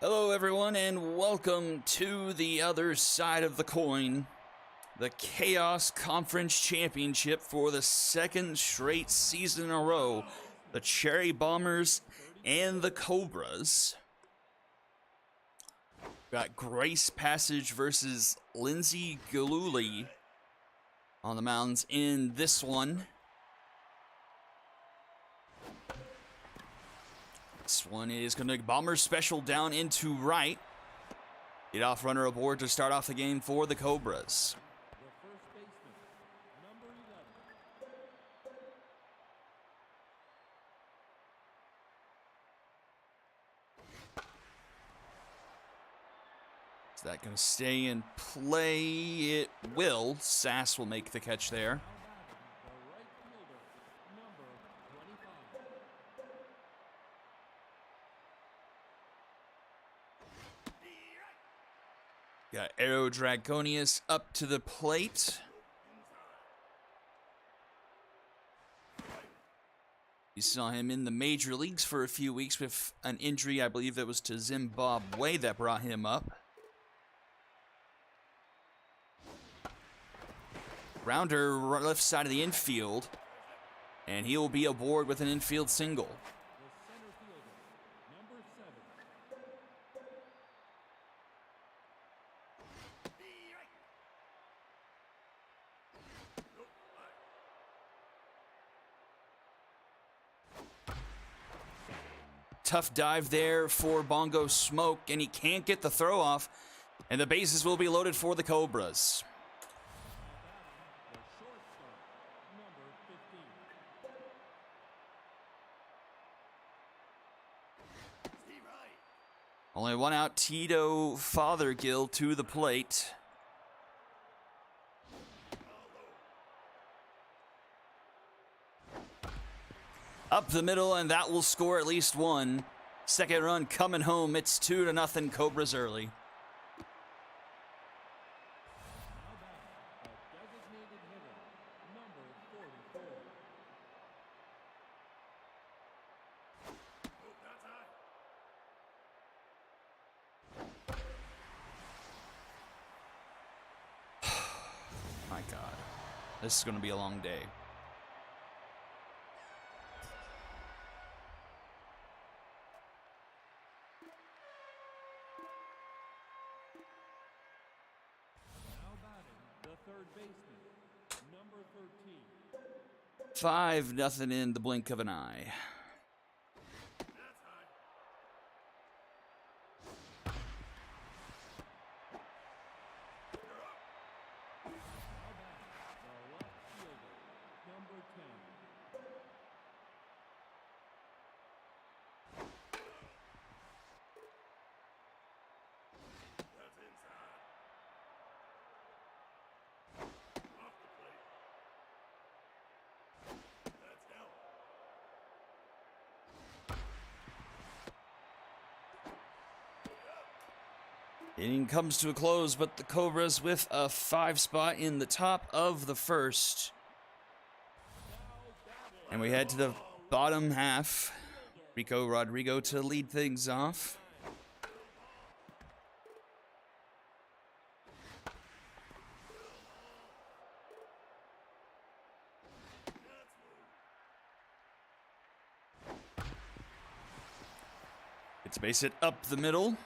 Hello everyone and welcome to the other side of the coin, the Chaos Conference Championship for the second straight season in a row. The Cherry Bombers and the Cobras. Got Grace Passage versus Lindsay Galuli on the mounds in this one. This one is going to Bomber special down into right. Lead off runner aboard to start off the game for the Cobras. Is that going to stay in play? It will. Sass will make the catch there. Got Aero Dragonius up to the plate. You saw him in the major leagues for a few weeks with an injury. I believe it was to Zimbabwe that brought him up. Rounder left side of the infield. And he will be aboard with an infield single. Tough dive there for Bongo Smoke, and he can't get the throw off, and the bases will be loaded for the Cobras. Only one out, Tito Fothergill to the plate. Up the middle, and that will score at least one. Second run coming home. It's 2-0 Cobras early. My God, this is going to be a long day. Third baseman, number 13. 5-0 in the blink of an eye. Inning comes to a close, but the Cobras with a 5 spot in the top of the first. And we head to the bottom half. Rico Rodrigo to lead things off. It's base it up the middle.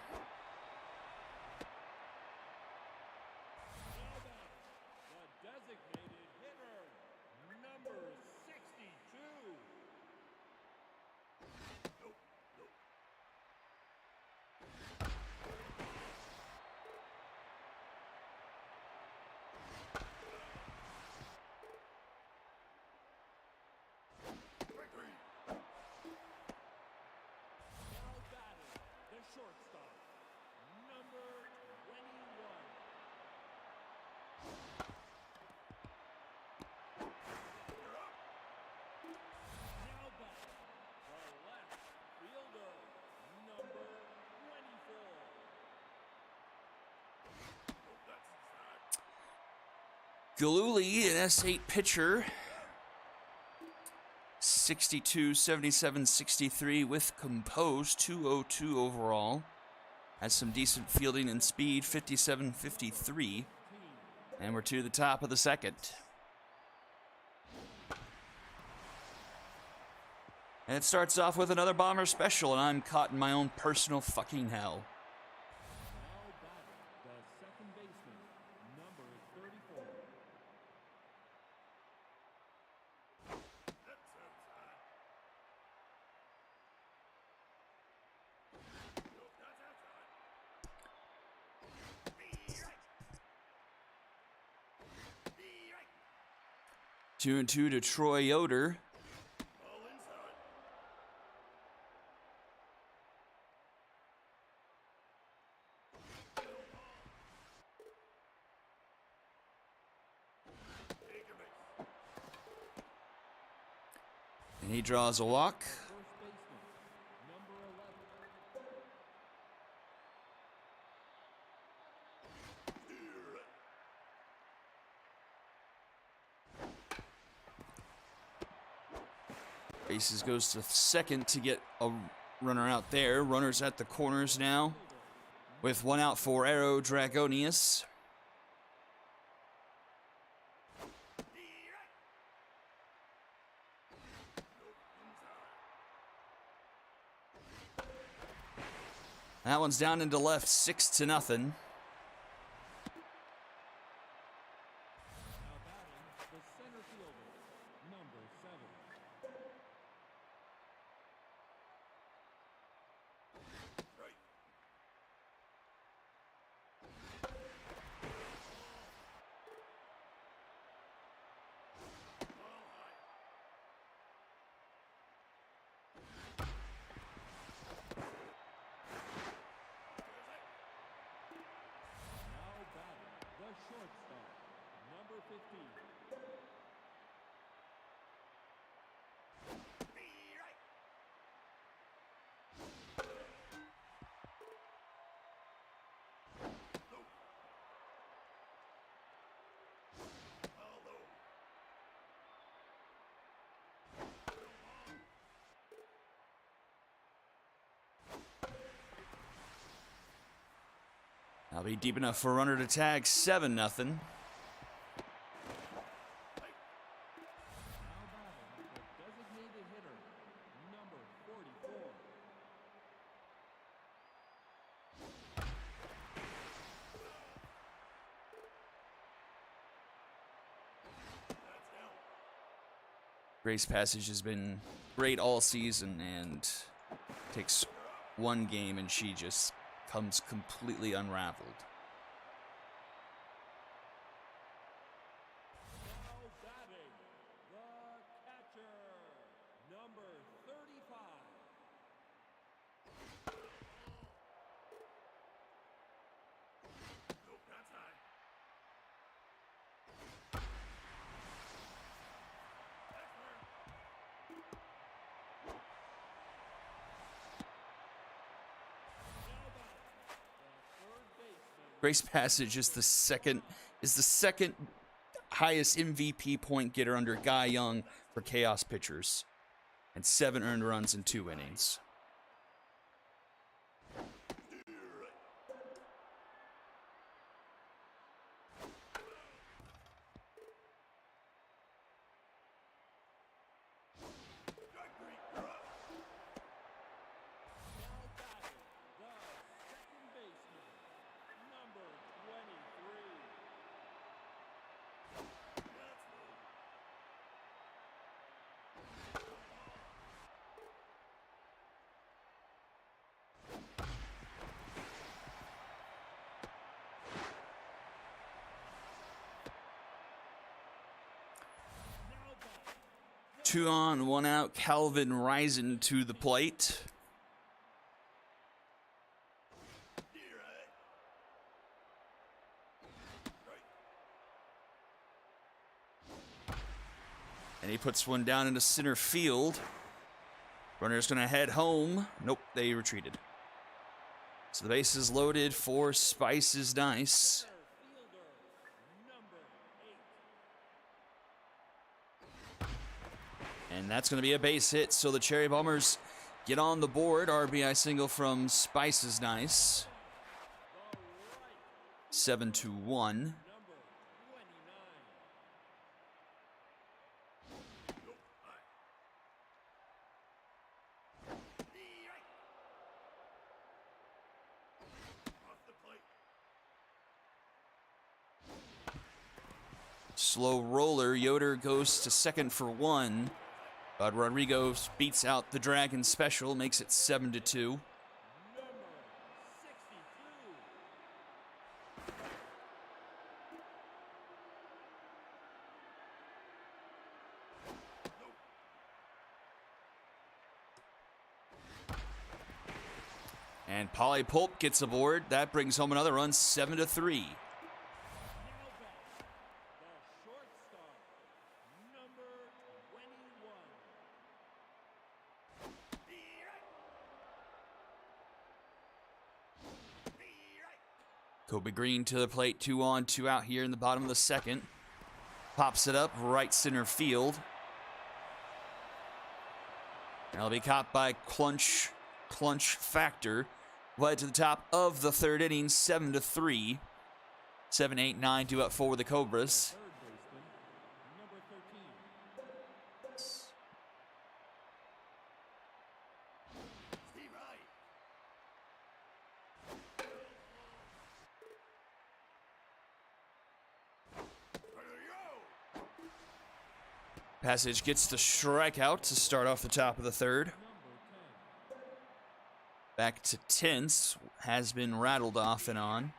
Galuli, an S8 pitcher. 62, 77, 63 with composed, 202 overall. Has some decent fielding and speed, 57-53. And we're to the top of the second. And it starts off with another Bomber special, and I'm caught in my own personal fucking hell. Now batting the second baseman, number 34. Two and two to Troy Yoder. And he draws a walk. First baseman, number 11. Bases goes to second to get a runner out there. Runners at the corners now. With one out for Aero Dragonius. That one's down into left, 6-0. Now batting the center fielder, number 7. Now batting the shortstop, number 15. That'll be deep enough for a runner to tag, 7-0. Now batting the designated hitter, number 44. Grace Passage has been great all season and takes one game and she just comes completely unraveled. Now batting the catcher, number 35. Grace Passage is the second highest MVP point getter under Guy Young for Chaos pitchers, and 7 earned runs in 2 innings. Two on, one out. Calvin Risen to the plate. And he puts one down into center field. Runner's going to head home. Nope, they retreated. So the base is loaded for Spice's Nice. And that's going to be a base hit, so the Cherry Bombers get on the board. RBI single from Spice's Nice. 7-1. Number 29. Slow roller. Yoder goes to second for 1. But Rodrigo beats out the Dragon special, makes it 7-2. Number 62. And Polly Pulp gets aboard. That brings home another run, 7-3. Now back. The shortstop. Number 21. Kobe Green to the plate, 2 on, 2 out here in the bottom of the second. Pops it up right center field. That'll be caught by Clunch Factor. Led to the top of the third inning, 7-3. 7, 8, 9 due up for the Cobras. Third baseman. Number 13. Passage gets the strikeout to start off the top of the third. Number 10. Back to tense, has been rattled off and on.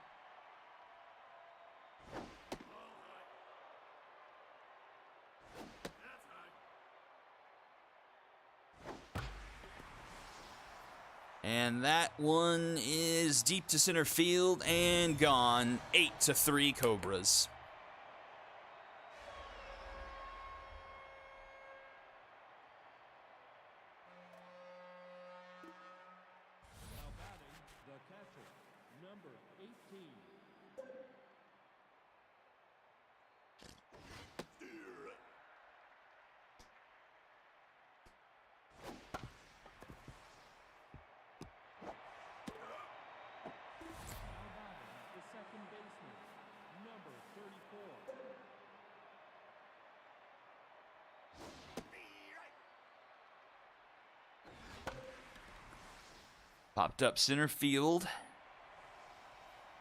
And that one is deep to center field and gone. 8-3 Cobras. Now batting, the catcher. Number 18. Now batting, the second baseman. Number 34. Popped up center field.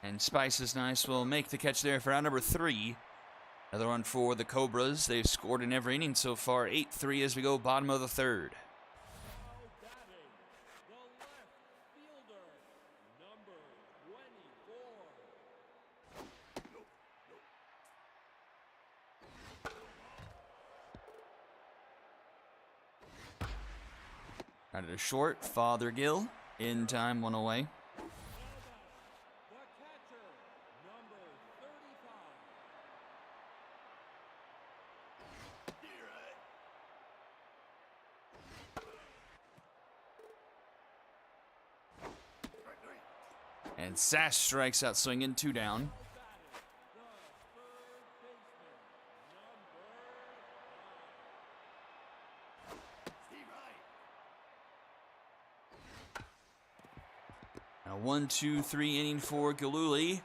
And Spice is nice. Will make the catch there for out number 3. Another run for the Cobras. They've scored in every inning so far. 8-3 as we go bottom of the third. Now batting, the left fielder. Number 24. Out of short, Fothergill. In time, one away. Now batting, the catcher. Number 35. And Sash strikes out swinging, 2 down. Now 1, 2, 3 inning for Galuli.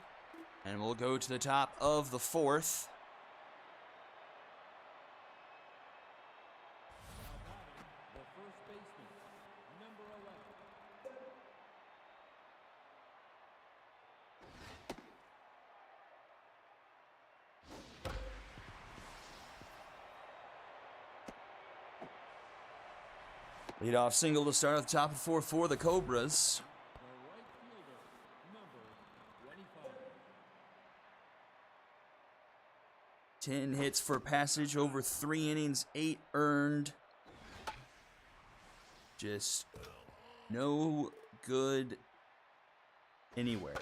And we'll go to the top of the 4th. The first baseman, number 11. Leadoff single to start at the top of 4 for the Cobras. The right fielder, number 25. 10 hits for Passage over 3 innings, 8 earned. Just no good anywhere.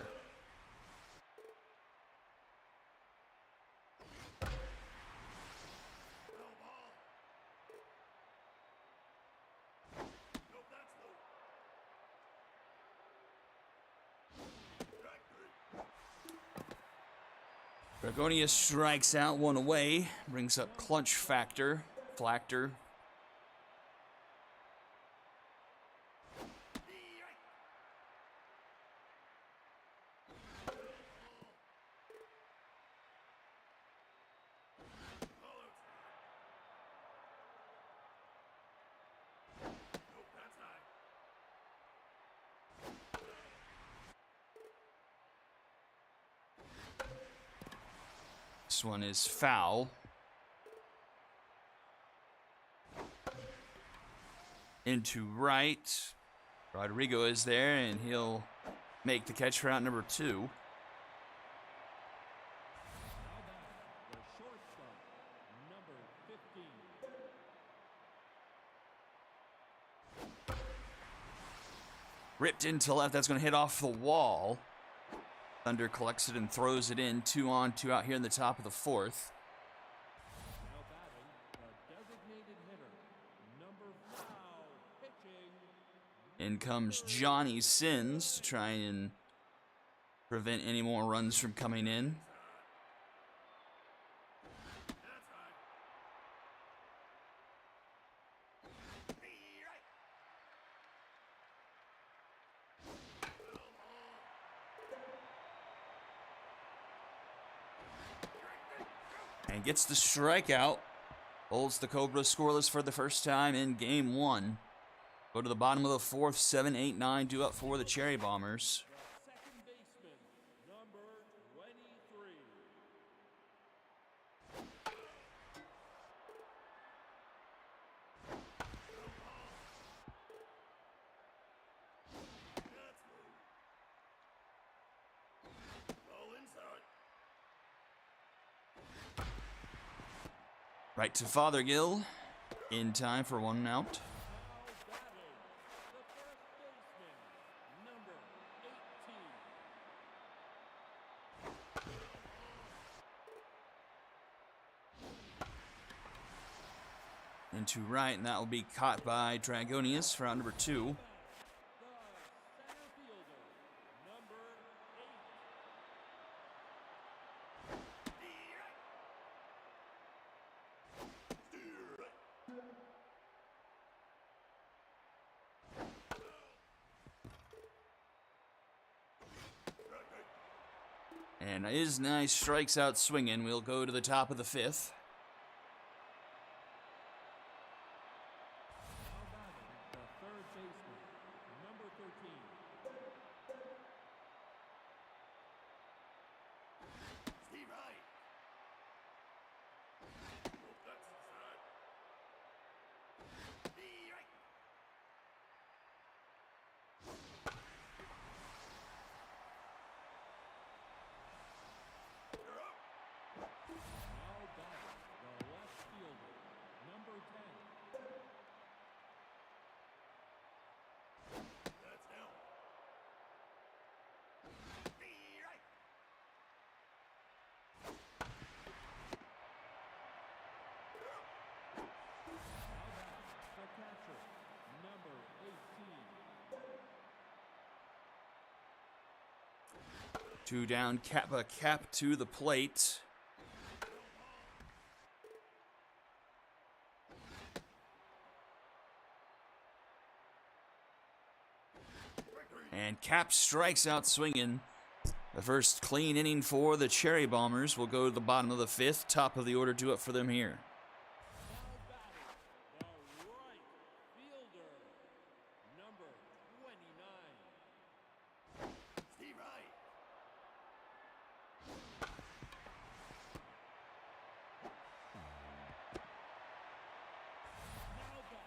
Dragonia strikes out, 1 away, brings up Clunch Factor, Flactor. This one is foul. Into right. Rodrigo is there, and he'll make the catch for out number 2. The shortstop, number 15. Ripped into left. That's going to hit off the wall. Thunder collects it and throws it in. 2 on, 2 out here in the top of the 4th. Now batting, the designated hitter, number 5, pitching. In comes Johnny Sins to try and prevent any more runs from coming in. And gets the strikeout. Holds the Cobras scoreless for the first time in game 1. Go to the bottom of the 4th, 7, 8, 9, due up for the Cherry Bombers. The second baseman, number 23. Right to Fothergill. In time for 1 out. Now batting, the first baseman, number 18. Into right, and that will be caught by Dragonius for out number 2. The center fielder, number 8. And is nice, strikes out swinging. We'll go to the top of the 5th. Now batting, the third baseman, number 13. Now batting, the left fielder, number 10. The catcher, number 18. 2 down, Cap to the plate. And Cap strikes out swinging. The first clean inning for the Cherry Bombers will go to the bottom of the 5th. Top of the order due up for them here. Now batting, the right fielder, number 29.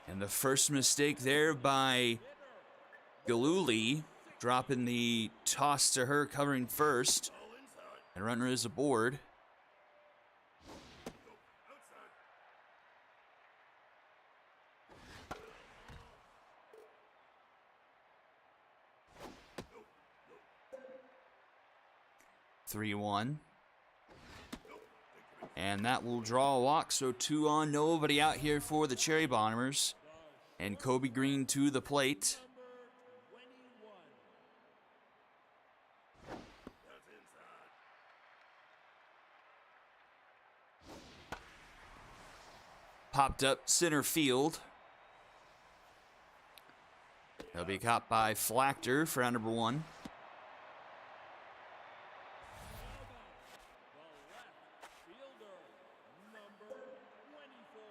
And the first mistake there by Galuli, dropping the toss to her, covering first. And runner is aboard. Three, 1. And that will draw a walk, so 2 on, nobody out here for the Cherry Bombers. And Kobe Green to the plate. Number 21. Popped up center field. He'll be caught by Flachter for round number 1. The left fielder, number 24.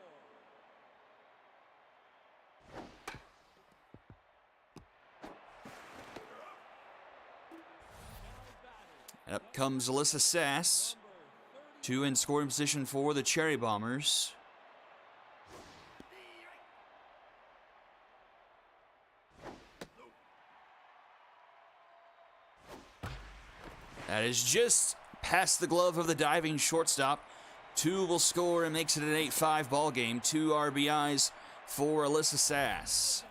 Now batting, Up comes Alyssa Sass. number Two in scoring position for the Cherry Bombers. That is just past the glove of the diving shortstop. Two will score and makes it an 8-5 ball game. 2 RBIs for Alyssa Sass.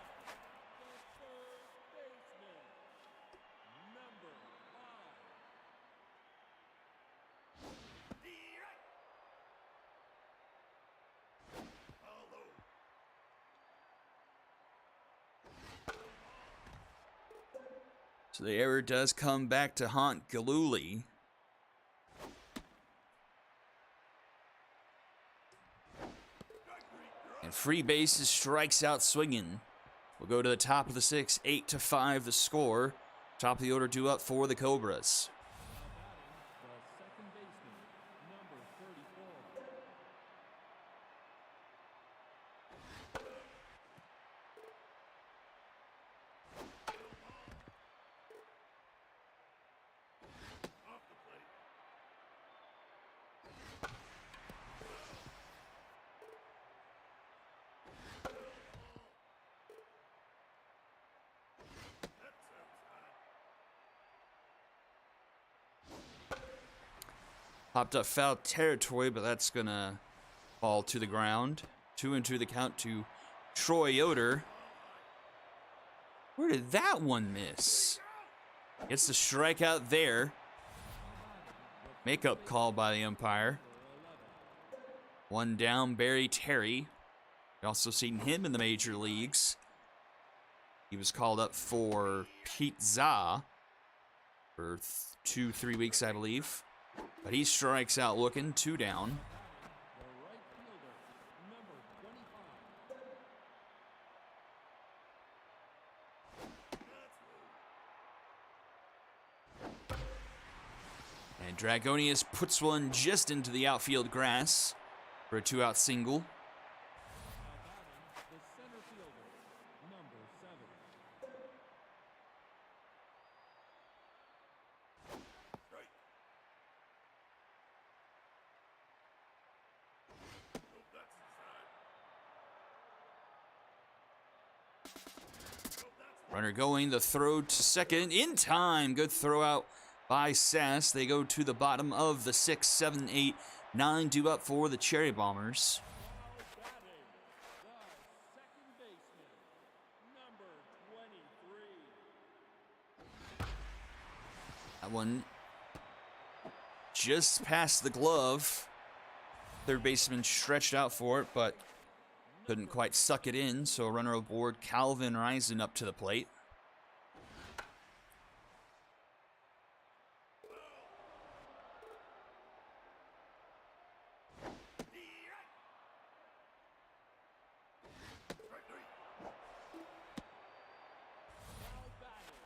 So the error does come back to haunt Galooly. And free bases strikes out swinging. We'll go to the top of the 6th, 8-5 the score. Top of the order due up for the Cobras. The second baseman, number 34. Popped up foul territory, but that's gonna fall to the ground. 2-2 the count to Troy Yoder. Where did that one miss? Gets the strikeout there. Makeup call by the umpire. One down, Barry Terry. We also seen him in the major leagues. He was called up for Pizza for 2-3 weeks, I believe. But he strikes out looking, 2 down. The right fielder, number 25. And Dragonius puts one just into the outfield grass for a 2-out single. Now batting, the center fielder, number 7. Runner going, the throw to second in time. Good throw out by Sass. They go to the bottom of the 6th, 7, 8, 9 due up for the Cherry Bombers. Now batting, the second baseman, number 23. That one just past the glove. Third baseman stretched out for it, but couldn't quite suck it in, so runner aboard, Calvin Risen up to the plate. Now batting,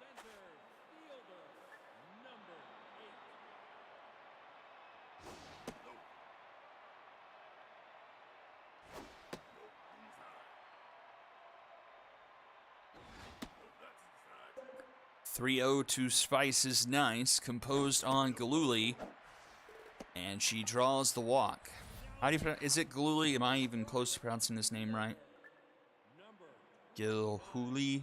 the center fielder, number 8. Three-0 to Spice is nice, composed on Galooly, and she draws the walk. How do you pronounce? Is it Galooly? Am I even close to pronouncing this name right? Gilhooly.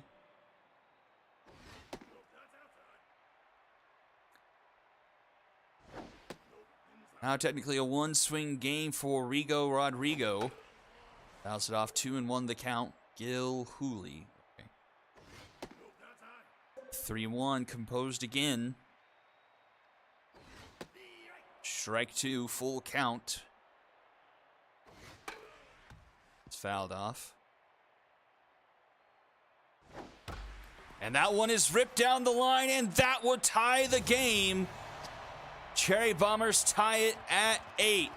Now technically a one-swing game for Rigo Rodrigo. Bounce it off 2-1 the count. Gilhooly. 3-1 composed again. Strike 2, full count. It's fouled off. And that one is ripped down the line, and that would tie the game. Cherry Bombers tie it at 8.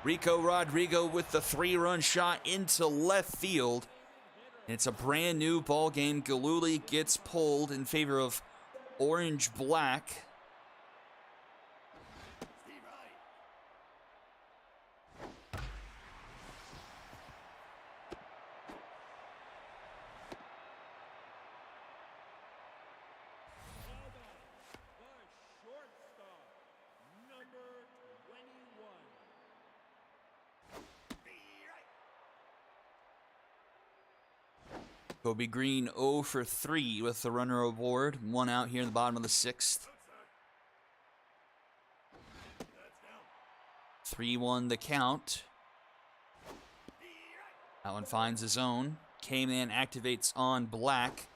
Rico Rodrigo with the 3-run shot into left field. And it's a brand new ball game. Galooly gets pulled in favor of Orange Black. It'll be Green 0 for 3 with the runner aboard. 1 out here in the bottom of the 6th. 3-1 the count. That one finds his own. K-Man activates on Black.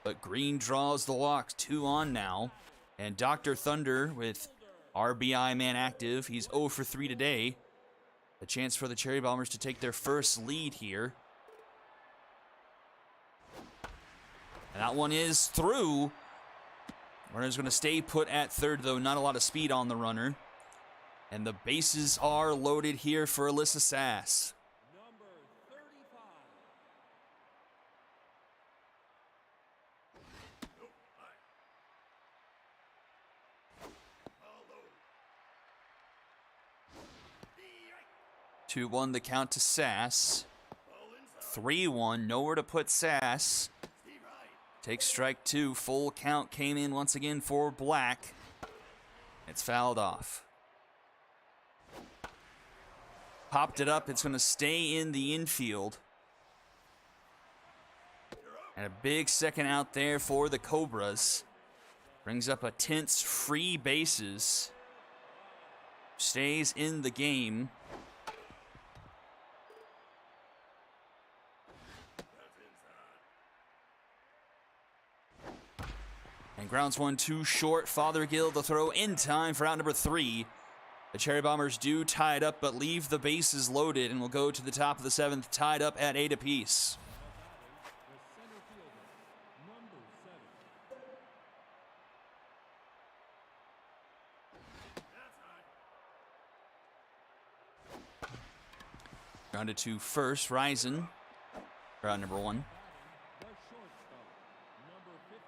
But Green draws the walk. 2 on now. And Dr. Thunder with RBI man active. He's 0 for 3 today. A chance for the Cherry Bombers to take their first lead here. And that one is through. Runner's going to stay put at third, though. Not a lot of speed on the runner. And the bases are loaded here for Alyssa Sass. Number 35. 2-1 the count to Sass. 3-1, nowhere to put Sass. Takes strike 2, full count came in once again for Black. It's fouled off. Popped it up, it's going to stay in the infield. And a big second out there for the Cobras. Brings up a tense free bases. Stays in the game. And grounds 1 too short. Fothergill the throw in time for out number 3. The Cherry Bombers do tie it up, but leave the bases loaded and will go to the top of the 7th, tied up at 8 apiece. The center fielder, number 7. Grounded to first, Ryzen. Round number 1. The shortstop, number 15.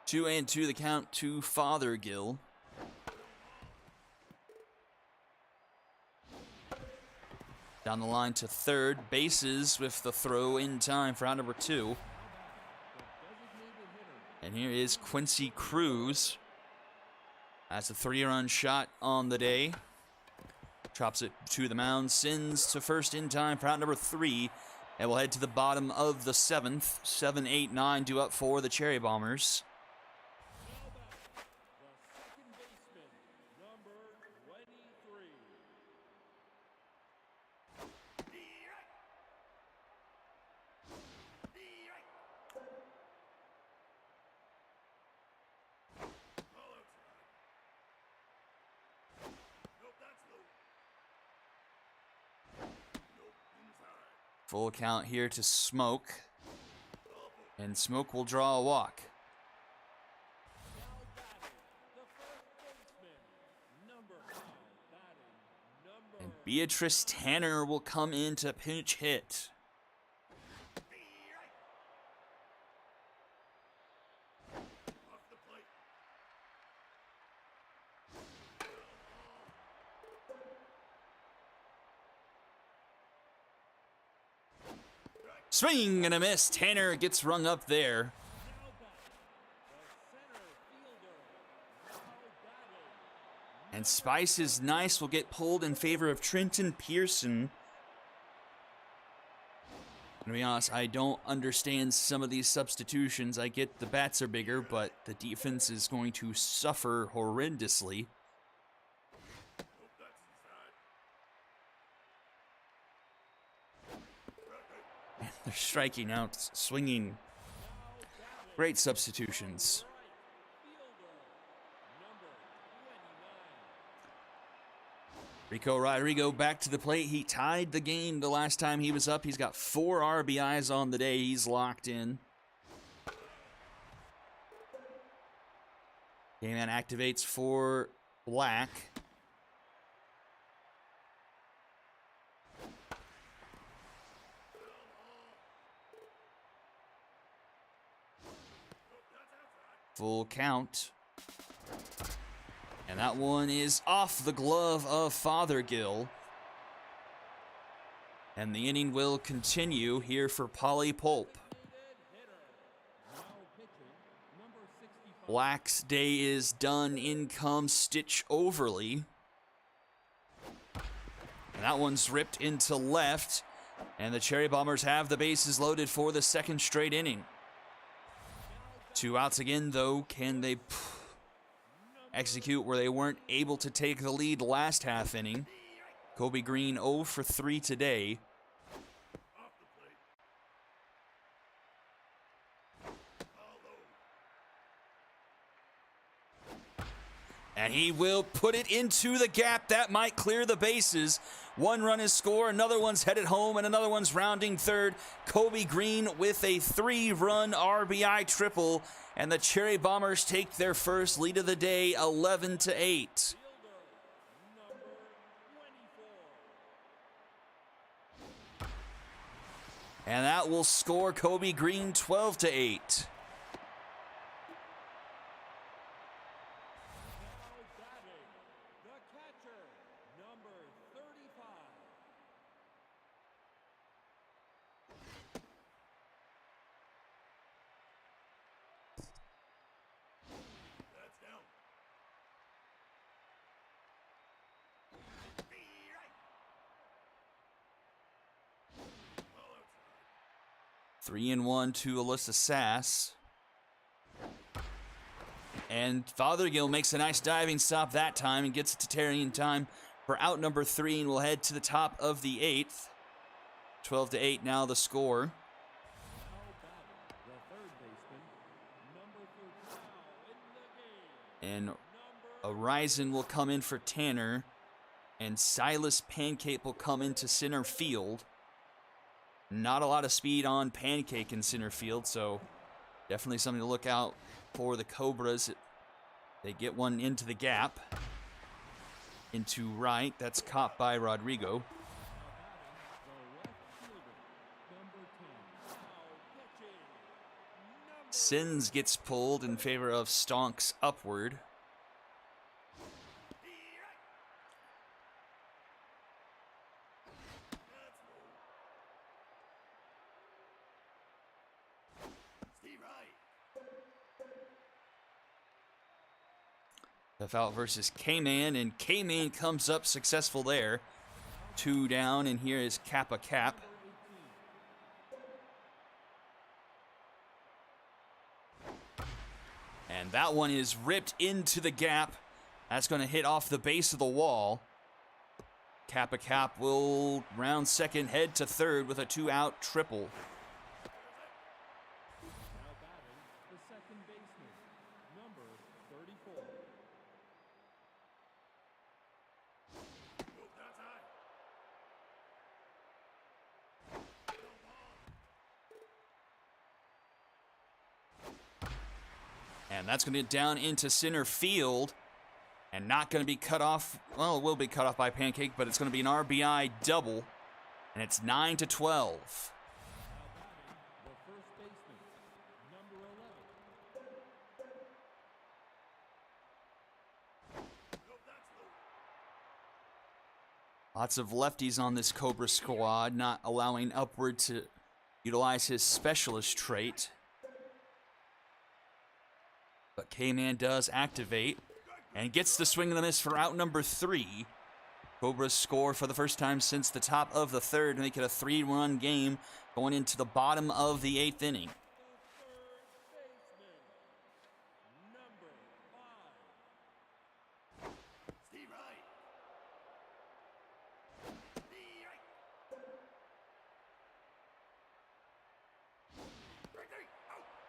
2-2 the count to Fothergill. Down the line to third, bases with the throw in time for out number 2. And here is Quincy Cruz. That's a 3-run shot on the day. Drops it to the mound, sends to first in time for out number 3. And we'll head to the bottom of the 7th. 7, 8, 9 due up for the Cherry Bombers. The second baseman, number 23. Full count here to Smoke. And Smoke will draw a walk. Now batting, the first baseman, number 5, batting, number And Beatrice Tanner will come in to pinch hit. Swing and a miss. Tanner gets rung up there. now batting, the center fielder, now batting, And Spice is nice will get pulled in favor of Trenton Pearson. To be honest, I don't understand some of these substitutions. I get the bats are bigger, but the defense is going to suffer horrendously. They're striking out, swinging. Great substitutions. Rico Rodrigo back to the plate. He tied the game the last time he was up. He's got 4 RBIs on the day. He's locked in. K-Man activates for Black. Full count. And that one is off the glove of Fothergill. And the inning will continue here for Polly Pulp. Black's day is done. In comes Stitch Overly. And that one's ripped into left. And the Cherry Bombers have the bases loaded for the second straight inning. 2 outs again, though. Can they execute where they weren't able to take the lead last half inning? Kobe Green 0 for 3 today. And he will put it into the gap. That might clear the bases. 1 run is scored, another one's headed home, and another one's rounding third. Kobe Green with a 3-run RBI triple, and the Cherry Bombers take their first lead of the day, 11-8. And that will score Kobe Green 12-8. Three and 1 to Alyssa Sass. And Fothergill makes a nice diving stop that time and gets it to Terry in time for out number 3, and we'll head to the top of the 8th. 12-8 now the score. And Horizon will come in for Tanner, and Silas Pancake will come into center field. Not a lot of speed on Pancake in center field, so definitely something to look out for the Cobras. They get one into the gap. Into right. That's caught by Rodrigo. Sins gets pulled in favor of Stonks upward. F out versus K-Man, and K-Man comes up successful there. 2 down, and here is Kappa Cap. And that one is ripped into the gap. That's going to hit off the base of the wall. Kappa Cap will round second, head to third with a 2-out triple. And that's going to get down into center field and not going to be cut off. Well, it will be cut off by Pancake, but it's going to be an RBI double, and it's 9-12. Lots of lefties on this Cobra squad, not allowing Upward to utilize his specialist trait. But K-Man does activate and gets the swing and the miss for out number 3. Cobras score for the first time since the top of the third to make it a 3-run game going into the bottom of the 8th inning.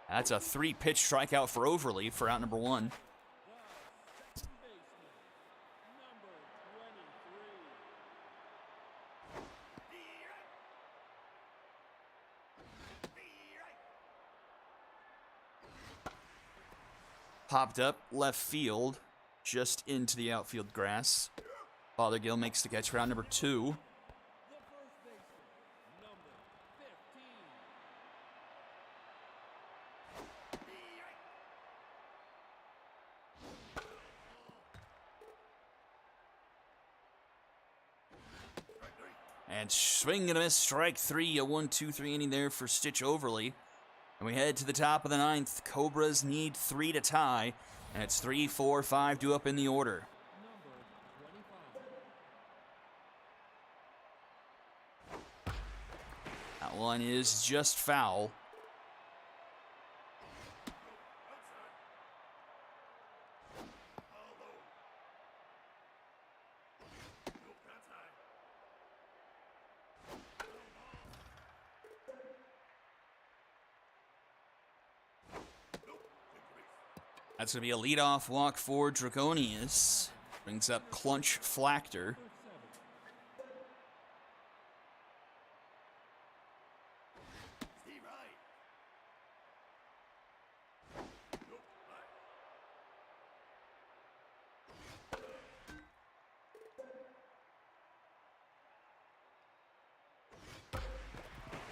That's a 3-pitch strikeout for Overly for out number 1. Popped up left field, just into the outfield grass. Fothergill makes the catch for out number 2. And swing and a miss, strike three, a 1-2-3 inning there for Stitch Overly. And we head to the top of the ninth. Cobras need 3 to tie, and it's 3, 4, 5 due up in the order. That one is just foul. That's going to be a leadoff walk for Dragonius. Brings up Clunch Flachter.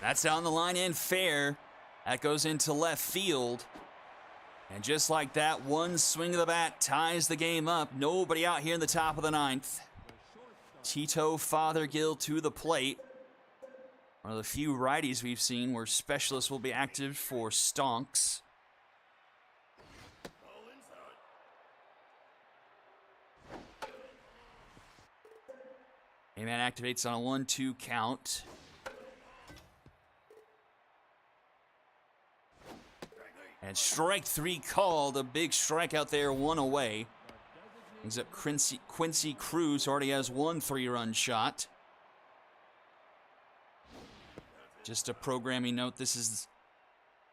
That's down the line and fair. That goes into left field. And just like that, one swing of the bat ties the game up. Nobody out here in the top of the ninth. Tito Fothergill to the plate. One of the few righties we've seen where specialists will be active for stonks. A-man activates on a 1-2 count. And strike three called. A big strikeout there, one away. Brings up Quincy Cruz, who already has one 3-run shot. Just a programming note, this is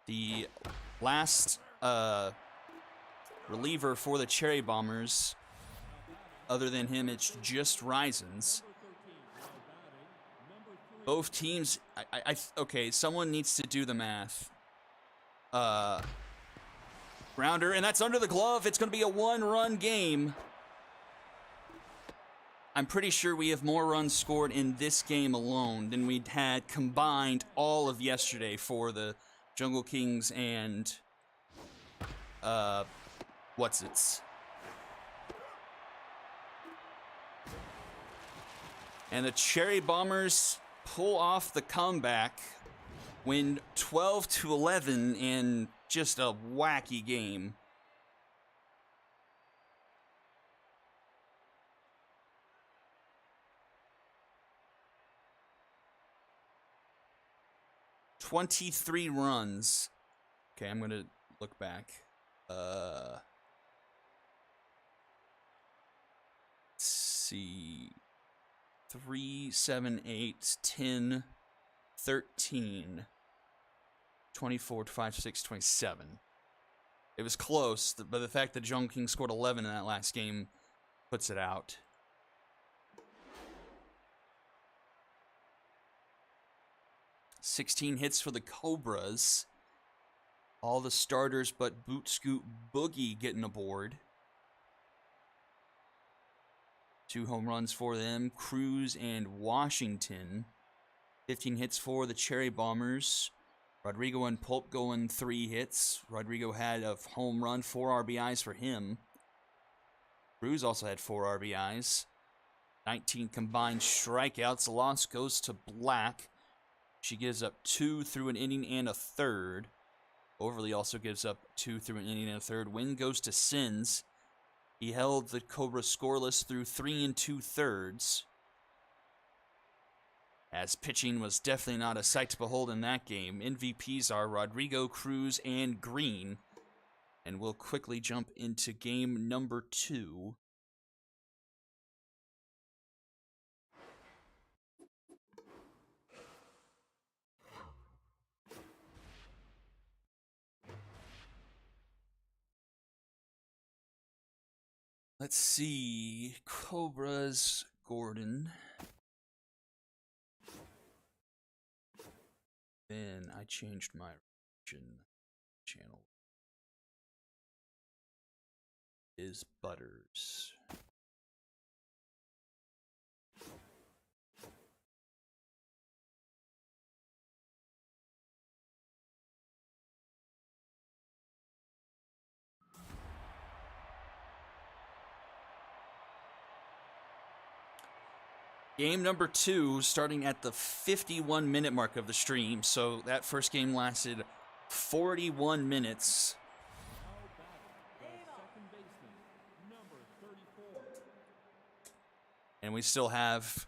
the last reliever for the Cherry Bombers. Other than him, it's just Risens. Both teams, okay, someone needs to do the math. Grounder, and that's under the glove. It's going to be a 1-run game. I'm pretty sure we have more runs scored in this game alone than we'd had combined all of yesterday for the Jungle Kings and what's-its. And the Cherry Bombers pull off the comeback, win 12-11 in just a wacky game. $23 runs. Okay, I'm gonna look back. Let's see. 3, 7, 8, 10, 13. 24, 5, 6, 27. It was close, but the fact that Jungle King scored 11 in that last game puts it out. $16 hits for the Cobras. All the starters but Boot Scoot Boogie getting aboard. 2 home runs for them, Cruz and Washington. 15 hits for the Cherry Bombers. Rodrigo and Pulp going 3 hits. Rodrigo had a home run, 4 RBIs for him. Cruz also had 4 RBIs. 19 combined strikeouts. The loss goes to Black. She gives up 2 through an inning and a third. Overly also gives up 2 through an inning and a third. Win goes to Sins. He held the Cobra scoreless through 3 2/3. As pitching was definitely not a sight to behold in that game. MVPs are Rodrigo, Cruz, and Green. And we'll quickly jump into game number 2. Let's see. Cobras, Gordon. Then I changed my region channel. Is Butters. Game number 2 starting at the 51-minute mark of the stream. So that first game lasted 41 minutes. And we still have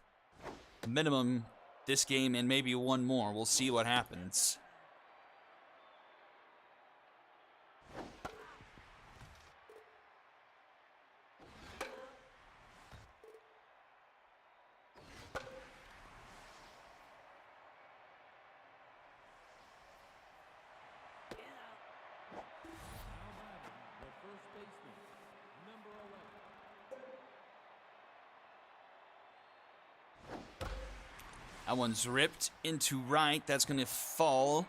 minimum this game and maybe one more. We'll see what happens. That one's ripped into right. That's going to fall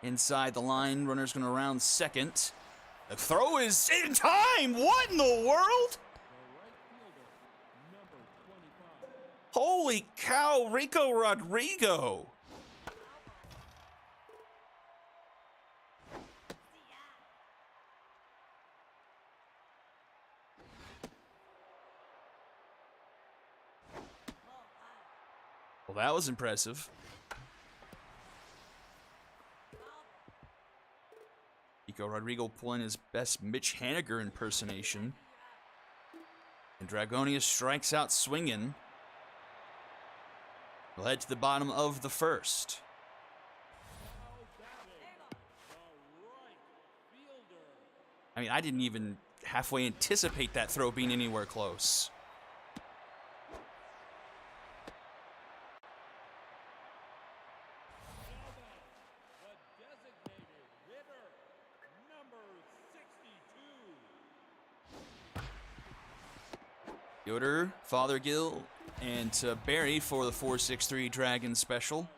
inside the line. Runner's going to round second. The throw is in time. What in the world? Holy cow, Rico Rodrigo. Well, that was impressive. Rico Rodrigo pulling his best Mitch Haniger impersonation. And Dragonia strikes out swinging. We'll head to the bottom of the first. I mean, I didn't even halfway anticipate that throw being anywhere close. Yoder, Fothergill, and Barry for the 4-6-3 Dragon special.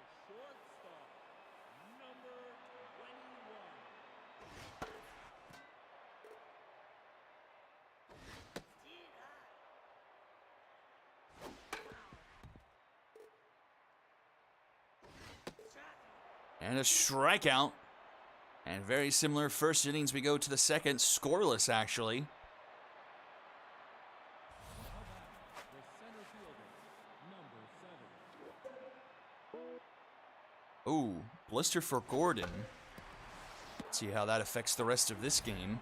And a strikeout. And very similar first innings. We go to the second, scoreless actually. Ooh, blister for Gordon. Let's see how that affects the rest of this game.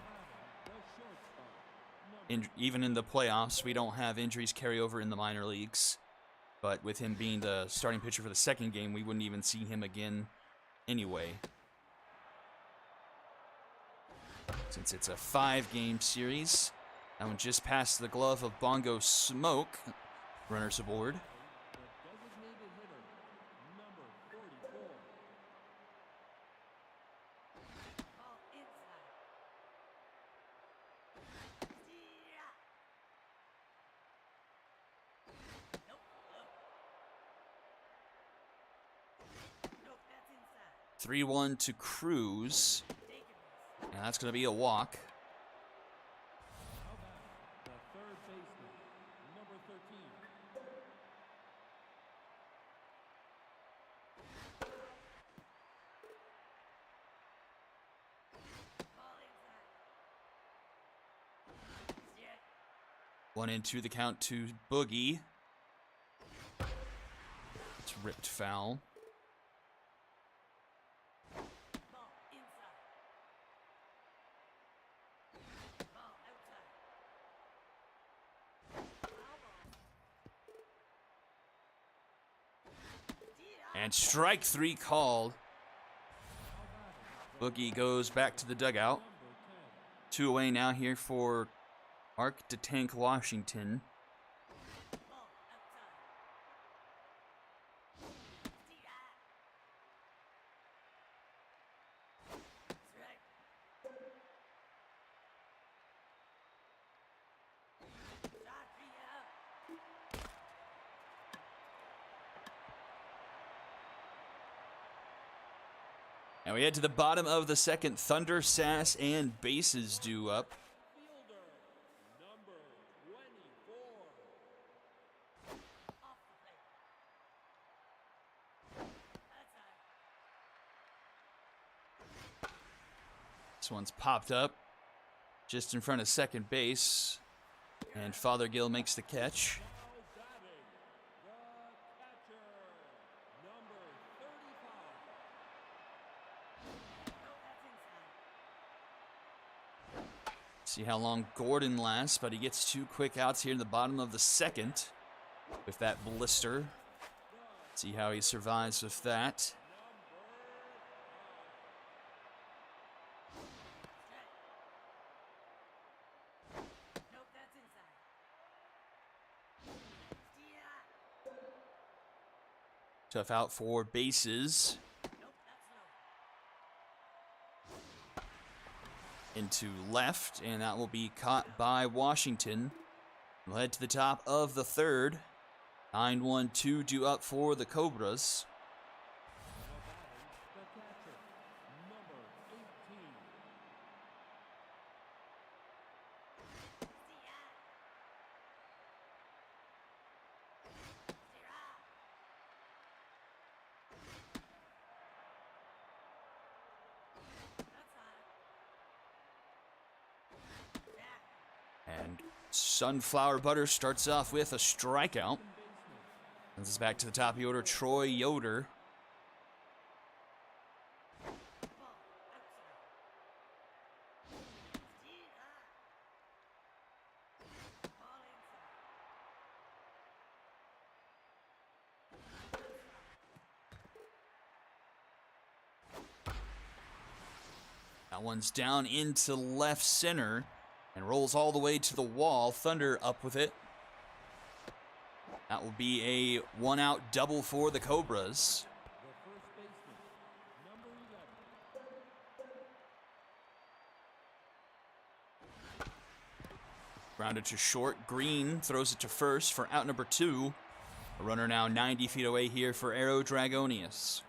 Even in the playoffs, we don't have injuries carry over in the minor leagues. But with him being the starting pitcher for the second game, we wouldn't even see him again anyway. Since it's a 5-game series, that one just passed the glove of Bongo Smoke. Runners aboard. Three 3-1 to Cruz. And that's going to be a walk. One into the count to Boogie. It's ripped foul. And strike 3 called. Boogie goes back to the dugout. 2 away now here for Arc to Tank Washington. And we head to the bottom of the second. Thunder, Sass, and bases due up. This one's popped up just in front of second base. And Fothergill makes the catch. See how long Gordon lasts, but he gets 2 quick outs here in the bottom of the second with that blister. See how he survives with that. Tough out for bases. Into left, and that will be caught by Washington. We'll head to the top of the third. 9-1-2 due up for the Cobras. And Sunflower Butter starts off with a strikeout. This is back to the top of the order, Troy Yoder. That one's down into left center and rolls all the way to the wall. Thunder up with it. That will be a 1-out double for the Cobras. Grounded to short. Green throws it to first for out number 2. A runner now 90 feet away here for Aero Dragonius.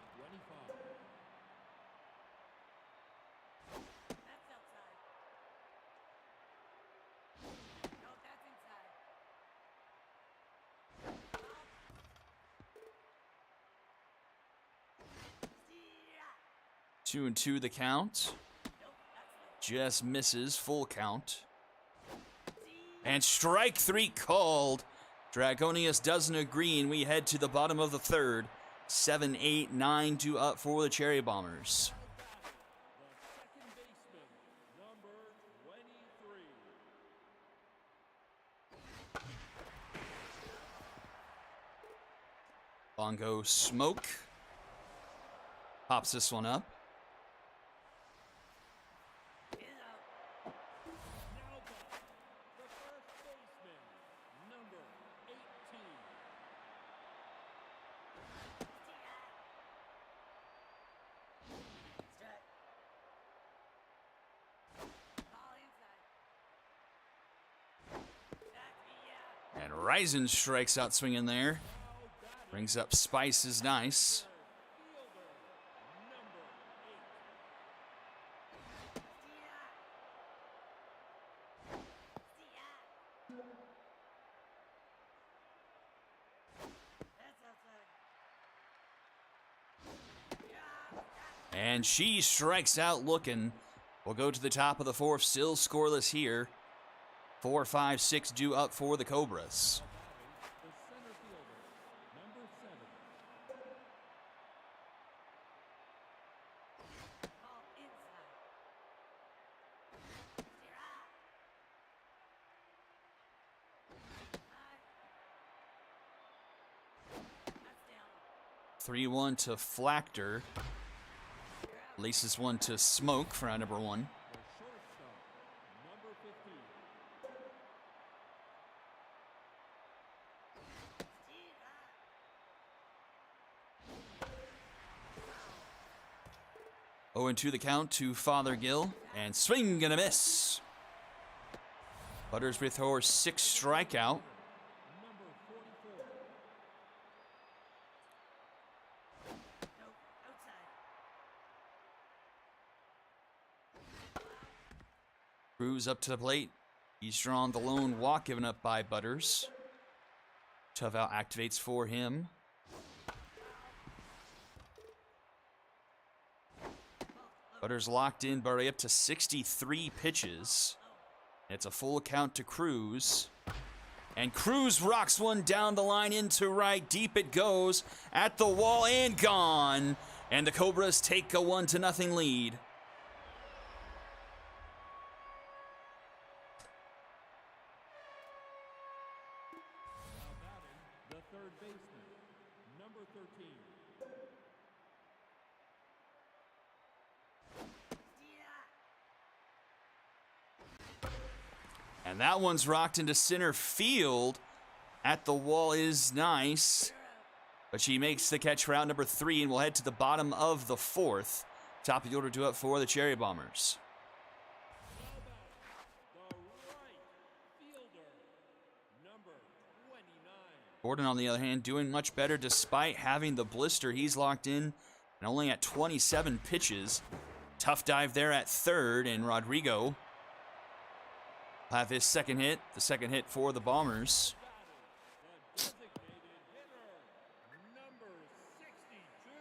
Two and two the count. Just misses, full count. And strike 3 called. Dragonius doesn't agree, and we head to the bottom of the third. 7, 8, 9 due up for the Cherry Bombers. Bongo Smoke pops this one up. And Ryzen strikes out swinging there. Brings up Spice is nice. And she strikes out looking. We'll go to the top of the fourth, still scoreless here. 4, 5, 6 due up for the Cobras. Three 1 to Flachter. Releases one to Smoke for out number 1. Oh, and 2 the count to Fothergill, and swing and a miss. Butters with her 6th strikeout. Cruz up to the plate. He's drawn the lone walk given up by Butters. Tough out activates for him. Butters locked in, Barry up to 63 pitches. It's a full count to Cruz. And Cruz rocks one down the line into right. Deep it goes at the wall and gone. And the Cobras take a 1-0 lead. third baseman, number 13. And that one's rocked into center field. At the wall is nice. But she makes the catch for out number 3, and we'll head to the bottom of the 4th. Top of the order to up for the Cherry Bombers. The right fielder, number 29. Gordon, on the other hand, doing much better despite having the blister. He's locked in and only at 27 pitches. Tough dive there at third, and Rodrigo will have his second hit. The second hit for the Bombers. The designated hitter, number 62.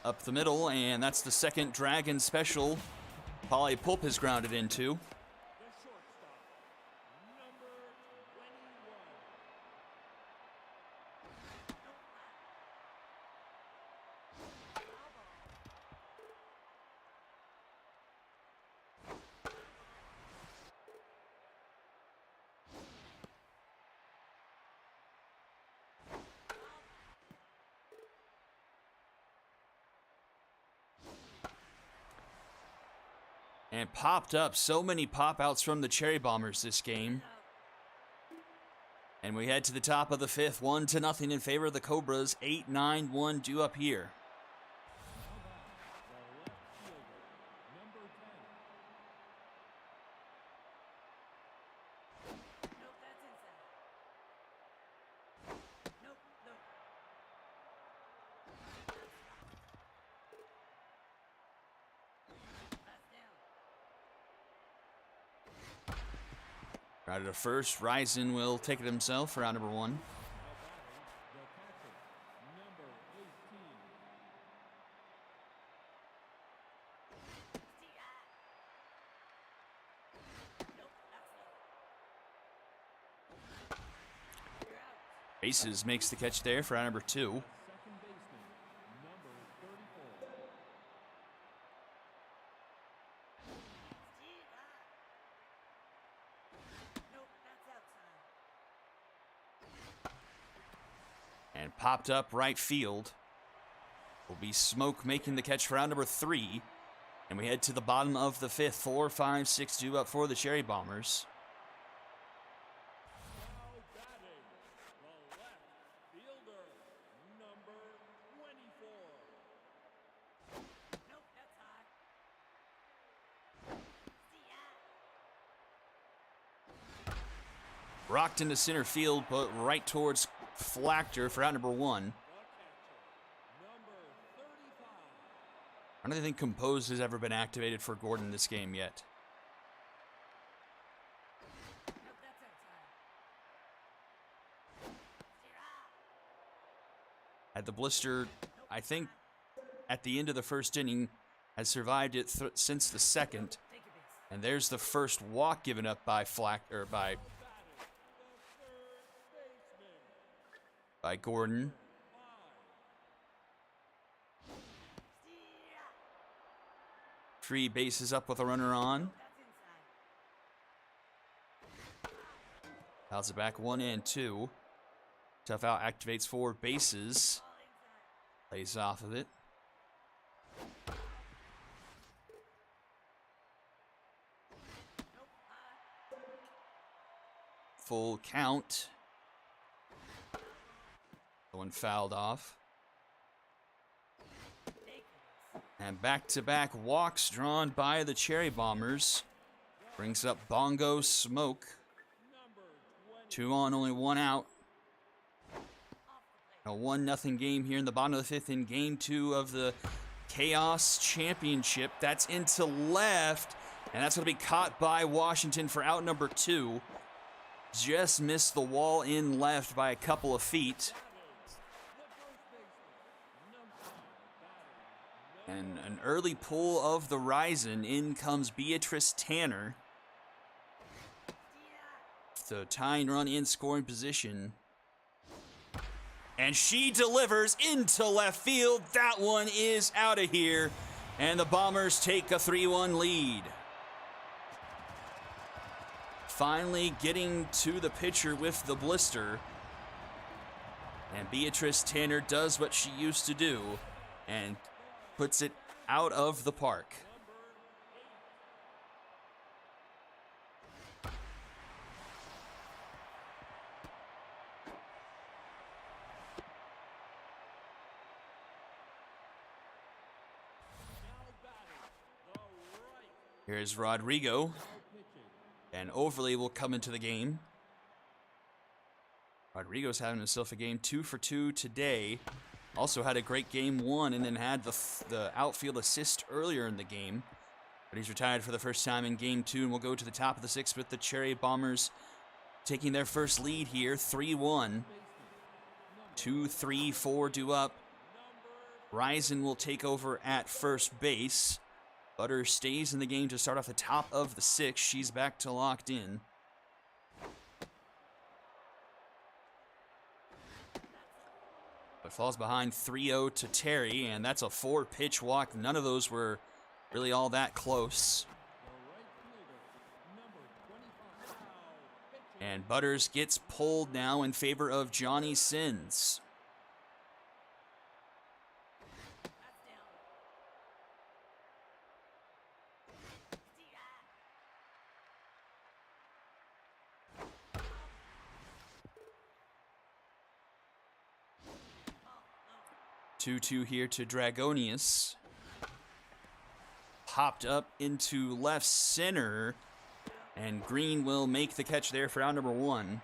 Up the middle, and that's the second Dragon special Polly Pulp has grounded into. The shortstop, number 21. And popped up. So many pop-outs from the Cherry Bombers this game. And we head to the top of the 5th. 1-0 in favor of the Cobras. 8-9-1 due up here. The left fielder, number 10. Nope, that's inside. Nope, nope. That's down. Right at first, Ryzen will take it himself for out number 1. Now batting, the catcher, number 18. Nope, that's low. You're out. Bases makes the catch there for out number 2. Second baseman, number 34. Nope, that's outside. And popped up right field. Will be Smoke making the catch for round number 3. And we head to the bottom of the 5th. 4, 5, 6 due up for the Cherry Bombers. Now batting, the left fielder, number 24. Nope, that's high. See ya. Rocked into center field, but right towards Flachter for out number 1. The catcher, number 35. I don't think Compose has ever been activated for Gordon this game yet. Nope, that's outside. Had the blister, I think, at the end of the first inning, has survived it since the second. Take your base. And there's the first walk given up by Batting, the third baseman, by Gordon. 5. 3 bases up with a runner on. That's inside. Fouls it back 1 and 2. Tough out activates 4 bases. All inside. Plays off of it. Nope, high. Full count. The one fouled off. Take this. And back-to-back walks drawn by the Cherry Bombers. Brings up Bongo Smoke. Number 20. 2 on, only 1 out. Off the plate. A 1-0 game here in the bottom of the 5th in Game 2 of the Chaos Championship. That's into left, and that's going to be caught by Washington for out number 2. Just missed the wall in left by a couple of feet. And an early pull of the Ryzen. In comes Beatrice Tanner. The tying run in scoring position. And she delivers into left field. That one is out of here. And the Bombers take a 3-1 lead. Finally getting to the pitcher with the blister. And Beatrice Tanner does what she used to do and puts it out of the park. Here's Rodrigo, and Overly will come into the game. Rodrigo's having himself a game 2 for 2 today. Also had a great game 1 and then had the outfield assist earlier in the game. But he's retired for the first time in game 2, and we'll go to the top of the 6th with the Cherry Bombers taking their first lead here, 3-1. 2, 3, 4 due up. Ryzen will take over at first base. Butter stays in the game to start off the top of the 6th. She's back to locked in. But falls behind 3-0 to Terry, and that's a 4-pitch walk. None of those were really all that close. And Butters gets pulled now in favor of Johnny Sins. That's 2-2 here to Dragonius. Popped up into left center. And Green will make the catch there for out number 1.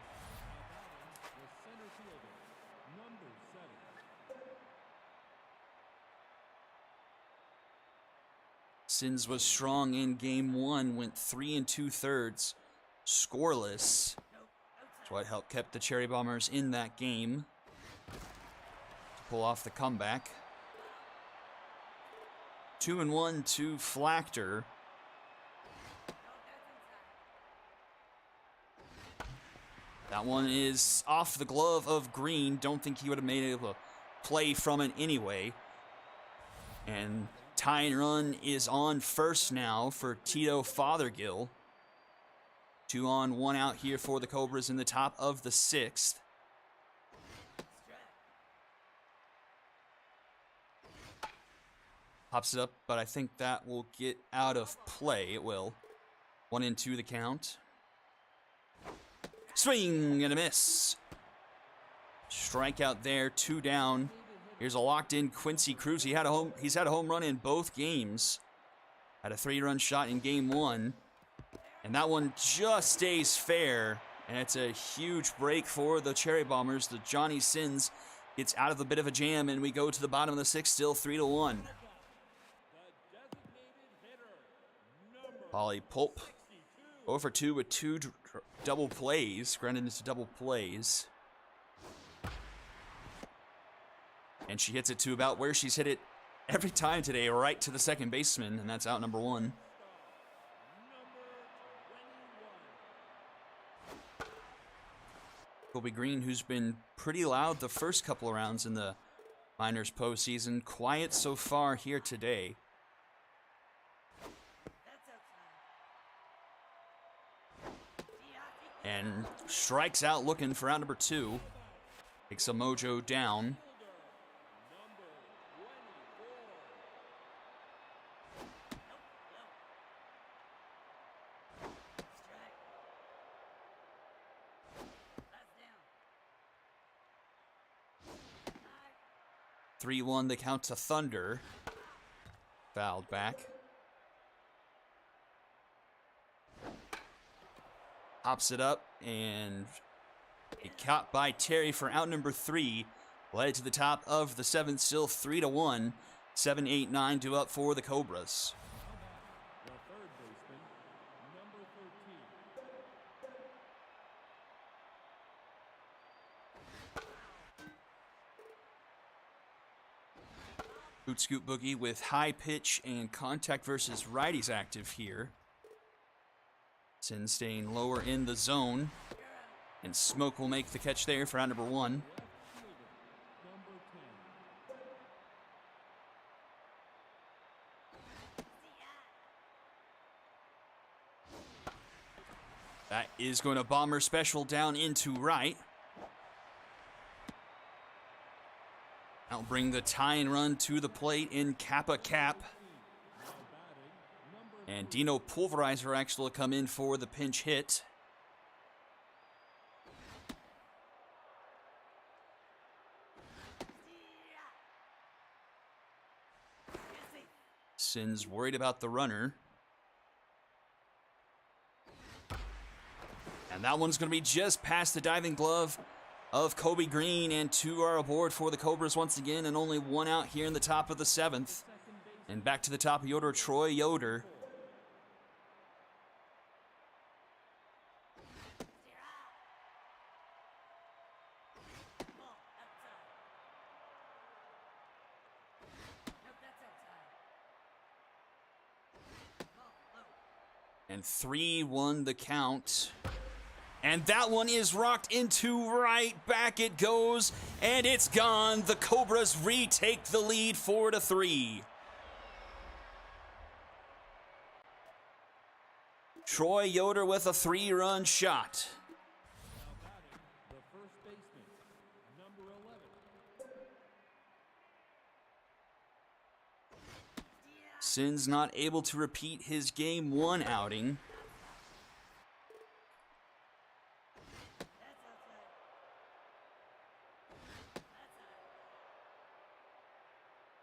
Sins was strong in game 1, went 3 2/3 scoreless. That's what helped kept the Cherry Bombers in that game to pull off the comeback. 2-1 to Flachter. That one is off the glove of Green. Don't think he would have made able to play from it anyway. And tying run is on first now for Tito Fothergill. 2 on, 1 out here for the Cobras in the top of the 6th. Pops it up, but I think that will get out of play. It will. 1-2 the count. Swing and a miss. Strikeout there, 2 down. Here's a locked-in Quincy Cruz. He's had a home run in both games. Had a 3-run shot in game 1. And that one just stays fair. And it's a huge break for the Cherry Bombers. The Johnny Sins gets out of a bit of a jam, and we go to the bottom of the 6th, still 3-1. Holly Pulp 0 for 2 with 2 double plays, grounded into double plays. And she hits it to about where she's hit it every time today, right to the second baseman, and that's out number 1. Colby Green, who's been pretty loud the first couple of rounds in the Miners postseason, quiet so far here today. And strikes out looking for out number 2. Takes a mojo down. That's 3-1 the count to Thunder. Fouled back. Pops it up, and it caught by Terry for out number 3. Led to the top of the 7th, still 3-1. 7, 8, 9 due up for the Cobras. The third baseman, number 13. Boot Scoot Boogie with high pitch and contact versus righties active here. Sin staying lower in the zone. And Smoke will make the catch there for out number 1. That is going to bomber special down into right. That'll bring the tying run to the plate in Kappa Cap. And Dino Pulverizer actually will come in for the pinch hit. Sin's worried about the runner. And that one's going to be just past the diving glove of Kobe Green, and 2 are aboard for the Cobras once again, and only 1 out here in the top of the 7th. And back to the top of the order, Troy Yoder. And 3-1 the count. And that one is rocked into right. Back it goes, and it's gone. The Cobras retake the lead 4-3. Troy Yoder with a 3-run shot. Now batting, the first baseman, number 11. Sin's not able to repeat his game 1 outing.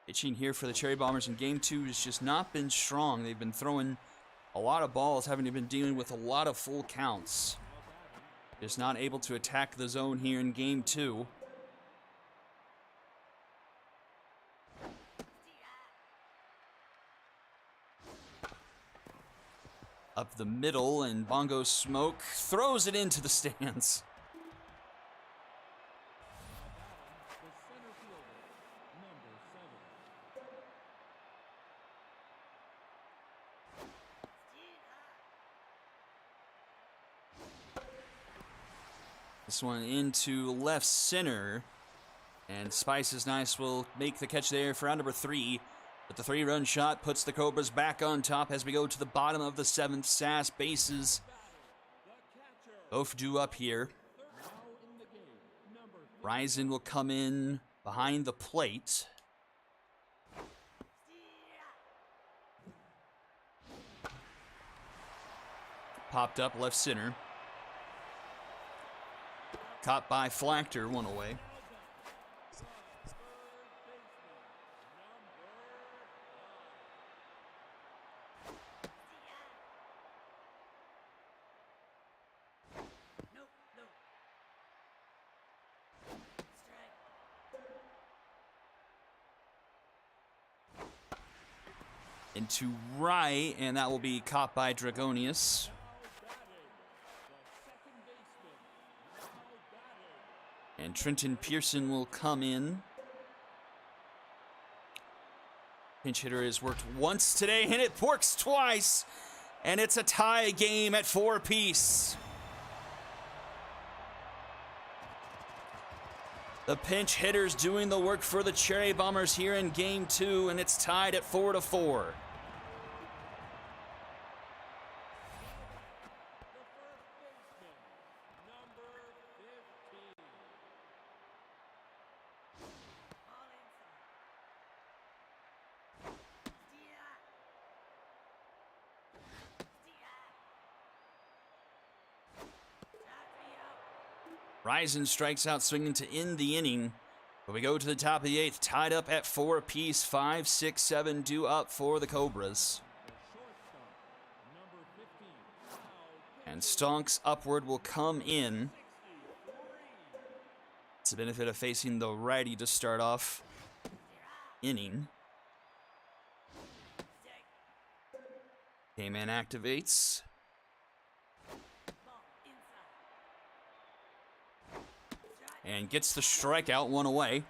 Pitching here for the Cherry Bombers in game 2 has just not been strong. They've been throwing a lot of balls, having been dealing with a lot of full counts. Just not able to attack the zone here in game 2. Up the middle, and Bongo Smoke throws it into the stands. The center fielder, number 7. This one into left center. And Spice is Nice will make the catch there for out number 3. But the 3-run shot puts the Cobras back on top as we go to the bottom of the 7th. Sass bases. Both due up here. Now in the game, number Ryzen will come in behind the plate. Popped up left center. Caught by Flachter, 1 away. Into right, and that will be caught by Dragonius. And Trenton Pearson will come in. Pinch hitter has worked once today, and it works twice. And it's a tie game at 4 apiece. The pinch hitter's doing the work for the Cherry Bombers here in game 2, and it's tied at 4-4. Ryzen strikes out swinging to end the inning. But we go to the top of the 8th, tied up at 4 apiece. 5, 6, 7 due up for the Cobras. And Stonks upward will come in. It's the benefit of facing the righty to start off inning. K-Man activates. And gets the strikeout, 1 away.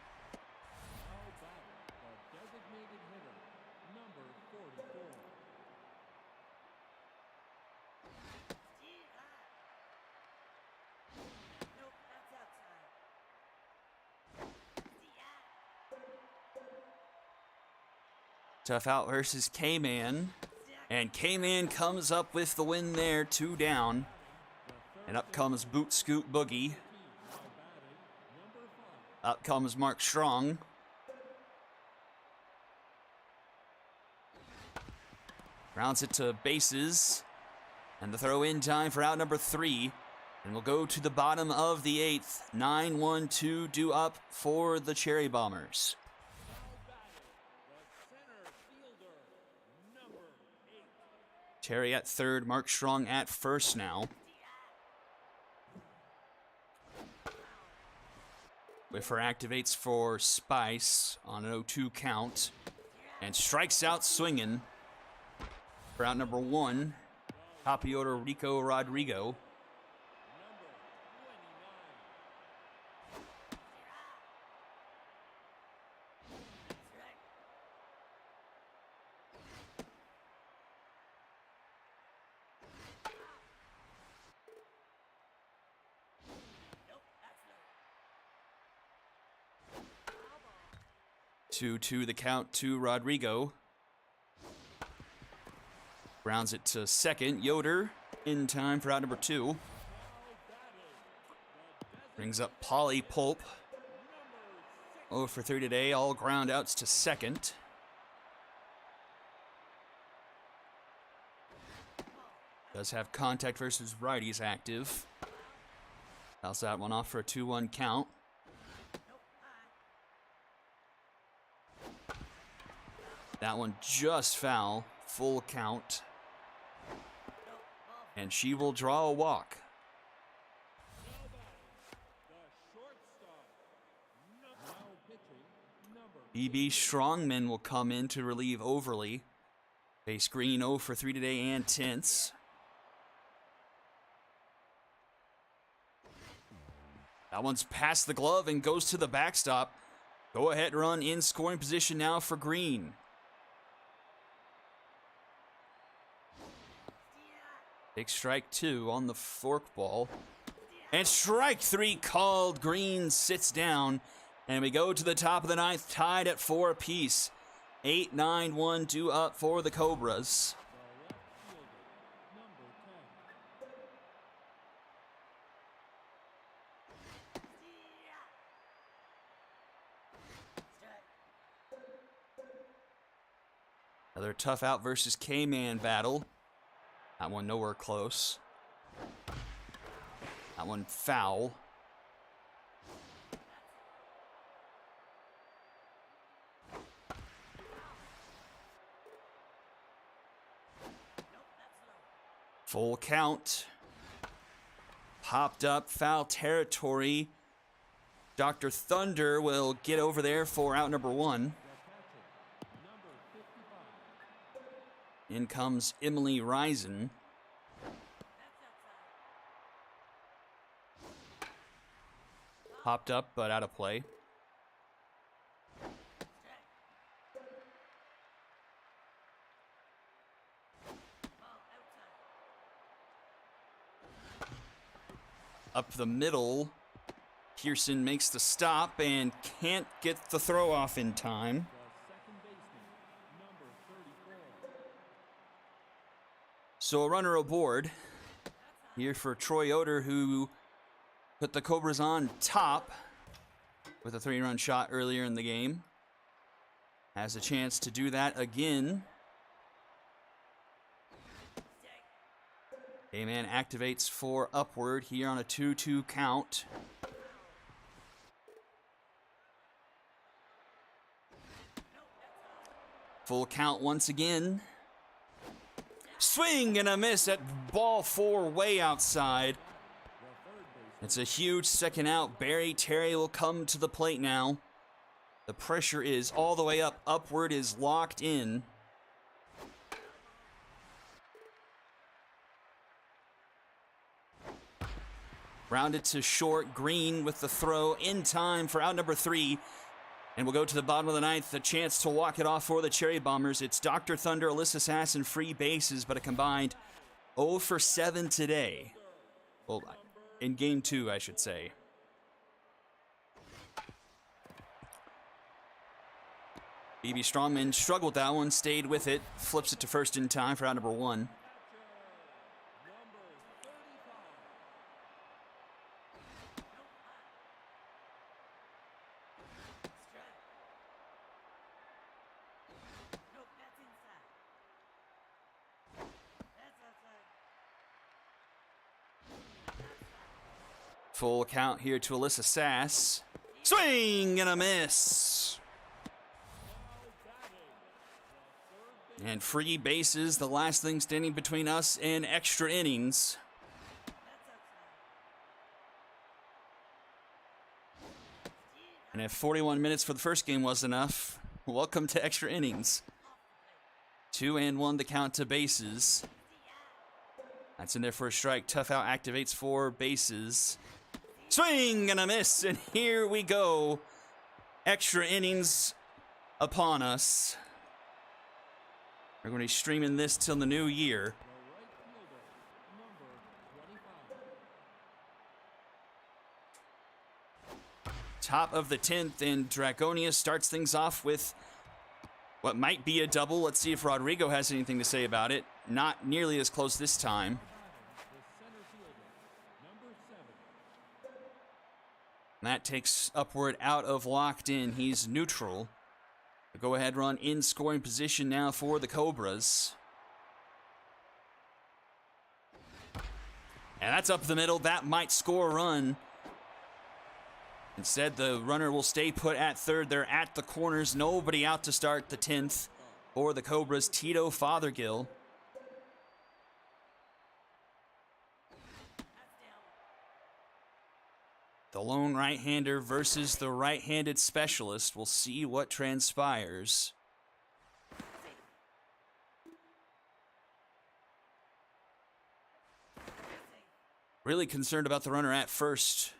Tough out versus K-Man. And K-Man comes up with the win there, 2 down. The And up comes Boot Scoot Boogie. Now batting, number 5. Up comes Mark Strong. Rounds it to bases. And the throw in time for out number 3. And we'll go to the bottom of the 8th. 9-1-2 due up for the Cherry Bombers. Now batting, the center fielder, number 8. Cherry at third, Mark Strong at first now. Whiffer activates for Spice on an 0-2 count. And strikes out swinging for out number 1. Copiota Rico Rodrigo. Number 29. Nope, that's low. 2-2 the count to Rodrigo. Grounds it to second. Yoder in time for out number 2. Brings up Polly Pulp. 0 for 3 today. All ground outs to second. Does have contact versus righties active. Fouls that one off for a 2-1 count. That one just foul. Full count. And she will draw a walk. Now batting, the shortstop, now pitching, number BB Strongman will come in to relieve Overly. Face Green 0 for 3 today and Tense. That one's past the glove and goes to the backstop. Go ahead run in scoring position now for Green. Big strike 2 on the forkball. And strike 3 called. Green sits down. And we go to the top of the 9th, tied at 4 apiece. 8-9-1 due up for the Cobras. the left fielder, number 10. Another tough out versus K-Man battle. That one nowhere close. That one foul. Full count. Popped up, foul territory. Dr. Thunder will get over there for out number 1. The catcher, number 55. In comes Emily Risen. Popped up, but out of play. Up the middle. Pearson makes the stop and can't get the throw off in time. The second baseman, number 34. So a runner aboard here for Troy Yoder, who put the Cobras on top with a 3-run shot earlier in the game. Has a chance to do that again. A-Man activates for upward here on a 2-2 count. Full count once again. Swing and a miss at ball 4 way outside. It's a huge second out. Barry Terry will come to the plate now. The pressure is all the way up. Upward is locked in. Rounded to short. Green with the throw in time for out number 3. And we'll go to the bottom of the 9th. A chance to walk it off for the Cherry Bombers. It's Dr. Thunder, Alyssa Sass, and free bases, but a combined 0 for 7 today. Well, in game 2, I should say. BB Strongman struggled with that one, stayed with it, flips it to first in time for out number 1. Full count here to Alyssa Sass. Swing and a miss. And free bases, the last thing standing between us and extra innings. And if 41 minutes for the first game was enough, welcome to extra innings. 2-1 the count to bases. That's in there for a strike. Tough out activates 4 bases. Swing and a miss, and here we go. Extra innings upon us. We're going to be streaming this till the new year. Top of the 10th, and Dragonia starts things off with what might be a double. Let's see if Rodrigo has anything to say about it. Not nearly as close this time. And that takes Upward out of locked in. He's neutral. The go-ahead run in scoring position now for the Cobras. And that's up the middle. That might score a run. Instead, the runner will stay put at third. They're at the corners. Nobody out to start the 10th for the Cobras. Tito Fothergill. The lone right-hander versus the right-handed specialist. We'll see what transpires. Really concerned about the runner at first.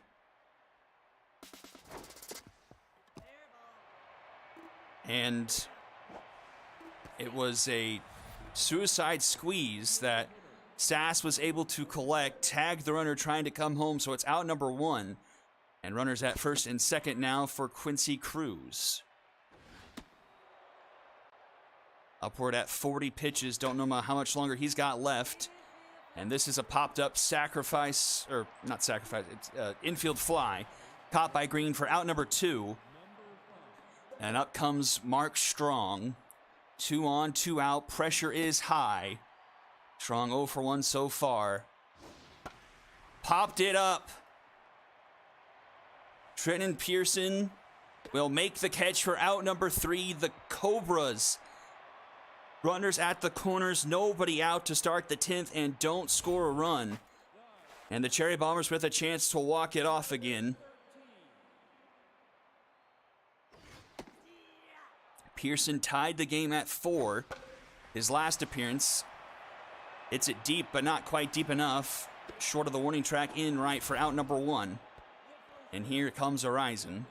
And it was a suicide squeeze that Sass was able to collect, tag the runner trying to come home, so it's out number 1. And runners at first and second now for Quincy Cruz. Upward at 40 pitches. Don't know how much longer he's got left. And this is a popped-up sacrifice, or not sacrifice, it's infield fly. Caught by Green for out number 2. And up comes Mark Strong. 2 on, 2 out. Pressure is high. Strong 0 for 1 so far. Popped it up. Trenton Pearson will make the catch for out number 3. The Cobras. Runners at the corners. Nobody out to start the 10th and don't score a run. And the Cherry Bombers with a chance to walk it off again. Pearson tied the game at 4. His last appearance. Hits it deep, but not quite deep enough. Short of the warning track in right for out number 1. And here comes Horizon.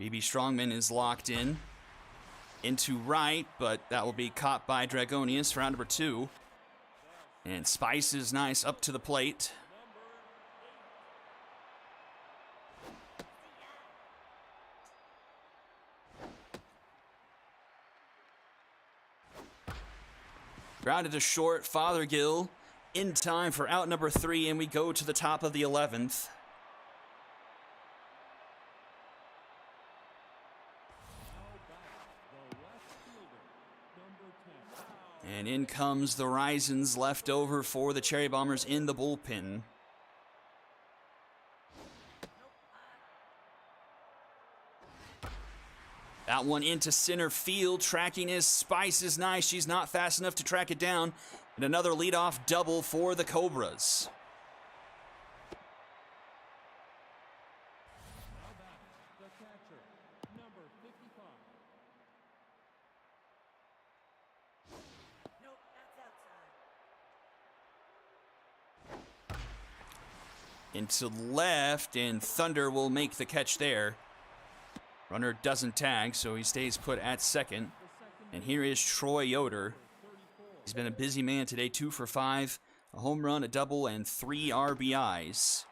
BB Strongman is locked in. Into right, but that will be caught by Dragonius for round number 2. And Spice is nice up to the plate. Grounded to short, Fothergill in time for out number 3, and we go to the top of the 11th. And in comes the Horizons left over for the Cherry Bombers in the bullpen. That one into center field. Tracking his Spice is nice. She's not fast enough to track it down. And another leadoff double for the Cobras. The catcher, number 55. Nope, that's outside. Into left, and Thunder will make the catch there. Runner doesn't tag, so he stays put at second. And here is Troy Yoder. He's been a busy man today, 2 for 5. A home run, a double, and 3 RBIs.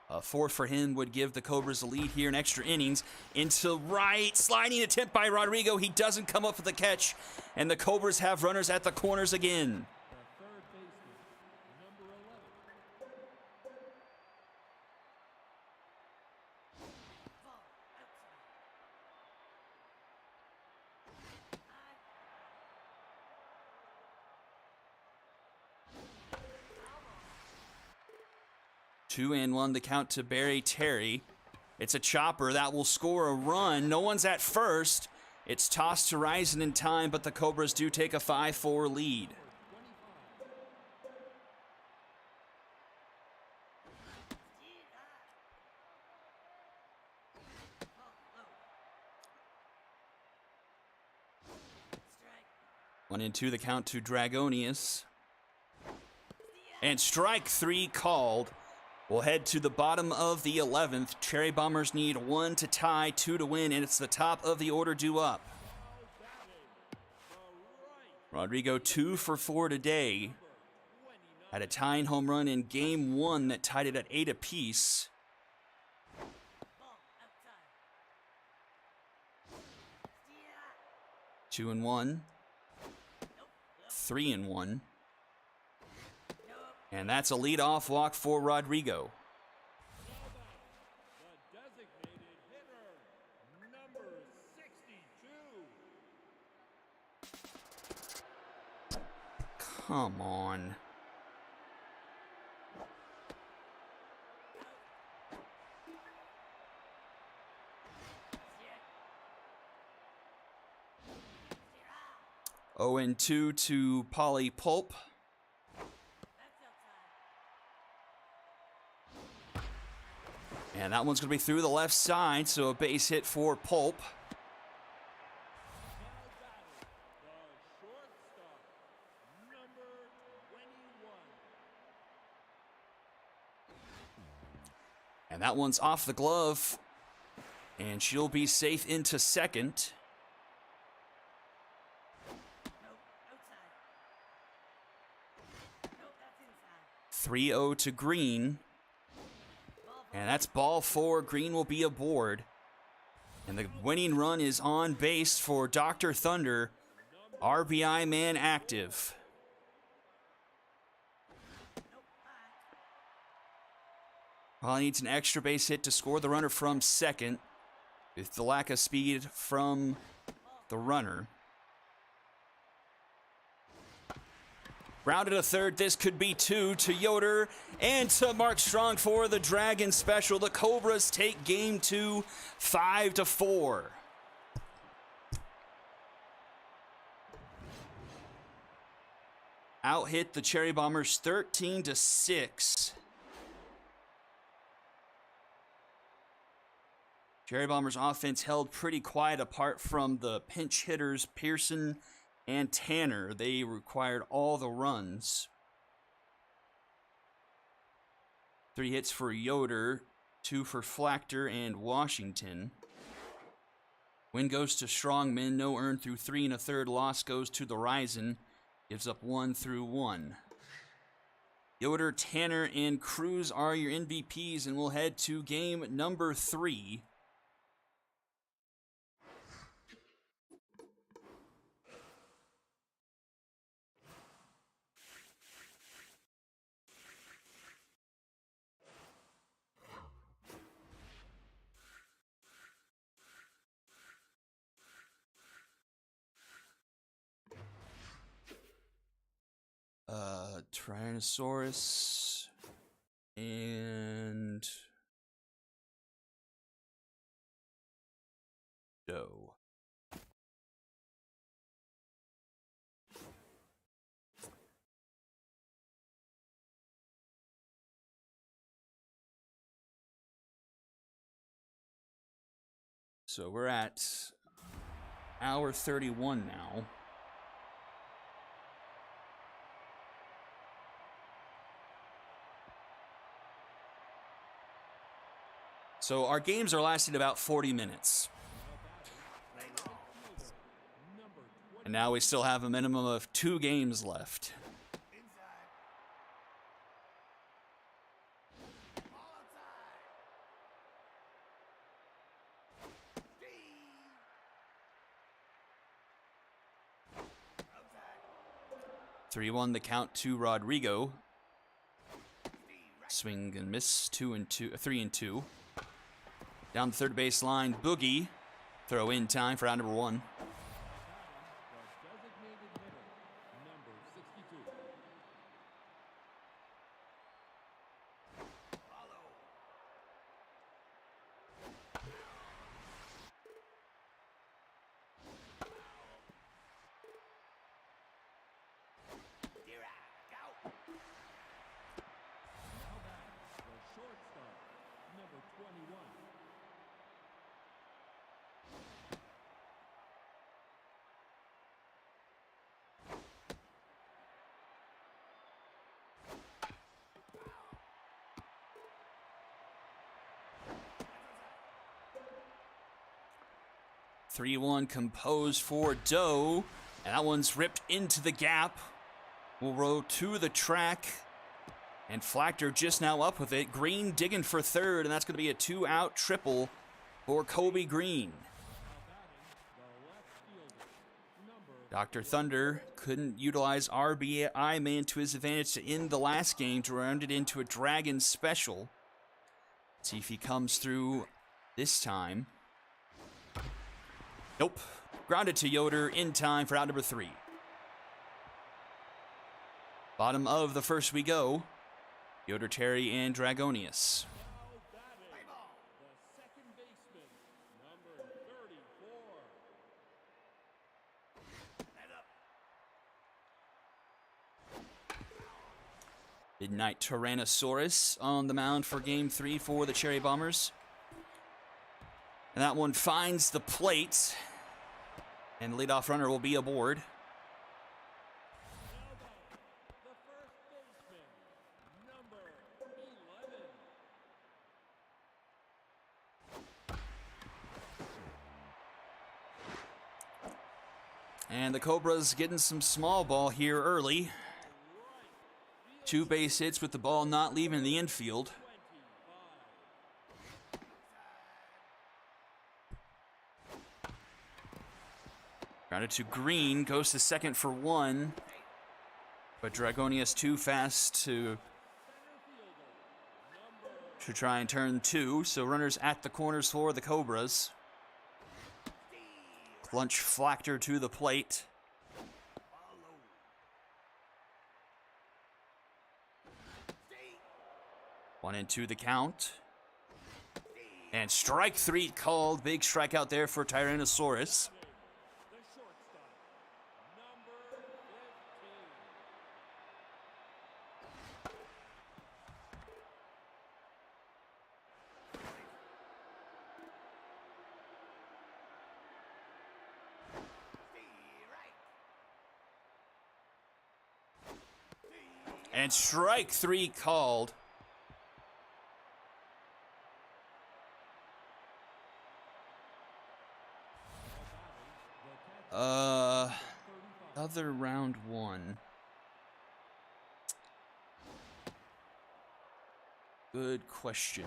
A 4 for him would give the Cobras a lead here in extra innings. Into right, sliding attempt by Rodrigo. He doesn't come up with the catch. And the Cobras have runners at the corners again. The third baseman, number 11. 2-1 the count to Barry Terry. It's a chopper that will score a run. No one's at first. It's tossed to Rison in time, but the Cobras do take a 5-4 lead. One and two the count to Dragonius. And strike three called. We'll head to the bottom of the 11th. Cherry Bombers need 1 to tie, 2 to win, and it's the top of the order due up. Rodrigo 2 for 4 today. Had a tying home run in game 1 that tied it at 8 apiece. Two and one. 3-1. And that's a leadoff walk for Rodrigo. The designated hitter, number 62. Come on. Oh, and 2 to Polly Pulp. And that one's going to be through the left side, so a base hit for Pulp. Now batting, the shortstop, number 21. And that one's off the glove. And she'll be safe into second. 3-0 to Green. And that's ball 4. Green will be aboard. And the winning run is on base for Dr. Thunder. RBI man active. Probably needs an extra base hit to score the runner from second, with the lack of speed from the runner. Rounded to third, this could be 2 to Yoder and to Mark Strong for the Dragon special. The Cobras take game 2, 5-4. Out hit the Cherry Bombers 13-6. Cherry Bombers offense held pretty quiet apart from the pinch hitters Pearson and Tanner. They required all the runs. 3 hits for Yoder, 2 for Flachter and Washington. Win goes to Strongman, no earned through 3 1/3. Loss goes to the Rison, gives up 1-1. Yoder, Tanner, and Cruz are your MVPs, and we'll head to game number 3. Tyrannosaurus and Doe. So we're at hour 31 now. So our games are lasting about 40 minutes. And now we still have a minimum of 2 games left. Three one the count to Rodrigo. Swing and miss. 3-2. Down the third base line, Boogie. Throw in time for out number 1. The designated hitter, number 62. 3-1 composed for Doe. And that one's ripped into the gap. Will roll to the track. And Flachter just now up with it. Green digging for third, and that's going to be a 2-out triple for Kobe Green. Dr. Thunder couldn't utilize RBI man to his advantage to end the last game to round it into a Dragon special. See if he comes through this time. Nope. Grounded to Yoder in time for out number 3. Bottom of the first we go. Yoder, Terry, and Dragonius. The second baseman, number 34. Midnight Tyrannosaurus on the mound for Game 3 for the Cherry Bombers. And that one finds the plate. And the leadoff runner will be aboard. The first baseman, number 11. And the Cobras getting some small ball here early. 2 base hits with the ball not leaving the infield. Grounded to Green, goes to second for 1. But Dragonius too fast to try and turn 2. So runners at the corners for the Cobras. Clunch Flachter to the plate. One and 2 the count. And strike 3 called. Big strikeout there for Tyrannosaurus. The shortstop, number 15. And strike 3 called. Other round 1. Good question.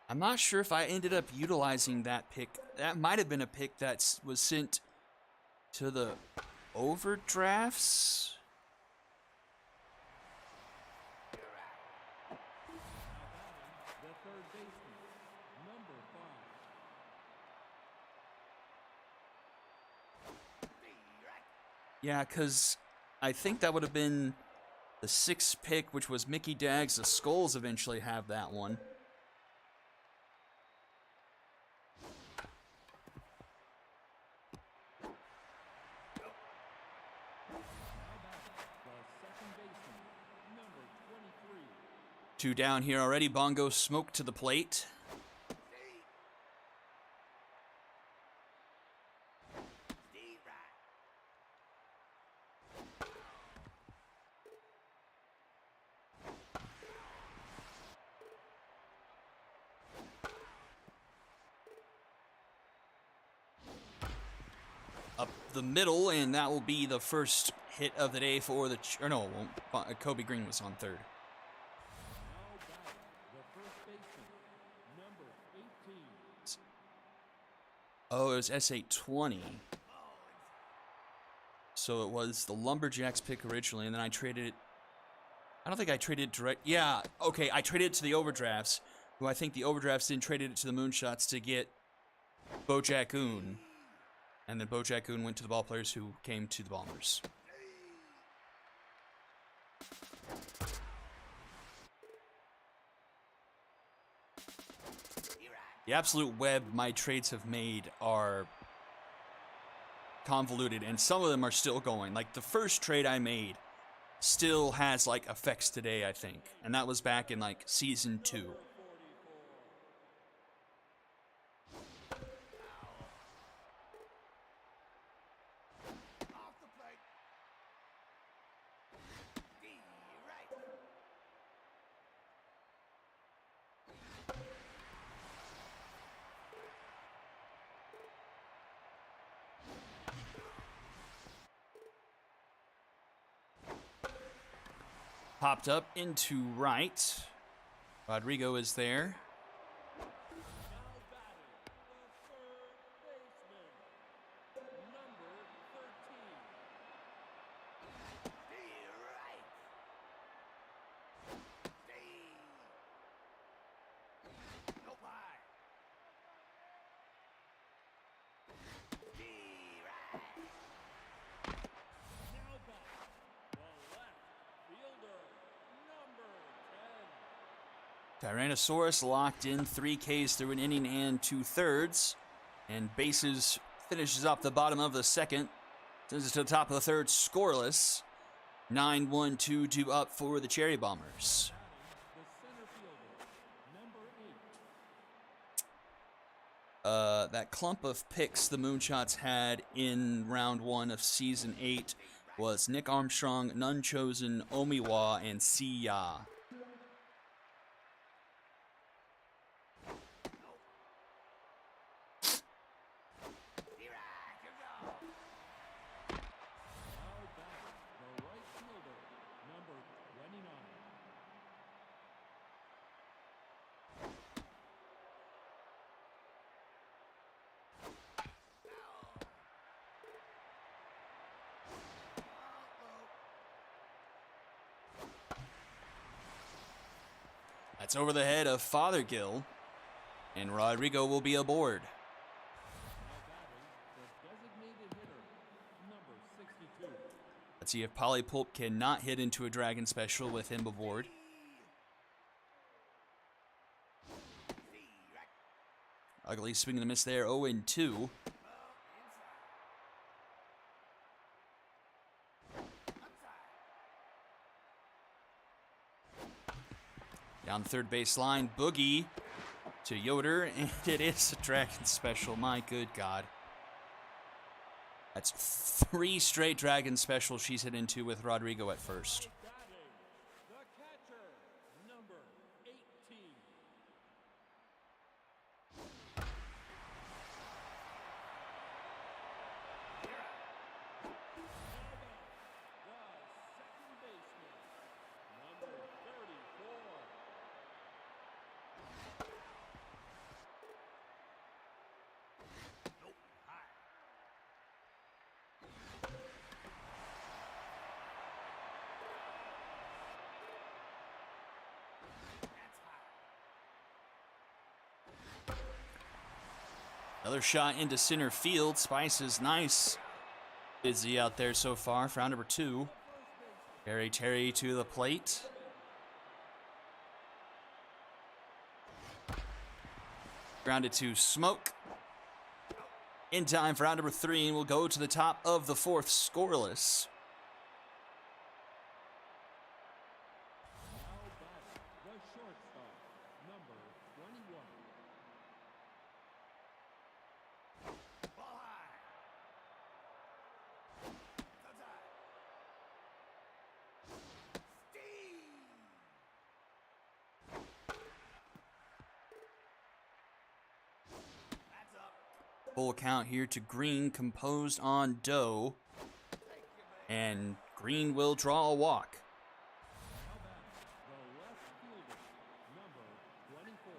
I'm not sure if I ended up utilizing that pick. That might have been a pick that was sent to the overdrafts. The third baseman, number 5. Yeah, because I think that would have been the 6th pick, which was Mickey Daggs. The Skulls eventually have that one. The second baseman, number 23. 2 down here already. Bongo Smoke to the plate. Up the middle, and that will be the first hit of the day for the... Or no, it won't. Kobe Green was on third. Now batting, the first baseman, number 18. Oh, it was S820. So it was the Lumberjacks pick originally, and then I traded it... I don't think I traded it direct... Yeah, okay, I traded it to the Overdrafts, who I think the Overdrafts then traded it to the Moonshots to get Bojack Oon. And then Bojack Oon went to the Ballplayers, who came to the Bombers. The absolute web my trades have made are convoluted, and some of them are still going. Like, the first trade I made still has, like, effects today, I think. And that was back in, like, Season 2. Popped up into right. Rodrigo is there. Now batting, the third baseman, number 13. Now batting, the left fielder, number 10. Tyrannosaurus locked in 3 Ks through an inning and 2/3. And bases finishes up the bottom of the second. Sends it to the top of the third, scoreless. 9-1, 2-2 up for the Cherry Bombers. Batting, the center fielder, number 8. That clump of picks the Moonshots had in round 1 of season 8 was Nick Armstrong, None Chosen, Omiwa, and Siya. Now batting, the right fielder, number 29. That's over the head of Fothergill, and Rodrigo will be aboard. Now batting, the designated hitter, number 62. Let's see if Polypulp cannot hit into a Dragon Special with him aboard. Ugly swing and a miss there, 0-2. Down the third base line, Boogie to Yoder, and it is a Dragon Special. My good God. That's 3 straight Dragon Specials she's hit into with Rodrigo at first. Batting, the catcher, number 18. The second baseman, number 34. Another shot into center field. Spice is nice. Busy out there so far for round number 2. Terry to the plate. Grounded to Smoke. In time for round number 3, and we'll go to the top of the 4th, scoreless. Now batting, the shortstop, number 21. Full count here to Green, composed on Doe. And Green will draw a walk. Now batting, the left fielder, number 24.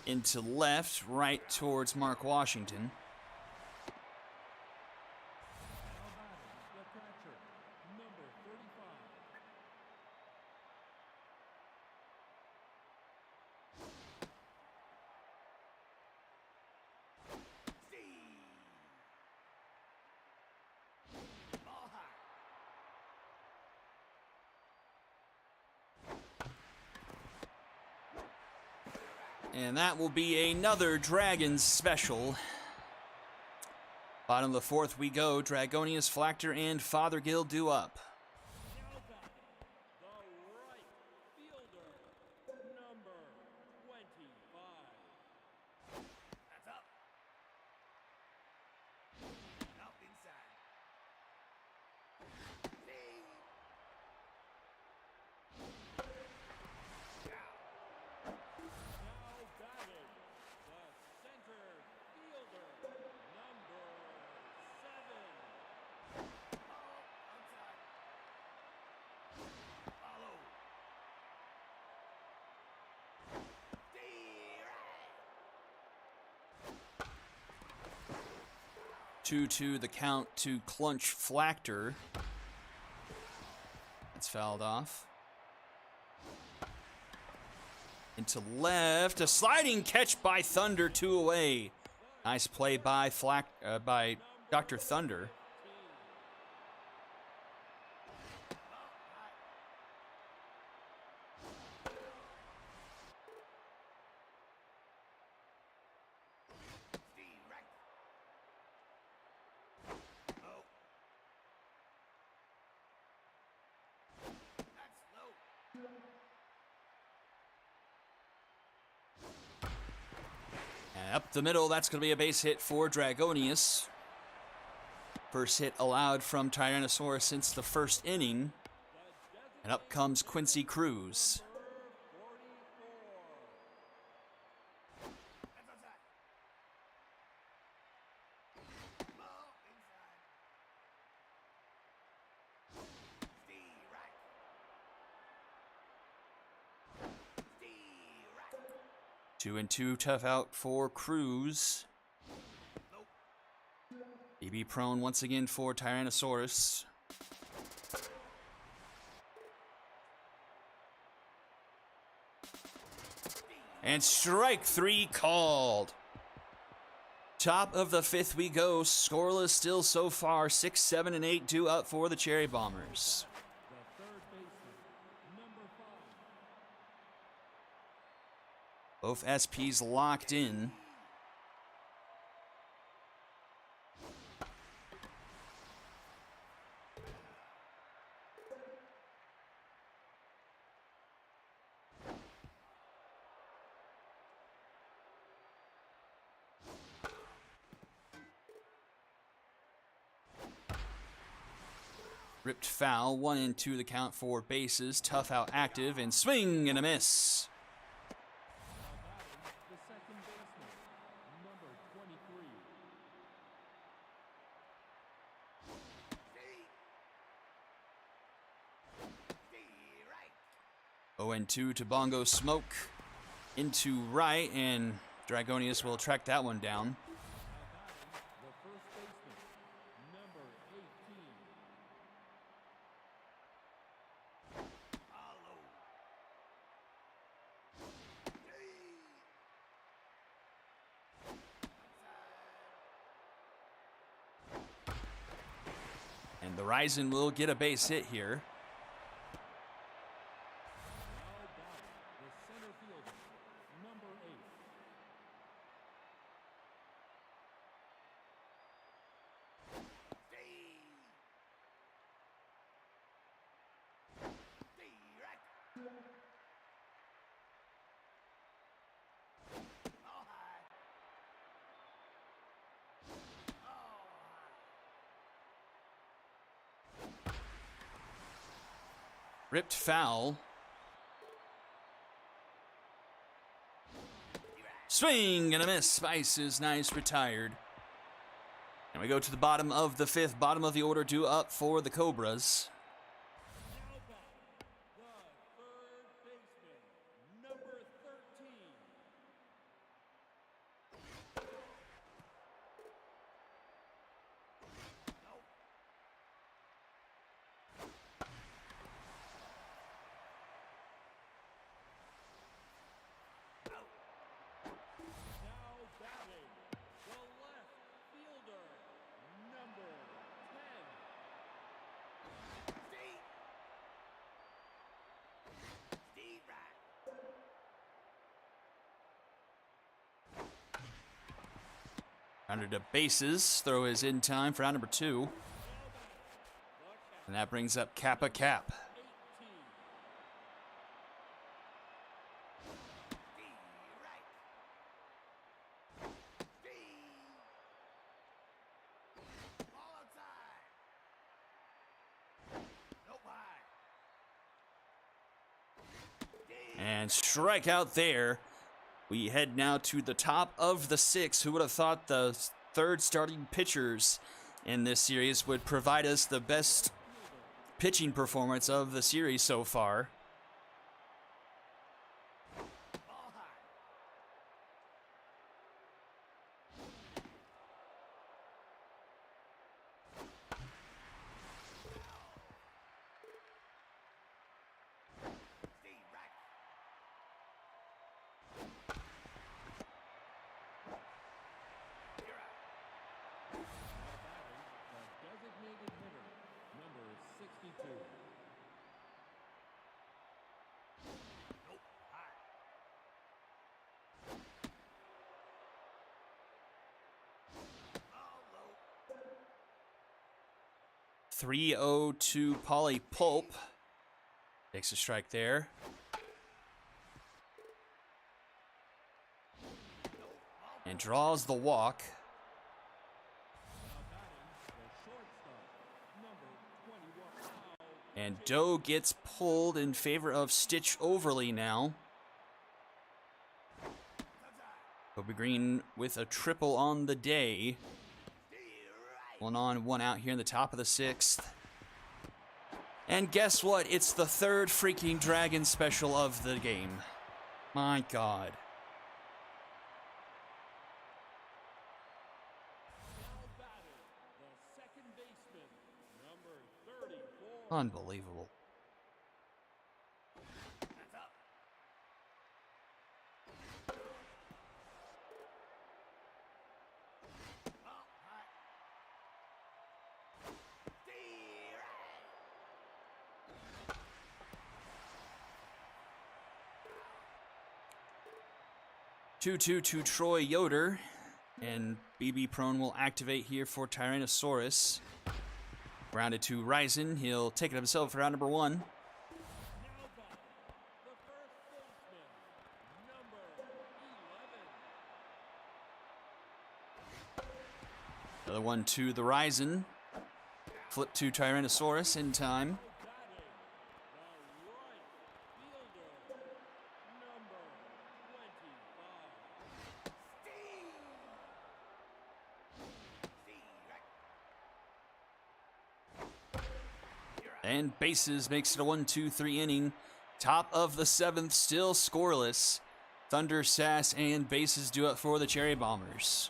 Into left, right towards Mark Washington. Now batting, the catcher, number 35. And that will be another Dragons special. Bottom of the 4th we go. Dragonius, Flactor, and Fothergill due up. Now batting, the right fielder, number 25. That's up. Out inside. 2-2 the count to Clunch Flactor. That's fouled off. Into left, a sliding catch by Thunder, 2 away. Nice play by by Dr. Thunder. And up the middle, that's going to be a base hit for Dragonius. First hit allowed from Tyrannosaurus since the first inning. And up comes Quincy Cruz. Two and two, tough out for Cruz. BB prone once again for Tyrannosaurus. And strike 3 called. Top of the 5th we go. Scoreless still so far. 6, 7, and 8 due up for the Cherry Bombers. The third baseman, number 5. Both SPs locked in. Ripped foul, 1 and 2 the count for bases. Tough out active and swing and a miss. The second baseman, number 23. 0 and 2 to Bongo Smoke into right, and Dragonius will track that one down. The first baseman, number 18. And the Ryzen will get a base hit here. Now batting, the center fielder, number 8. Ripped foul. Swing and a miss. Spice is nice, retired. And we go to the bottom of the 5th, bottom of the order due up for the Cobras. Now batting, the third baseman, number 13. Now batting, the left fielder, number 10. Rounded to bases. Throw is in time for out number 2. And that brings up Kappa Cap. 18. And strikeout there. We head now to the top of the 6. Who would have thought the third starting pitchers in this series would provide us the best pitching performance of the series so far? 3-0 to Polly Pulp. Takes a strike there. And draws the walk. And Doe gets pulled in favor of Stitch Overly now. Kobe Green with a triple on the day. 1 on, 1 out here in the top of the 6th. And guess what? It's the 3rd freaking Dragon special of the game. My God. Unbelievable. Two to Troy Yoder, and BB Prone will activate here for Tyrannosaurus. Grounded to Ryzen, he'll take it himself for round number 1. Another one to the Ryzen. Flip to Tyrannosaurus in time. And bases makes it a 1-2-3 inning. Top of the 7th, still scoreless. Thunder, Sass, and bases do it for the Cherry Bombers.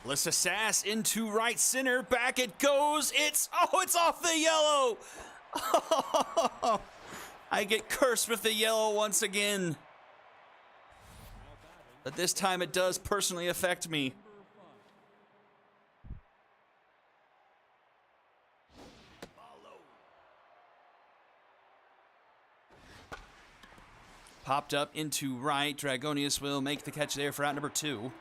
Alyssa Sass into right center. Back it goes. It's off the yellow. I get cursed with the yellow once again. But this time it does personally affect me. Popped up into right. Dragonius will make the catch there for out number 2.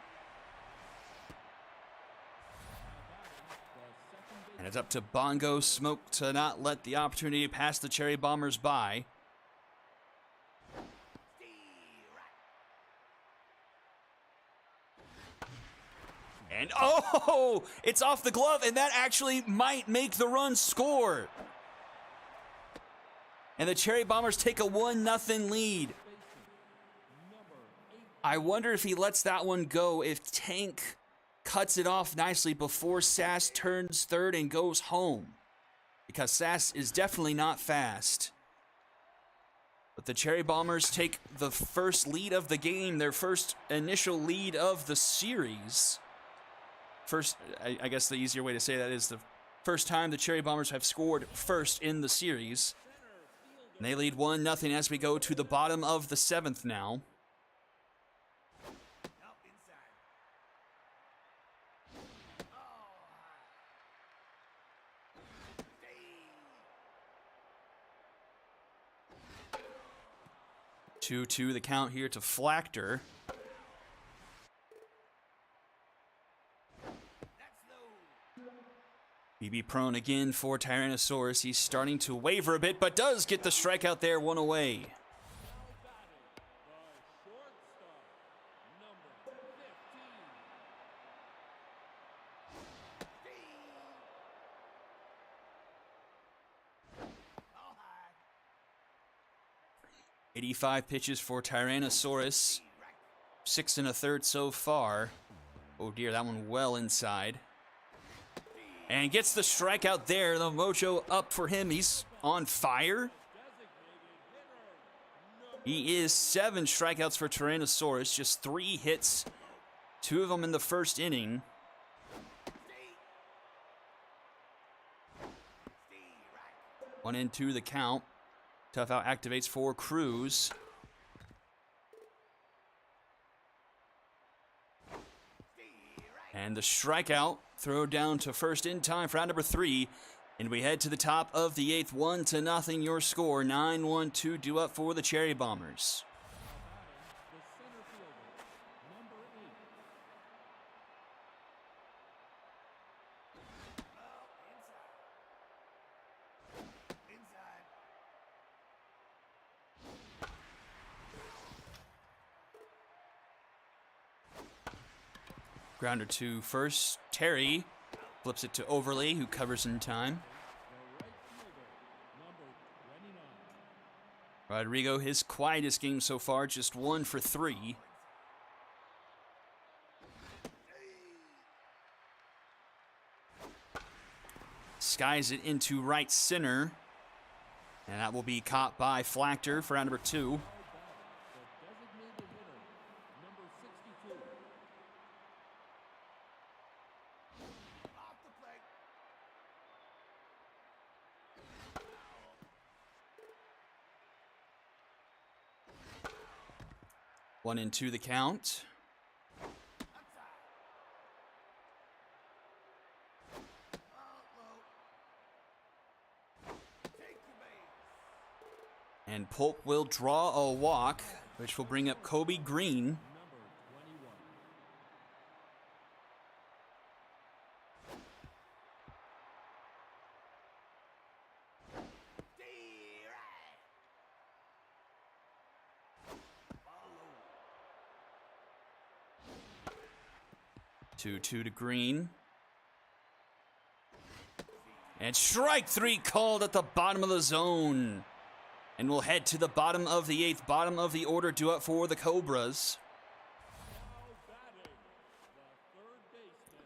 And it's up to Bongo Smoke to not let the opportunity pass the Cherry Bombers by. And it's off the glove, and that actually might make the run score. And the Cherry Bombers take a 1-0 lead. I wonder if he lets that one go, if Tank cuts it off nicely before Sass turns third and goes home. Because Sass is definitely not fast. But the Cherry Bombers take the first lead of the game, their first initial lead of the series. First, I guess the easier way to say that is the first time the Cherry Bombers have scored first in the series. And they lead 1-0 as we go to the bottom of the 7th now. Two the count here to Flactor. BB Prone again for Tyrannosaurus. He's starting to waver a bit, but does get the strikeout there, 1 away. .85 pitches for Tyrannosaurus. 6 1/3 so far. Oh dear, that one well inside. And gets the strikeout there. The mojo up for him. He's on fire. He is 7 strikeouts for Tyrannosaurus. Just 3 hits. 2 of them in the first inning. 1-2 the count. Tough out activates for Cruz. And the strikeout. Throw down to first in time for out number 3. And we head to the top of the 8th. 1-0 your score. 9-1-2 due up for the Cherry Bombers. The center fielder, number 8. Grounder to first. Terry flips it to Overley, who covers in time. The right fielder, number 29. Rodrigo, his quietest game so far, just 1 for 3. Skies it into right center. And that will be caught by Flachter for round number 2. The designated hitter, number 62. One and two the count. And Pulp will draw a walk, which will bring up Kobe Green. Number 21. Two to Green. And strike 3 called at the bottom of the zone. And we'll head to the bottom of the 8th, bottom of the order, due up for the Cobras. Now batting, the third baseman,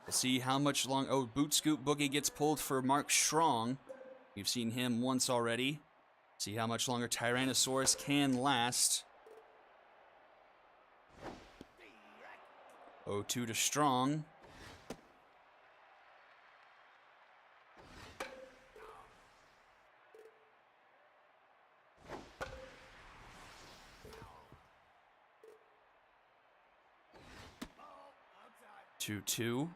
We'll see how much long. Oh, Boot Scoop Boogie gets pulled for Mark Strong. We've seen him once already. See how much longer Tyrannosaurus can last. 0-2 to Strong. Two.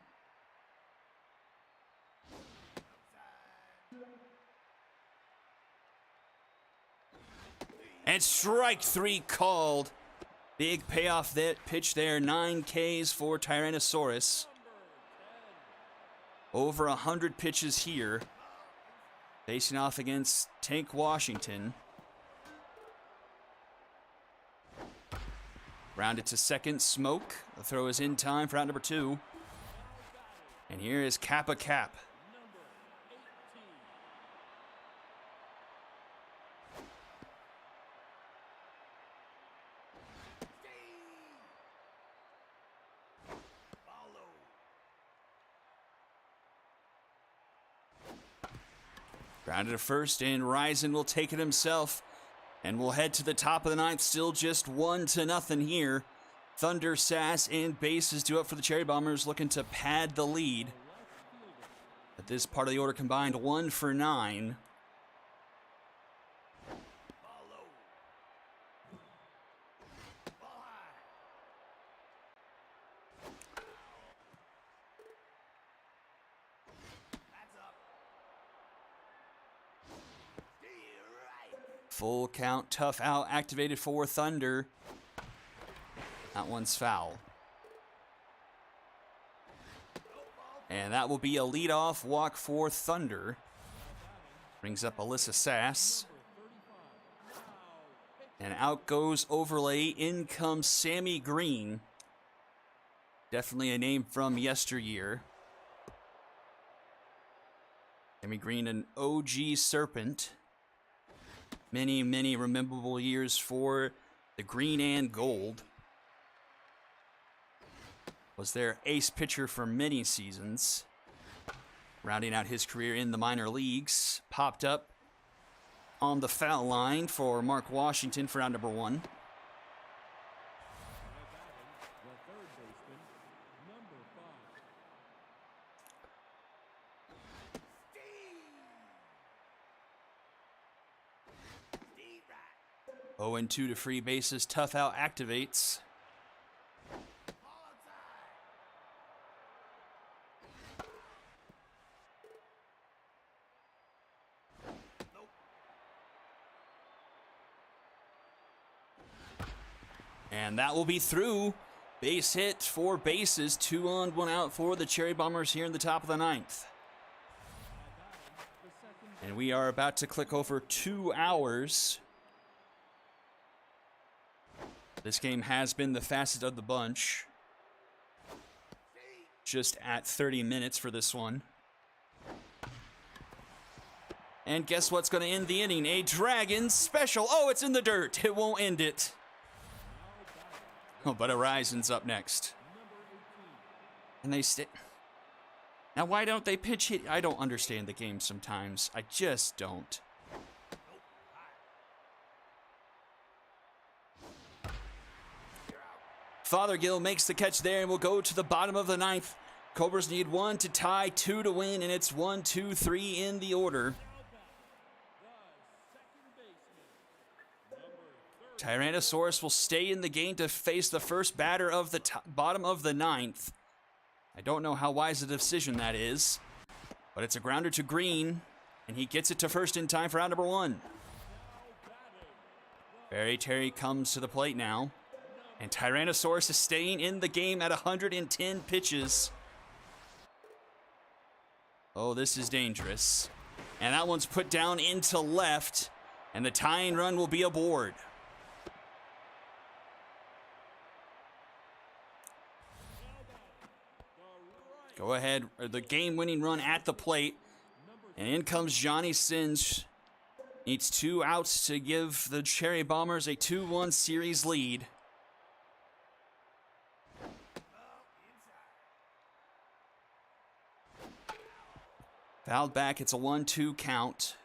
And strike 3 called. Big payoff that pitch there. 9 Ks for Tyrannosaurus. Over 100 pitches here. Facing off against Tank Washington. Rounded to second, Smoke. The throw is in time for out number 2. And here is Kappa Cap. number 18. Grounded to first, and Ryzen will take it himself. And we'll head to the top of the 9th, still just 1-0 here. Thunder, Sass, and bases due up for the Cherry Bombers, looking to pad the lead. At this part of the order combined, 1 for 9. Full count, tough out, activated for Thunder. That one's foul. And that will be a leadoff walk for Thunder. Brings up Alyssa Sass. And out goes Overlay. In comes Sammy Green. Definitely a name from yesteryear. Sammy Green, an OG Serpent. Many, many memorable years for the green and gold. Was their ace pitcher for many seasons. Rounding out his career in the minor leagues. Popped up on the foul line for Mark Washington for round number 1. The third baseman, number 5. 0-2 to free bases. Tough out activates. And that will be through. Base hit, 4 bases, 2 on, 1 out for the Cherry Bombers here in the top of the 9th. And we are about to click over 2 hours. This game has been the fastest of the bunch. Just at 30 minutes for this one. And guess what's going to end the inning? A Dragon special. Oh, it's in the dirt. It won't end it. Oh, but Horizon's up next. And they stay. Now, why don't they pitch hit? I don't understand the game sometimes. I just don't. Fothergill makes the catch there and will go to the bottom of the 9th. Cobras need 1 to tie, 2 to win, and it's 1, 2, 3 in the order. Tyrannosaurus will stay in the game to face the first batter of the bottom of the 9th. I don't know how wise a decision that is, but it's a grounder to Green, and he gets it to first in time for out number 1. Barry Terry comes to the plate now, and Tyrannosaurus is staying in the game at 110 pitches. Oh, this is dangerous. And that one's put down into left, and the tying run will be aboard. Go ahead, the game-winning run at the plate. And in comes Johnny Sins. Needs 2 outs to give the Cherry Bombers a 2-1 series lead. Fouled back, it's a 1-2 count.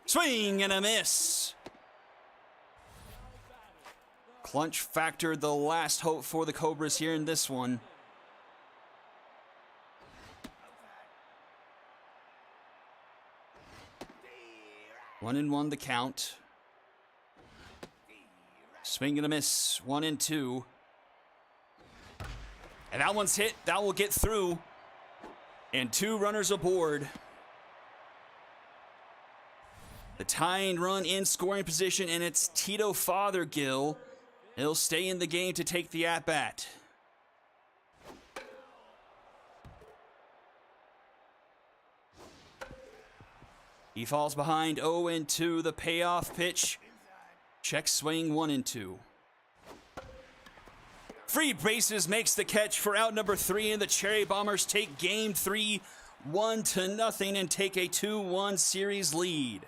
Swing and a miss. Clutch factor, the last hope for the Cobras here in this one. One and 1 the count. Swing and a miss. 1-2. And that one's hit. That will get through. And 2 runners aboard. The tying run in scoring position, and it's Tito Fothergill. He'll stay in the game to take the at-bat. He falls behind 0-2, the payoff pitch. Check swing 1-2. Free bases makes the catch for out number 3, and the Cherry Bombers take game 3, 1-0, and take a 2-1 series lead.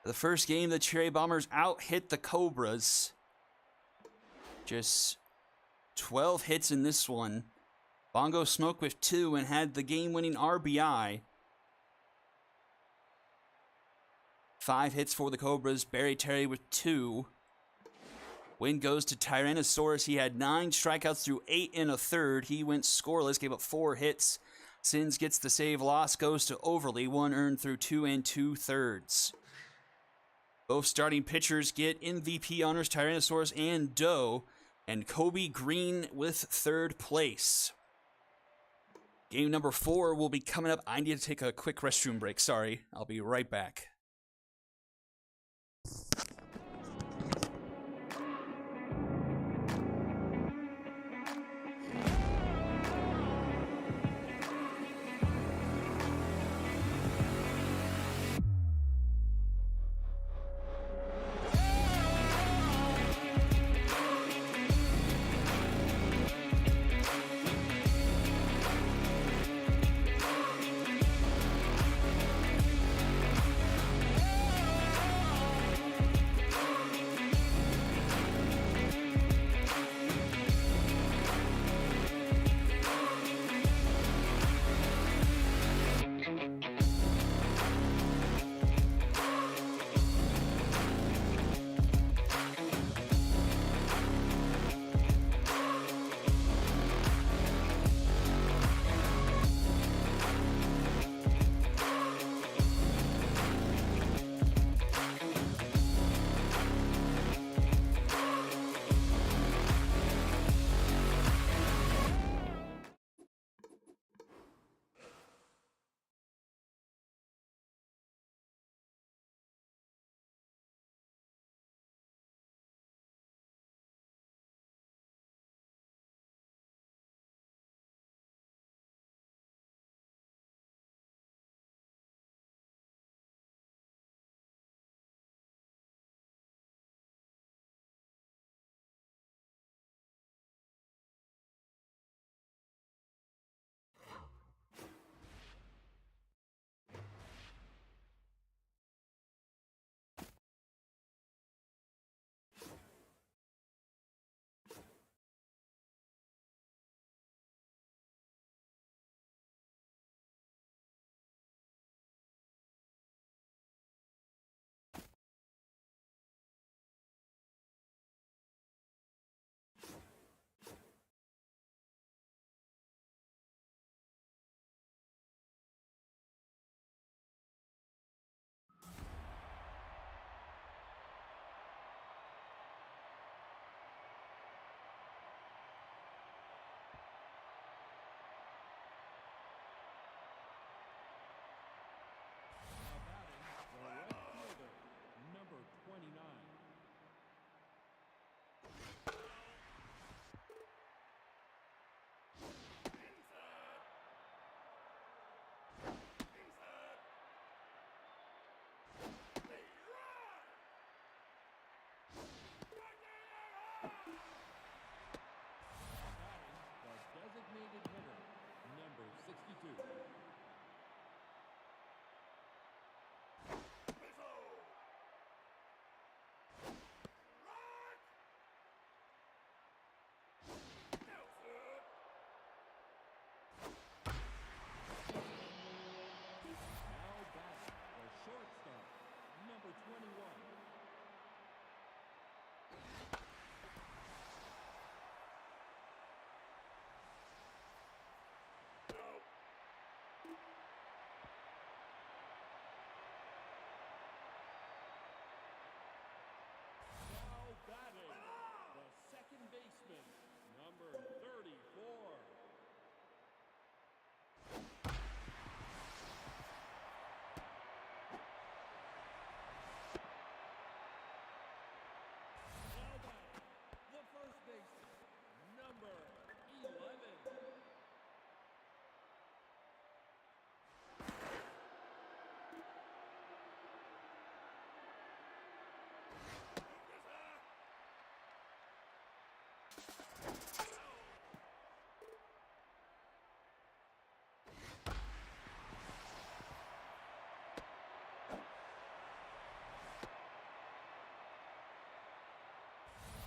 The first game, the Cherry Bombers out-hit the Cobras. Just 12 hits in this one. Bongo Smoke with 2 and had the game-winning RBI. 5 hits for the Cobras. Barry Terry with 2. Win goes to Tyrannosaurus. He had 9 strikeouts through 8 1/3. He went scoreless, gave up 4 hits. Sins gets the save. Loss goes to Overly. 1 earned through 2 2/3. Both starting pitchers get MVP honors, Tyrannosaurus and Doe, and Kobe Green with 3rd place. Game number 4 will be coming up. I need to take a quick restroom break. Sorry, I'll be right back. 62. Now batting, the shortstop, number 21. Now batting, the second baseman, number 34. Now batting, the first baseman, number 11.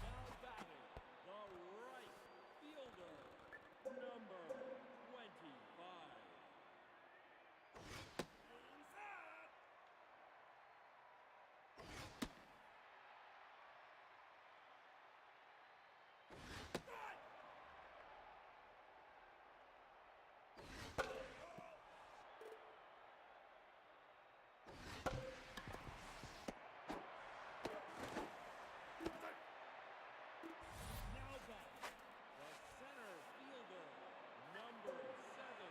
Now batting, the right fielder, number 25. Now batting, the center fielder, number 7.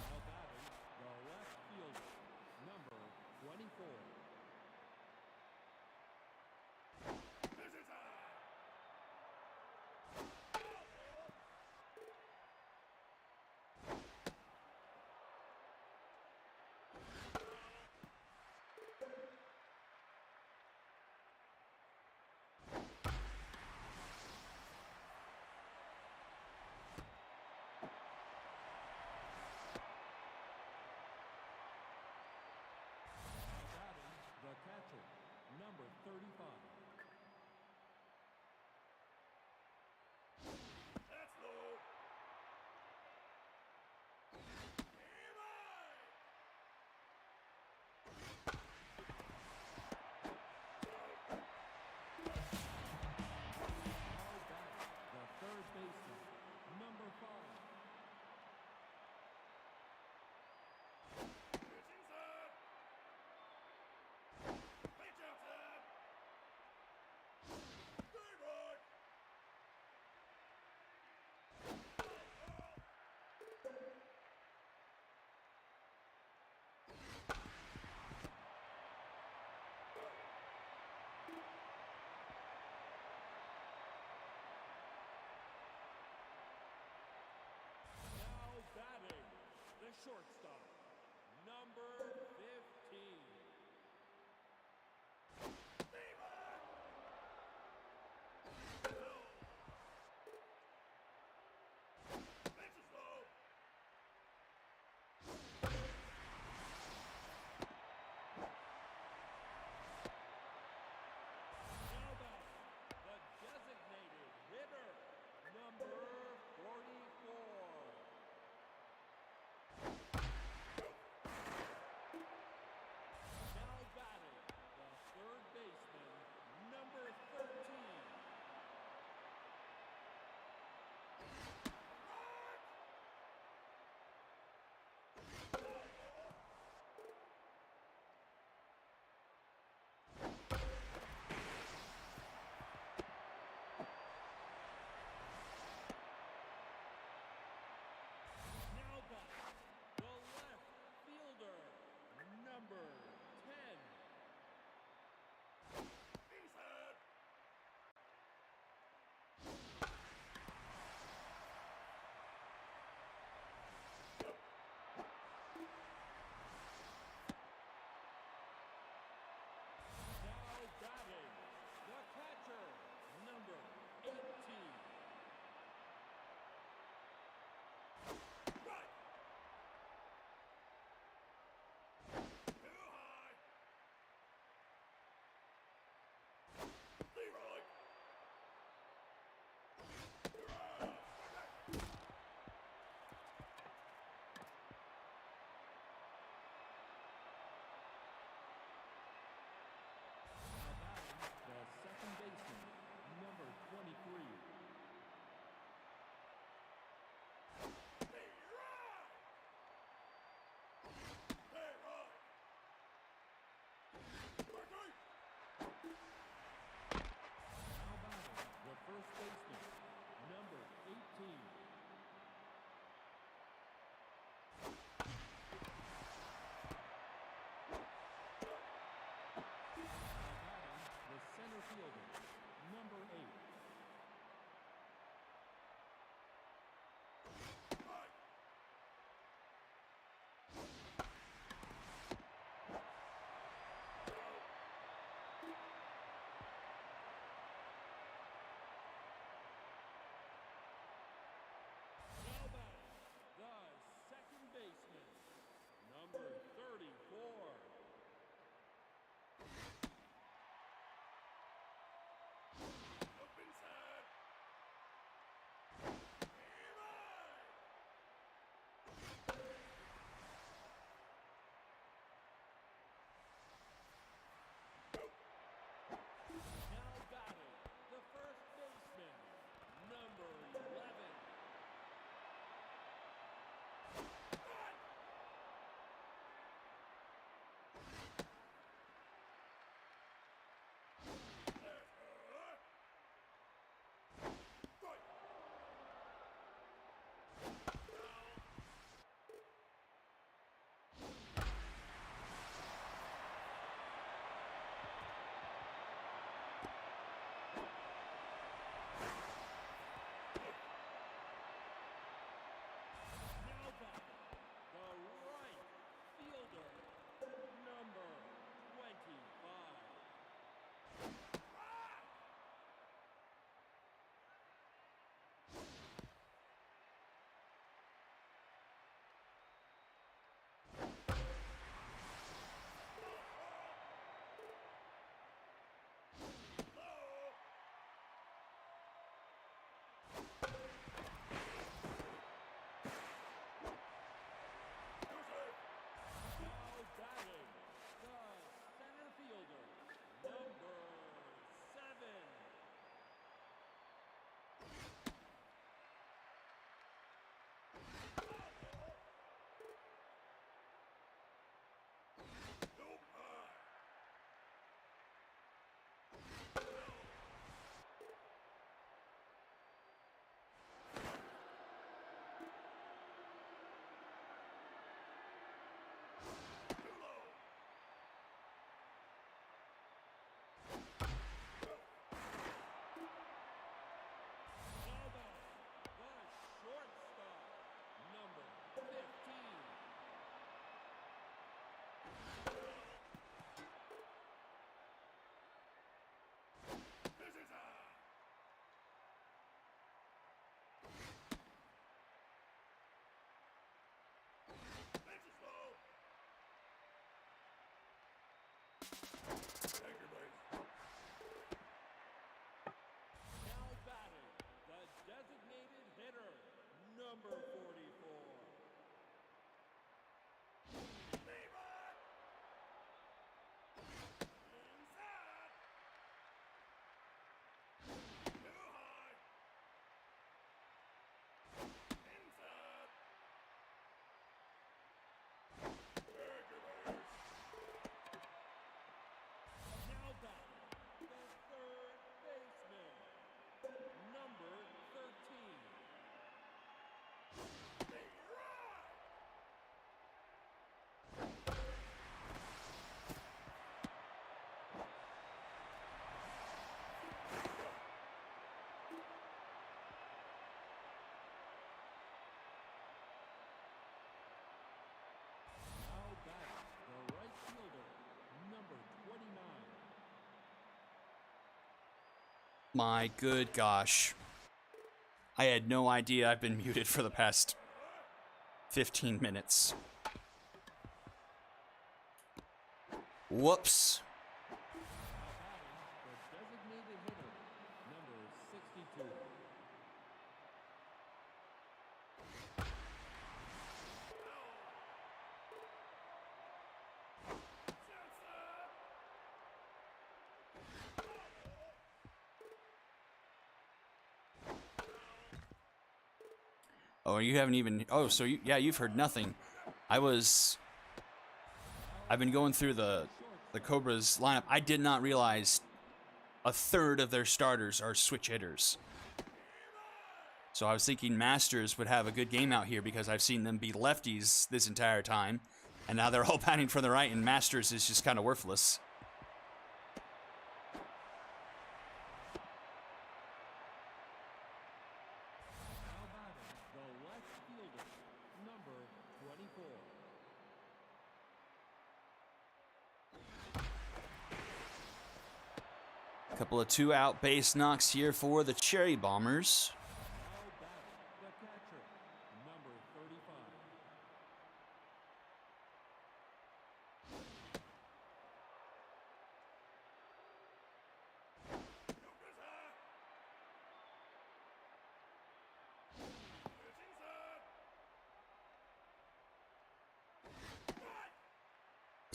Now batting, the left fielder, number 24. Now batting, the catcher, number 35. That's low. Now batting, the third baseman, number 5. Pitching set. Pitch out set. Strike. Now batting, the shortstop, number 15. Pitch is low. Now batting, the designated hitter, number 44. fielder, number 8. Right. Now batting, the second baseman, number 34. Up inside. Eli. Now batting, the first baseman, number 11. Right. Right. Now batting, the right fielder, number 25. Now batting, the center fielder, number 7. Nope. Too low. Now batting, the shortstop, number 15. This is Bench is low. Take your base. Now batting, the designated hitter, number 44. Levi. Inside. Too high. Inside. Take your base. Now batting, the third baseman, number 13. Be right. Now batting, the right fielder, number 29. My good gosh. I had no idea I've been muted for the past 15 minutes. Whoops. Now batting, the designated hitter, number 62. Oh, you haven't even... Oh, so yeah, you've heard nothing. I've been going through the Cobras lineup. I did not realize a third of their starters are switch hitters. So I was thinking Masters would have a good game out here because I've seen them be lefties this entire time. And now they're all batting from the right, and Masters is just kind of worthless. A couple of 2-out base knocks here for the Cherry Bombers. Now batting the catcher, number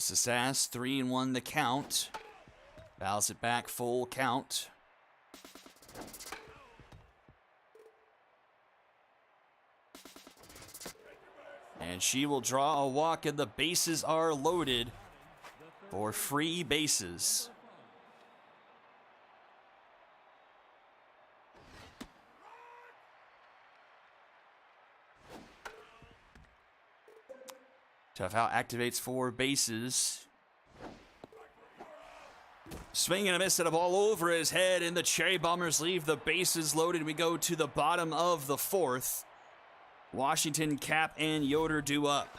35. Sass 3-1 the count. Bows it back, full count. And she will draw a walk, and the bases are loaded for free bases. Tough out activates 4 bases. Swing and a miss, and a ball over his head, and the Cherry Bombers leave the bases loaded. We go to the bottom of the 4th. Washington, Cap, and Yoder due up.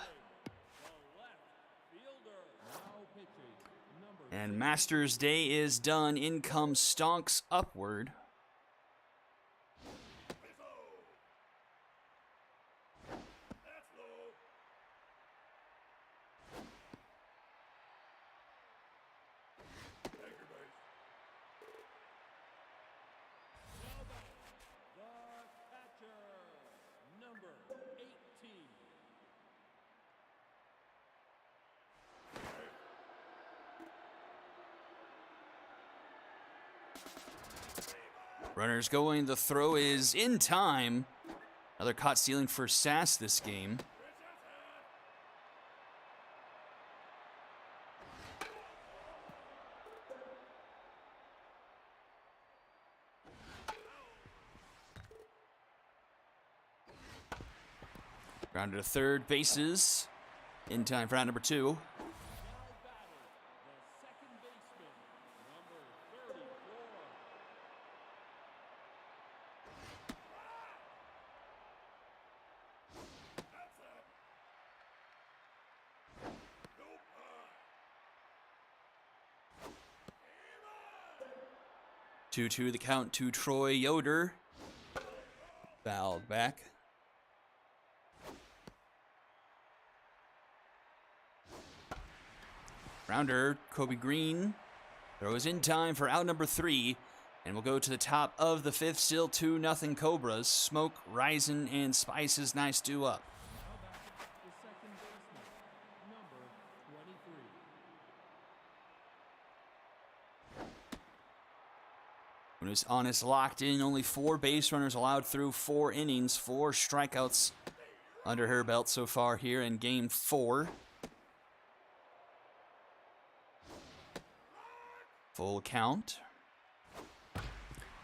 And Masters Day is done. In comes Stonks upward. Number 18. Runners going. The throw is in time. Another caught stealing for Sass this game. Grounded to third, bases. In time for out number 2. Now batting the second baseman, number 34. Two the count to Troy Yoder. Fouled back. Rounder, Kobe Green, throws in time for out number 3, and we'll go to the top of the 5th, still 2-0 Cobras. Smoke, Ryzen, and Spices nice due up. Now back the second baseman, number 23. When it was Honest locked in, only 4 base runners allowed through 4 innings, 4 strikeouts under her belt so far here in Game 4. Full count.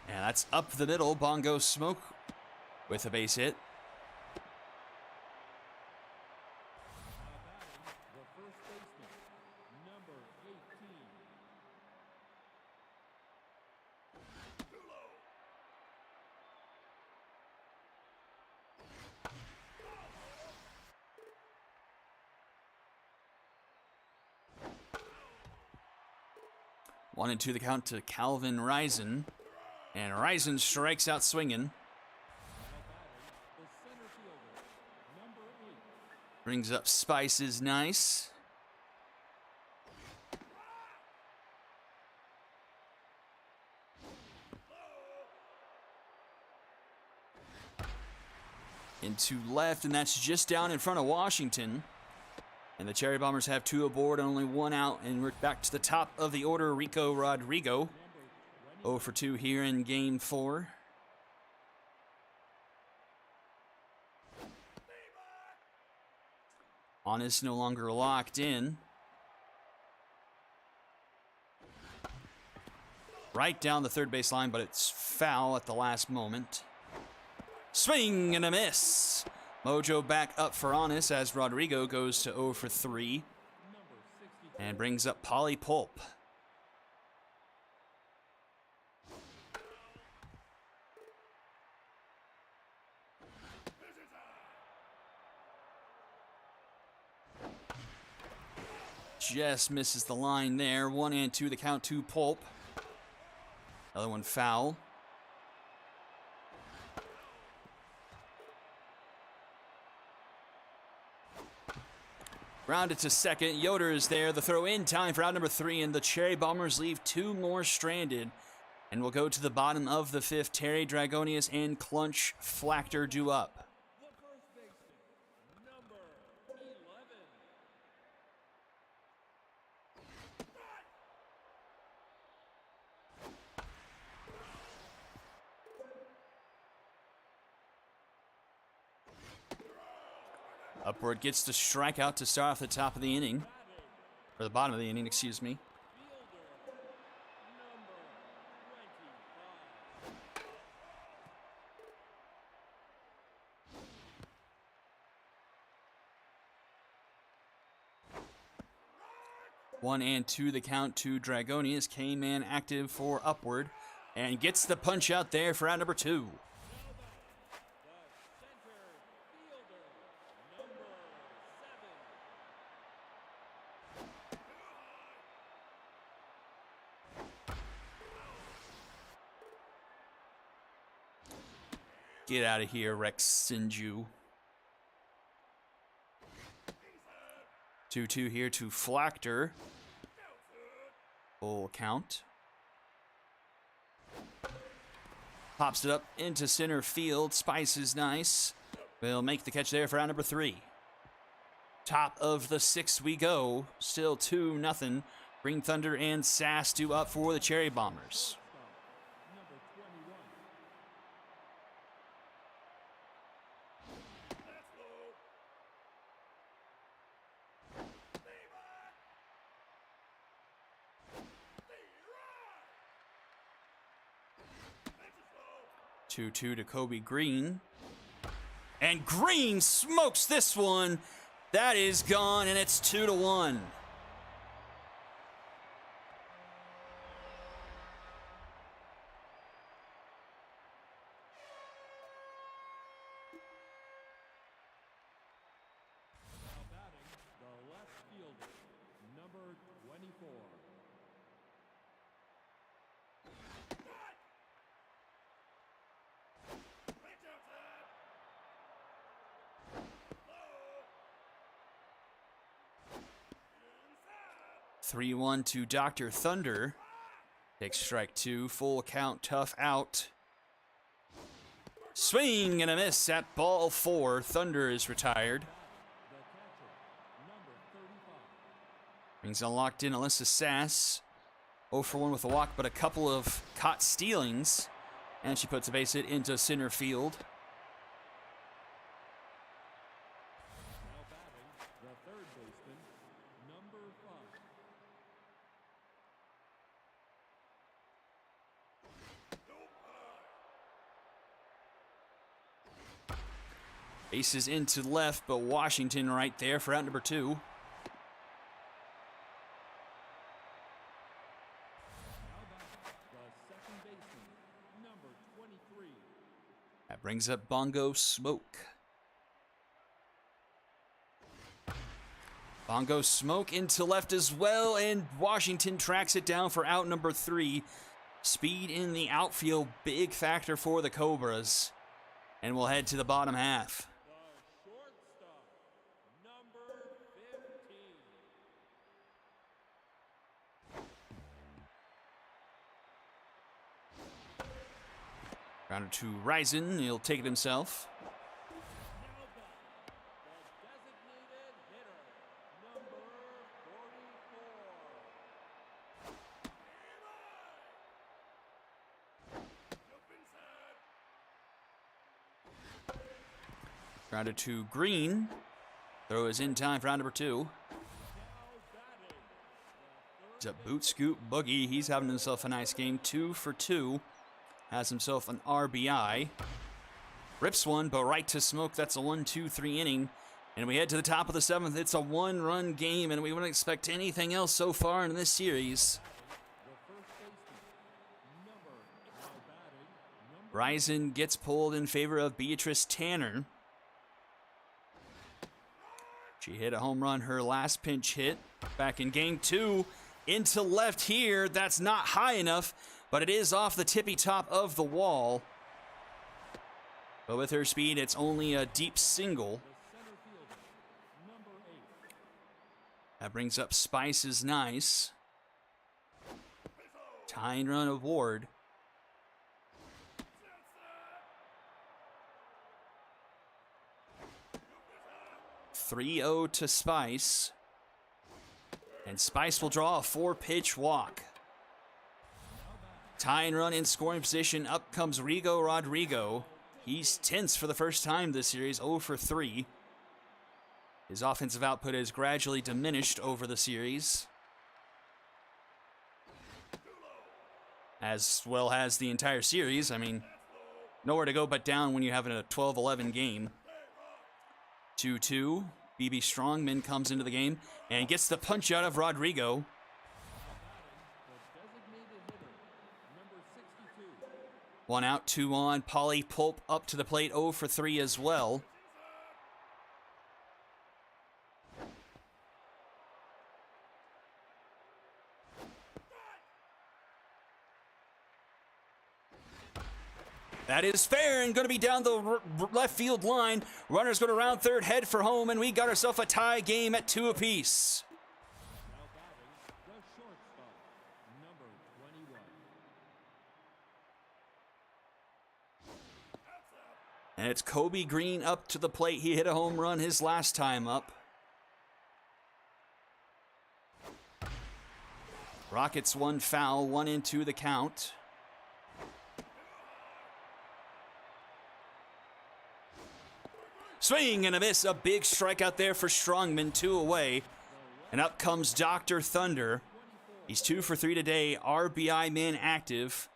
And that's up the middle. Bongo Smoke with a base hit. Now batting the first baseman, number 18. One and 2 the count to Calvin Ryzen. And Ryzen strikes out swinging. Now batting the center fielder, number 8. Brings up Spices nice. Into left, and that's just down in front of Washington. And the Cherry Bombers have 2 aboard, only 1 out, and we're back to the top of the order. Rico Rodrigo, 0 for 2 here in Game 4. Honest no longer locked in. Right down the third base line, but it's foul at the last moment. Swing and a miss. Mojo back up for Honest as Rodrigo goes to 0 for 3 and brings up Polly Pulp. Just misses the line there. 1 and 2 the count to Pulp. Another one foul. Grounded to second. Yoder is there. The throw in time for out number 3, and the Cherry Bombers leave 2 more stranded. And we'll go to the bottom of the 5th. Terry Dragonius and Clunch Flactor due up. The first baseman, number 11. Upward gets the strikeout to start off the top of the inning. Or the bottom of the inning, excuse me. Fielder, number 25. 1-2 the count to Dragonius. K-Man active for Upward. And gets the punch out there for out number 2. The center fielder, number 7. Get out of here, Rex Sinju. 2-2 here to Flactor. Full count. Pops it up into center field. Spice is nice. Will make the catch there for out number 3. Top of the 6th we go. Still 2-0. Green Thunder and Sass due up for the Cherry Bombers. Number 21. Stay back. Stay right. 2-2 to Kobe Green. And Green smokes this one. That is gone, and it's 2-1. Now batting, the left fielder, number 24. Reach outside. Low. Inside. 3-1 to Dr. Thunder. Takes strike 2. Full count, tough out. Swing and a miss at ball 4. Thunder is retired. The catcher, number 35. Brings unlocked in Alyssa Sass. 0 for 1 with a walk, but a couple of caught stealings. And she puts a base hit into center field. Now batting, the third baseman, number 5. Bases into left, but Washington right there for out number 2. Now batting, the second baseman, number 23. That brings up Bongo Smoke. Bongo Smoke into left as well, and Washington tracks it down for out number 3. Speed in the outfield, big factor for the Cobras. And we'll head to the bottom half. The shortstop, number 15. Rounder to Ryzen, he'll take it himself. Now back, the designated hitter, number 44. Jump inside. Rounder to Green. Throw is in time for round number 2. Now batting, He's a boot scoop boogie. He's having himself a nice game. 2 for 2. Has himself an RBI. Rips one, but right to Smoke. That's a 1-2-3 inning. And we head to the top of the 7th. It's a 1-run game, and we wouldn't expect anything else so far in this series. the first baseman, number, now batting, number Ryzen gets pulled in favor of Beatrice Tanner. She hit a home run her last pinch hit back in game 2. Into left here. That's not high enough. but it is off the tippy top of the wall. But with her speed, it's only a deep single. The center fielder, number 8. That brings up Spice's nice. Tying run of Ward. Set, 3-0 to Spice. And Spice will draw a 4-pitch walk. Tying run in scoring position. Up comes Rigo Rodrigo. He's tense for the first time this series, 0 for 3. His offensive output has gradually diminished over the series, as well as the entire series. I mean, nowhere to go but down when you have a 12-11 game. 2-2. BB Strongman comes into the game and gets the punch out of Rodrigo. The designated hitter, number 62. 1 out, 2 on. Polly Pulp up to the plate, 0 for 3 as well. That is fair and going to be down the left field line. Runner's going to round third, head for home, and we got ourselves a tie game at 2 apiece. Now batting, the shortstop, number 21. And it's Kobe Green up to the plate. He hit a home run his last time up. Rockets 1 foul, 1 into the count. Swing and a miss, a big strikeout there for Strongman, 2 away. And up comes Dr. Thunder. He's 2 for 3 today, RBI man active.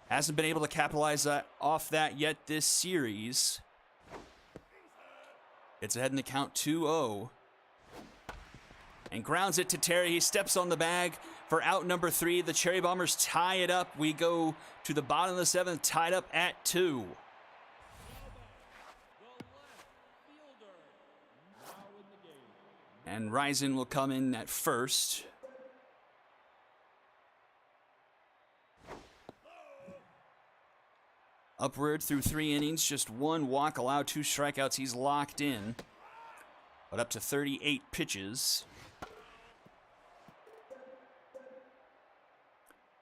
Hasn't been able to capitalize off that yet this series. It's ahead in the count, 2-0. And grounds it to Terry. He steps on the bag for out number 3. The Cherry Bombers tie it up. We go to the bottom of the 7th, tied up at 2. And Ryzen will come in at first. Upward through 3 innings, just 1 walk, allowed 2 strikeouts. He's locked in, but up to 38 pitches.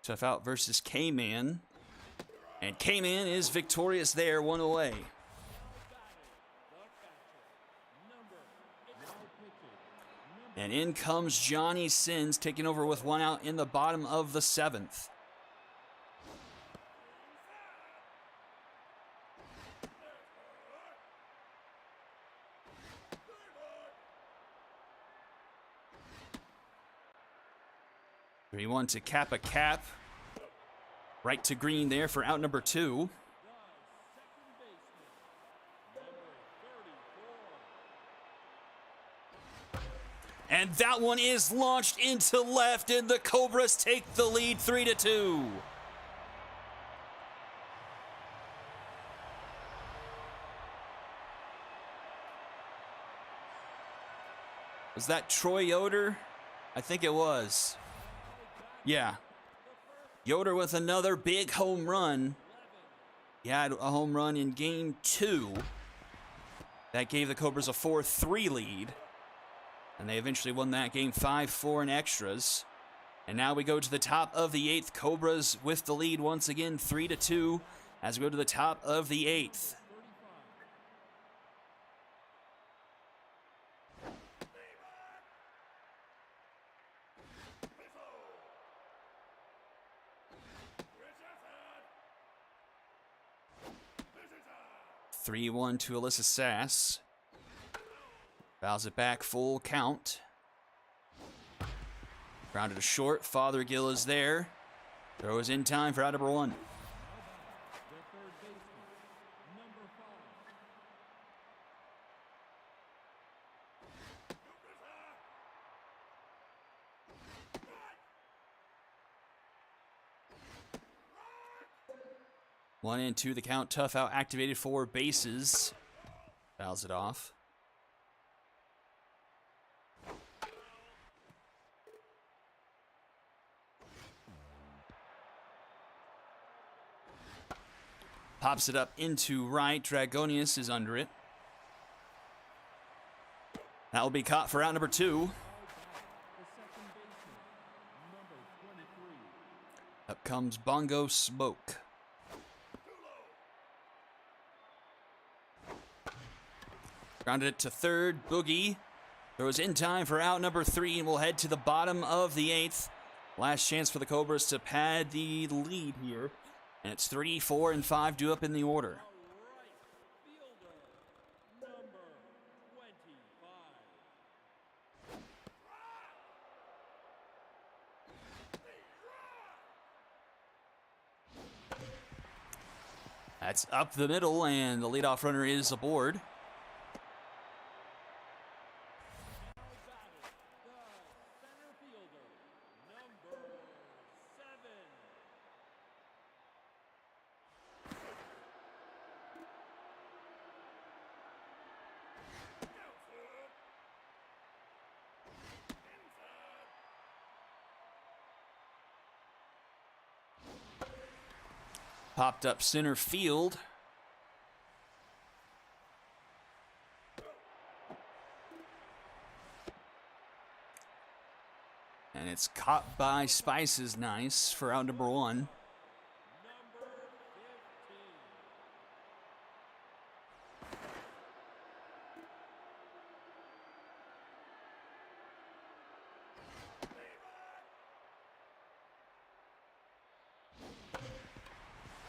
Tough out versus K-Man. And K-Man is victorious there, 1 away. And in comes Johnny Sins, taking over with 1 out in the bottom of the 7th. He wants to cap a cap. Right to Green there for out number 2. And that one is launched into left, and the Cobras take the lead 3-2. Was that Troy Yoder? I think it was. Yeah. Yoder with another big home run. He had a home run in game 2. That gave the Cobras a 4-3 lead. And they eventually won that game 5-4 in extras. And now we go to the top of the 8th. Cobras with the lead once again, 3-2, as we go to the top of the 8th. Set, 3-1 to Alyssa Sass. Fouls it back, full count. Grounded to short. Fothergill is there. Throws in time for out number 1. The third baseman, number 5. One and 2 the count. Tough out activated for bases. Fouls it off. Pops it up into right. Dragonius is under it. That will be caught for out number 2. Up comes Bongo Smoke. Grounded it to third. Boogie throws in time for out number 3, and we'll head to the bottom of the 8th. Last chance for the Cobras to pad the lead here. And it's 3, 4, and 5 due up in the order. That's up the middle, and the leadoff runner is aboard. Popped up center field. And it's caught by Spices. Nice for out number 1.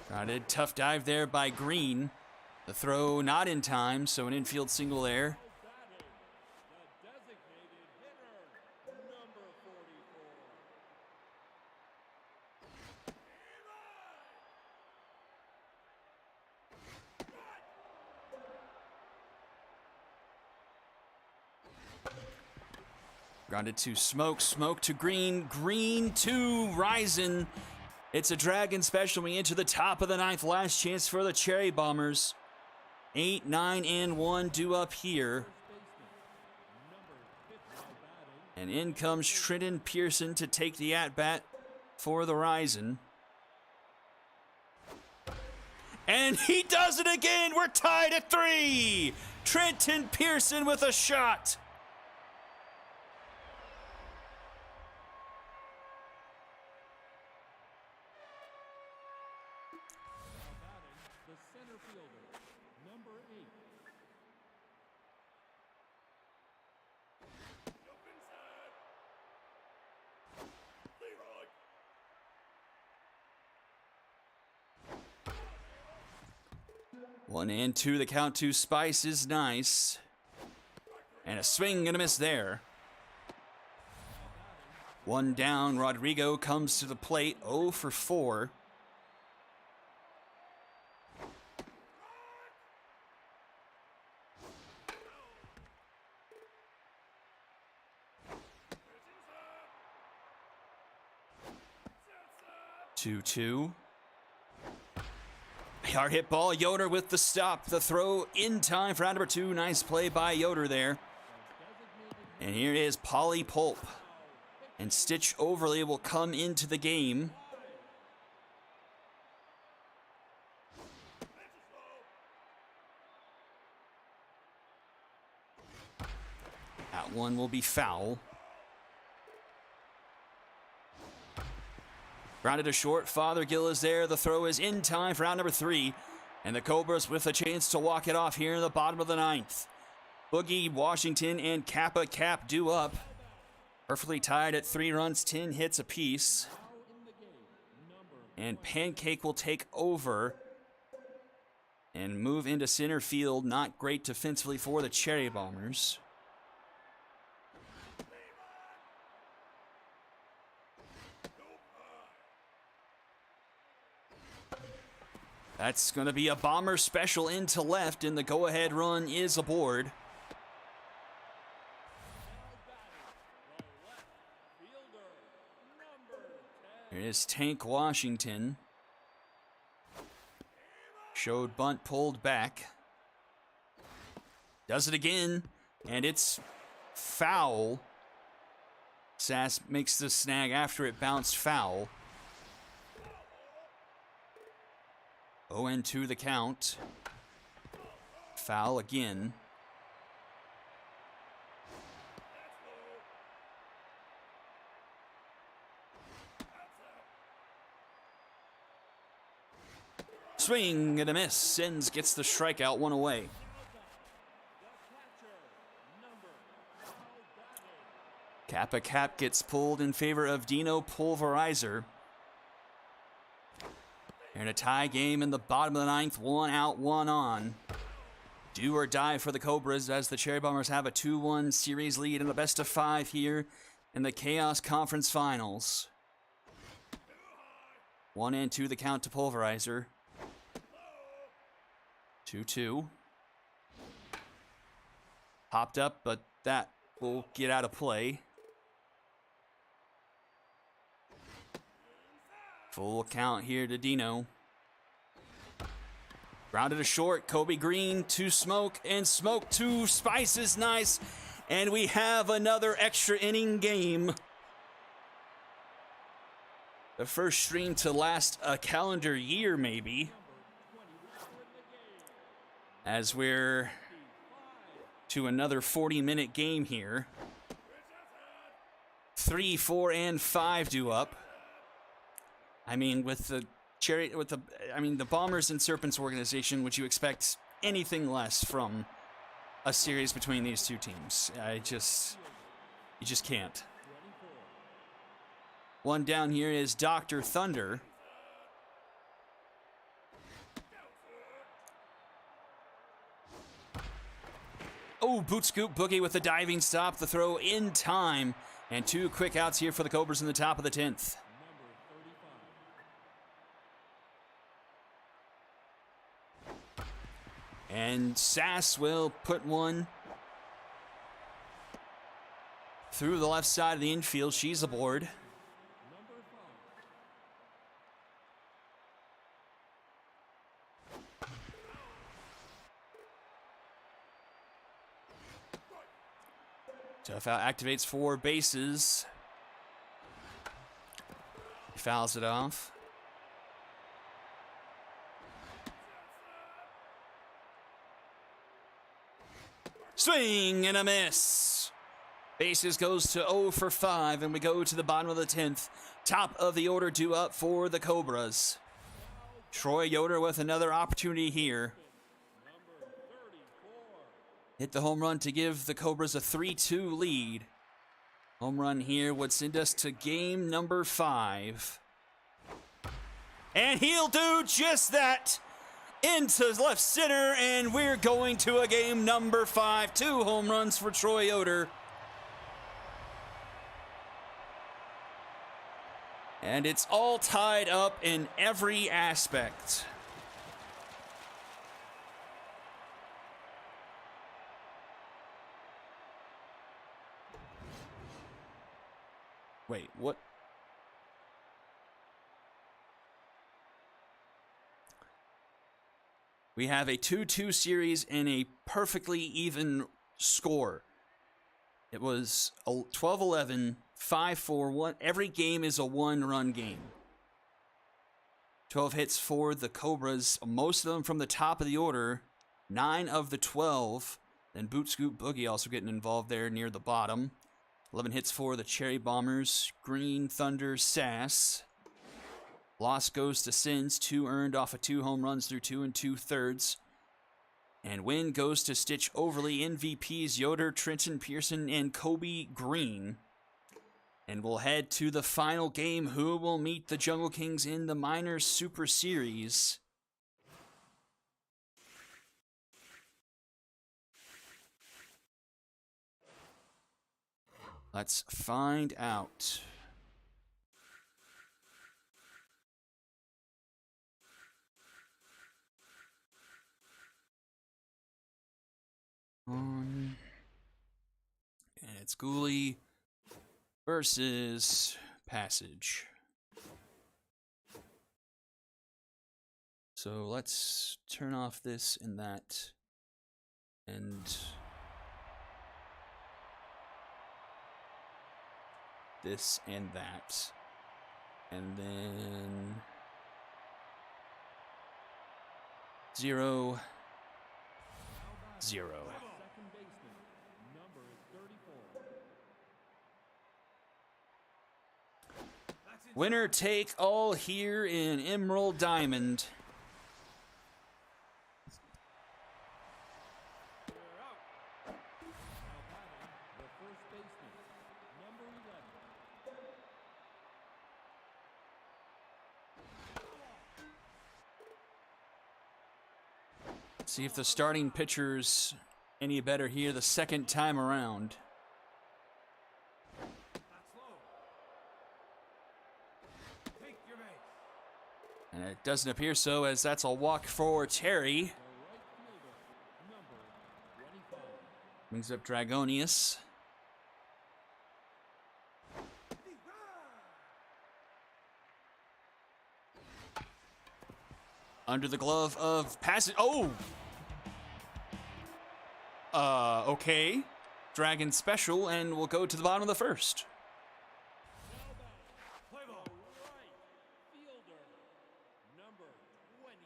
Grounded, tough dive there by Green. The throw not in time, so an infield single there. Grounded to Smoke, Smoke to Green, Green to Ryzen. It's a Dragon special. We into the top of the 9th. Last chance for the Cherry Bombers. 8, 9, and 1 due up here. And in comes Trenton Pearson to take the at-bat for the Ryzen. And he does it again. We're tied at 3. Trenton Pearson with a shot. One and 2, the count to Spice is nice. And a swing and a miss there. 1 down, Rodrigo comes to the plate, 0 for 4. Two. Hard hit ball, Yoder with the stop. The throw in time for round number 2. Nice play by Yoder there. And here is Polly Pulp. And Stitch Overlay will come into the game. That one will be foul. Grounded to short. Fothergill is there. The throw is in time for round number 3. And the Cobras with a chance to walk it off here in the bottom of the 9th. Boogie, Washington, and Kappa Cap due up. Perfectly tied at 3 runs, 10 hits apiece. And Pancake will take over and move into center field. Not great defensively for the Cherry Bombers. That's going to be a Bomber special into left, and the go-ahead run is aboard. Here is Tank Washington. Showed bunt pulled back. Does it again, and it's foul. Sass makes the snag after it bounced foul. 0-2 the count. Foul again. Swing and a miss. Sins gets the strikeout, one away. Kappa Cap gets pulled in favor of Dino Pulverizer. And a tie game in the bottom of the ninth, 1 out, 1 on. Do or die for the Cobras as the Cherry Bombers have a 2-1 series lead in the best of 5 here in the Chaos Conference Finals. 1-2 the count to Pulverizer. 2-2. Popped up, but that will get out of play. Full count here to Dino. Grounded to short, Kobe Green to Smoke, and Smoke to Spice is nice. And we have another extra inning game. The first stream to last a calendar year, maybe. As we're to another 40-minute game here. 3, 4, and 5 due up. I mean, with the Bombers and Serpents organization, would you expect anything less from a series between these two teams? You just can't. One down here is Dr. Thunder. Oh, boot scoop boogie with the diving stop, the throw in time, and 2 quick outs here for the Cobras in the top of the 10th. And Sass will put one through the left side of the infield. She's aboard. Tough out activates 4 bases. He fouls it off. Swing and a miss. Bases goes to 0 for 5, and we go to the bottom of the 10th. Top of the order due up for the Cobras. Troy Yoder with another opportunity here. Hit the home run to give the Cobras a 3-2 lead. Home run here would send us to game number 5. And he'll do just that. Into left center, and we're going to a game number 5. 2 home runs for Troy Yoder. And it's all tied up in every aspect. Wait, what? We have a 2-2 series and a perfectly even score. It was 12-11, 5-4, 1. Every game is a 1-run game. 12 hits for the Cobras, most of them from the top of the order. 9 of the 12. Then Boot Scoop Boogie also getting involved there near the bottom. 11 hits for the Cherry Bombers. Green Thunder Sass. Loss goes to Sins, 2 earned off of 2 home runs through 2 2/3. And win goes to Stitch Overly, MVPs Yoder, Trenton Pearson, and Kobe Green. And we'll head to the final game. Who will meet the Jungle Kings in the Minors Super Series? Let's find out. And it's Ghoulie versus Passage. So let's turn off this and that. And this and that. And then 0-0. Second baseman, number 34. Winner take all here in Emerald Diamond. Now batting, the first baseman, number 11. See if the starting pitcher's any better here the second time around. And it doesn't appear so, as that's a walk for Terry. The right fielder, number 25. Brings up Dragonius. Under the glove of passage. Oh! Okay. Dragon special, and we'll go to the bottom of the first. Now batting, the right fielder, number 29.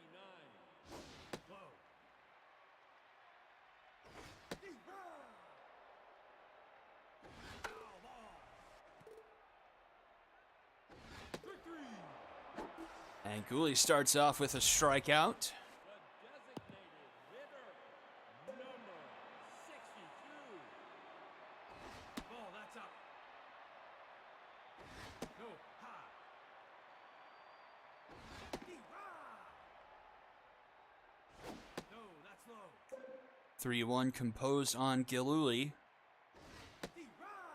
And Gooley starts off with a strikeout. The designated hitter, number 62. Ball, that's up. No, high. 3-1 composed on Giluli.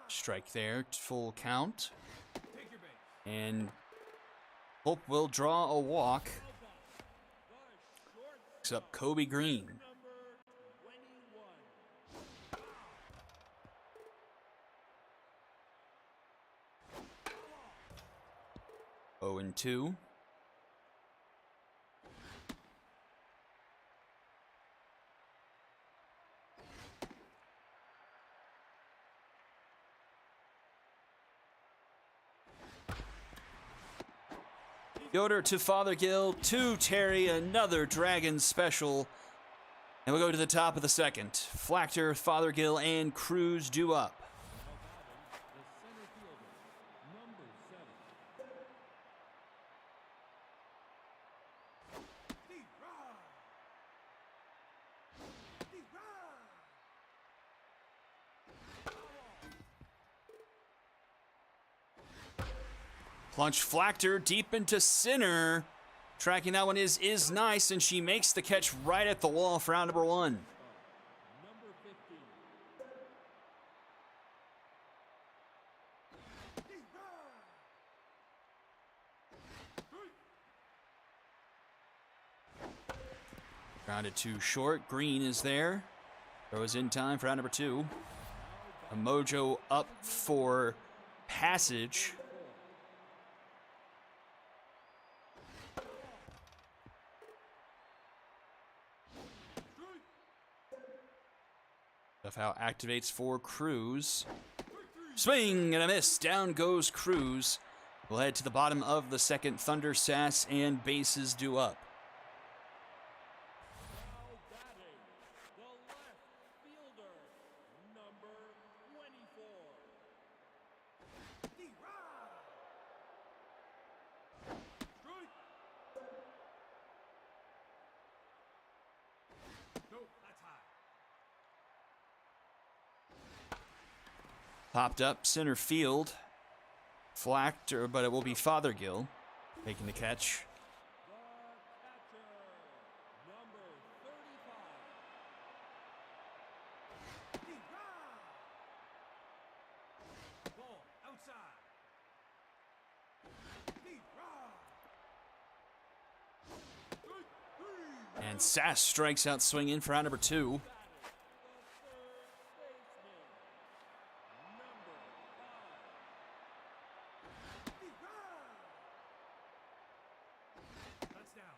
Strike there, full count. Take your base. And Hope will draw a walk. Picks up Kobe Green. Number 21. 0-2. Yoder to Fothergill, to Terry, another Dragon special. And we'll go to the top of the second. Flachter, Fothergill, and Cruz due up. Now batting, the center fielder, number 7. Plunge Flachter deep into center. Tracking that one is nice, and she makes the catch right at the wall for out number 1. Number 15. Grounded too short. Green is there. Throws in time for out number 2. A Mojo up for passage. How activates for Cruz. Swing and a miss. Down goes Cruz. We'll head to the bottom of the second. Thunder, Sass, and bases due up. Now batting, the left fielder, number 24. No, that's high. Popped up center field. Flachter, but it will be Fothergill making the catch. The catcher, number 35. Ball, outside. And Sass strikes out swinging for out number 2. Touchdown.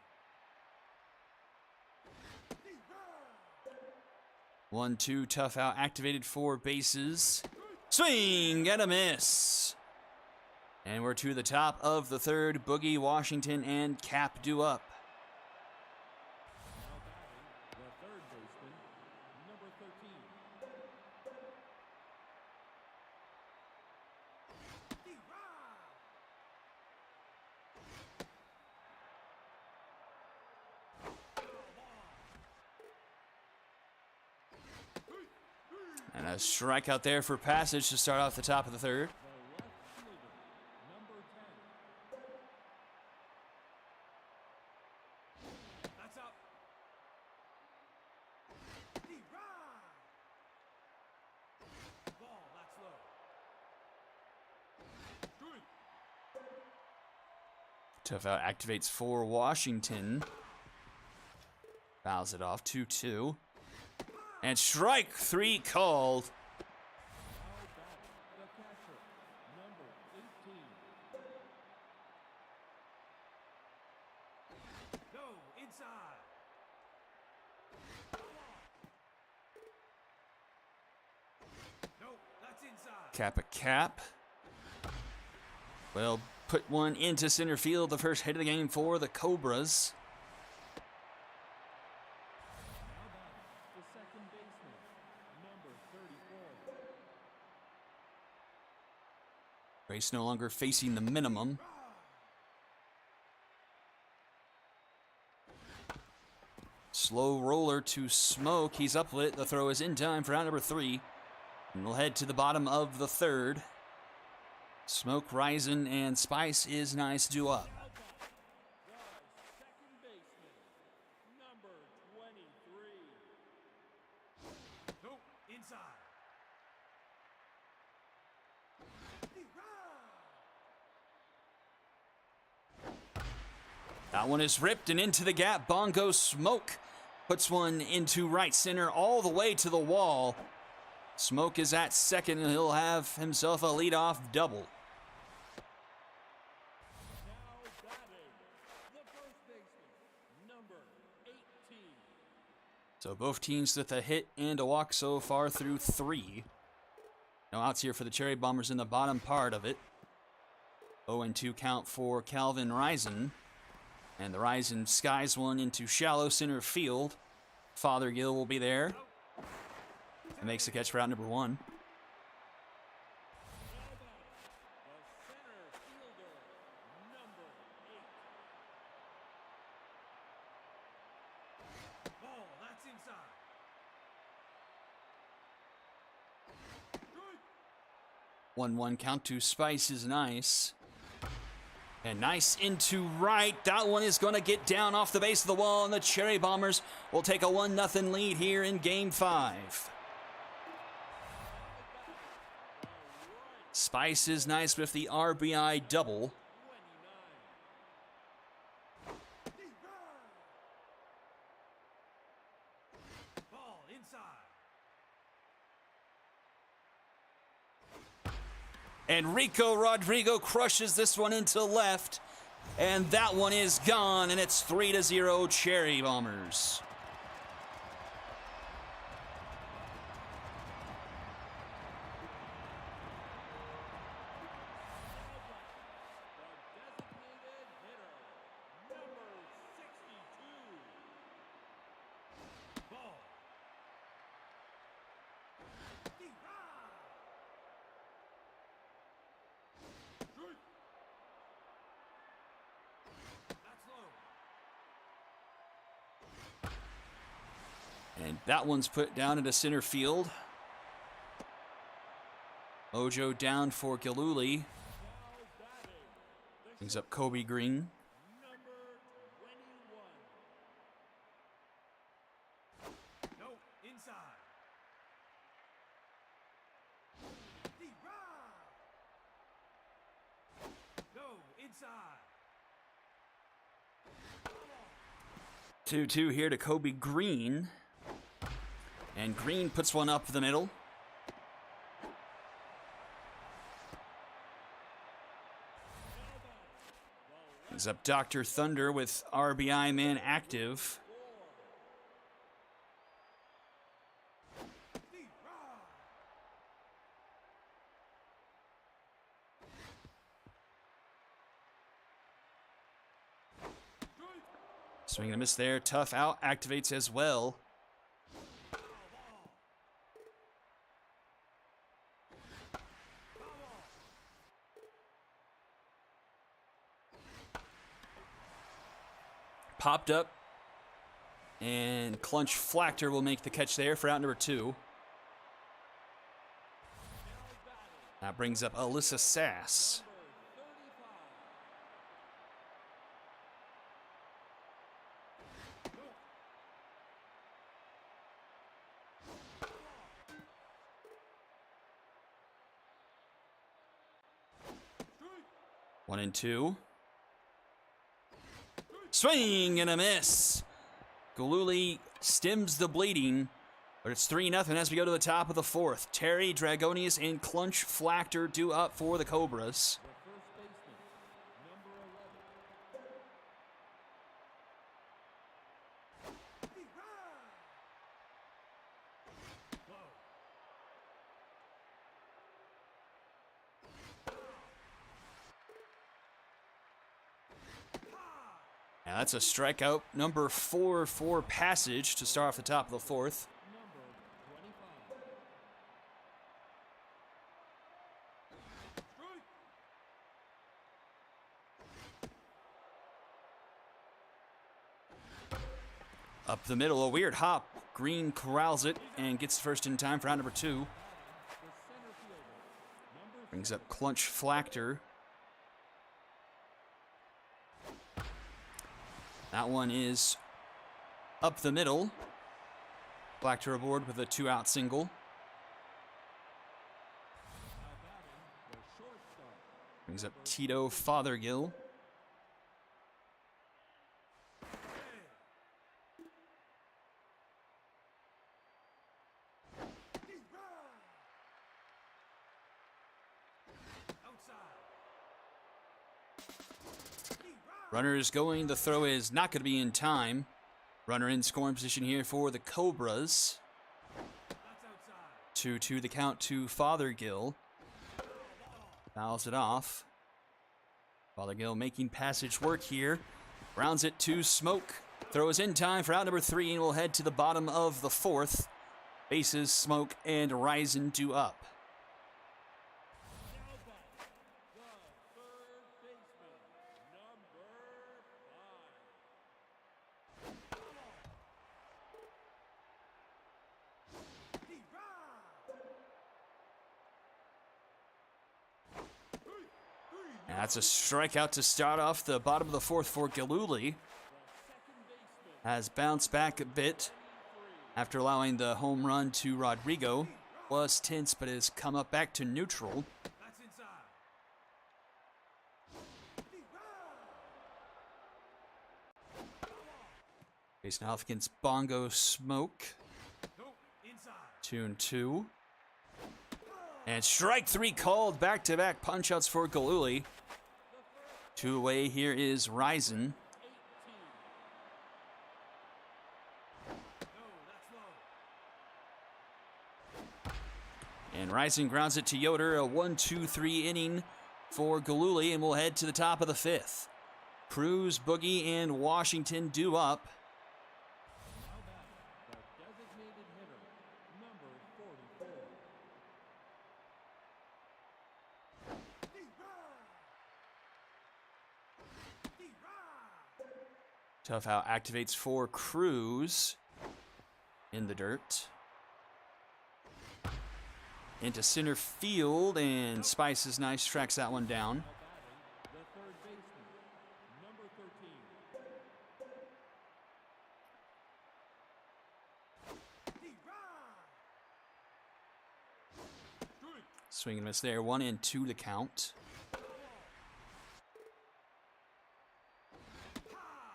1-2 tough out activated for bases. Swing and a miss. And we're to the top of the third. Boogie, Washington, and Cap due up. Now A strikeout there for Passage to start off the top of the third. The left fielder, number 10. That's up. Deep right. Ball, that's low. Strike. Tough out activates for Washington. Fouls it off 2-2. And strike 3 called. Now batting, the catcher, number 18. No, inside. No, that's inside. Cap a cap. Well, put one into center field. The first hit of the game for the Cobras. Now batting, the second baseman, number 34. Race no longer facing the minimum. Slow roller to Smoke. He's uplit. The throw is in time for out number 3. And we'll head to the bottom of the third. Smoke, Ryzen, and Spice is nice due up. Now batting, the second baseman, number 23. No, inside. Deep right. That one is ripped and into the gap. Bongo Smoke puts one into right center all the way to the wall. Smoke is at second, and he'll have himself a leadoff double. Now batting, the first baseman, number 18. So both teams with a hit and a walk so far through 3. No outs here for the Cherry Bombers in the bottom part of it. 0-2 count for Calvin Ryzen. And the Ryzen skies one into shallow center field. Fothergill will be there. And makes the catch for out number 1. Now batting, the center fielder, number 8. Ball, that's inside. Strike. 1-1 count to Spice is nice. And nice into right. That one is going to get down off the base of the wall, and the Cherry Bombers will take a 1-0 lead here in Game 5. Spice is nice with the RBI double. 29. Deep right. Ball, inside. And Rico Rodrigo crushes this one into left. And that one is gone, and it's 3-0 Cherry Bombers. The designated hitter, number 62. Ball. Deep right. Strike. That's low. And that one's put down into center field. Mojo down for Galuli. Now batting, the Brings up Kobe Green. number 21. No, inside. Deep right. No, inside. 2-2 here to Kobe Green. And Green puts one up the middle. Brings up Dr. Thunder with RBI man active. Deep right. Strike. Swing and a miss there. Tough out activates as well. Popped up. And Clunch Flachter will make the catch there for out number 2. That brings up Alyssa Sass. One and two. Swing and a miss. Galuli stems the bleeding, but it's 3-0 as we go to the top of the fourth. Terry, Dragonius, and Clunch Flachter due up for the Cobras. Now that's a strikeout, number 4 for Passage to start off the top of the fourth. Up the middle, a weird hop. Green corrals it and gets the first in time for round number 2. Brings up Clunch Flachter. That one is up the middle. Flachter aboard with a 2-out single. Brings up Tito Fothergill. Runner is going. The throw is not going to be in time. Runner in scoring position here for the Cobras. 2-2 the count to Fothergill. Fouls it off. Fothergill making Passage work here. Rounds it to Smoke. Throw is in time for out number 3, and we'll head to the bottom of the fourth. Bases, Smoke, and Ryzen due up. That's a strikeout to start off the bottom of the fourth for Galuli. Has bounced back a bit after allowing the home run to Rodrigo. Was tense, but has come up back to neutral. Facing off against Bongo Smoke. 2-2. And strike 3 called. Back-to-back punch-outs for Galuli. 2 away, here is Ryzen. And Ryzen grounds it to Yoder. A 1-2-3 inning for Galuli, and we'll head to the top of the fifth. Cruz, Boogie, and Washington due up. Tough out activates for Cruz in the dirt. Into center field, and Spice is nice, tracks that one down. Swing and miss there, 1-2 to count.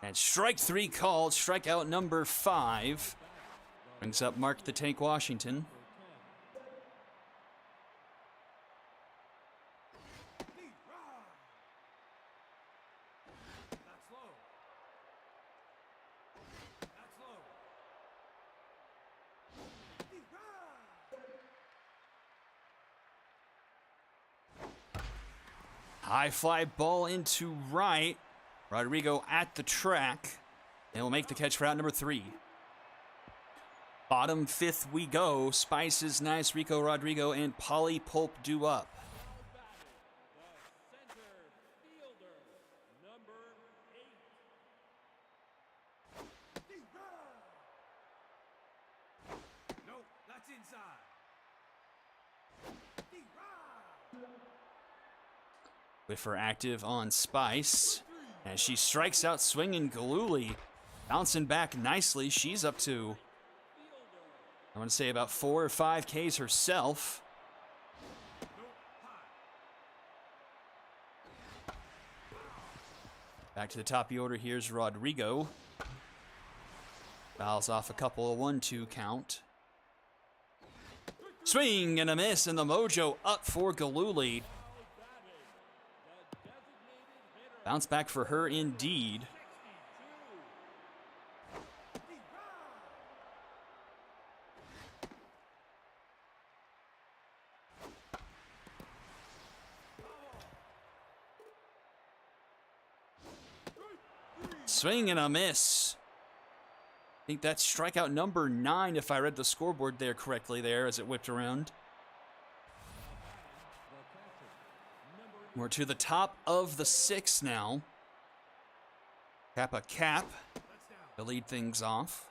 And strike 3 called, strikeout number 5. Brings up Mark the Tank Washington. High fly ball into right. Rodrigo at the track, and will make the catch for out number 3. Bottom fifth we go. Spice is nice, Rico Rodrigo, and Polly Pulp due up. No, that's inside. with her active on Spice. And she strikes out swinging Galooly. Bouncing back nicely. She's up to, I want to say, about 4 or 5 Ks herself. Back to the top of the order, here's Rodrigo. Fouls off a couple, of 1-2 count. Swing and a miss, and the mojo up for Galooly. Bounce back for her indeed. Swing and a miss. I think that's strikeout number 9, if I read the scoreboard there correctly there as it whipped around. We're to the top of the 6th now. Kappa Cap to lead things off.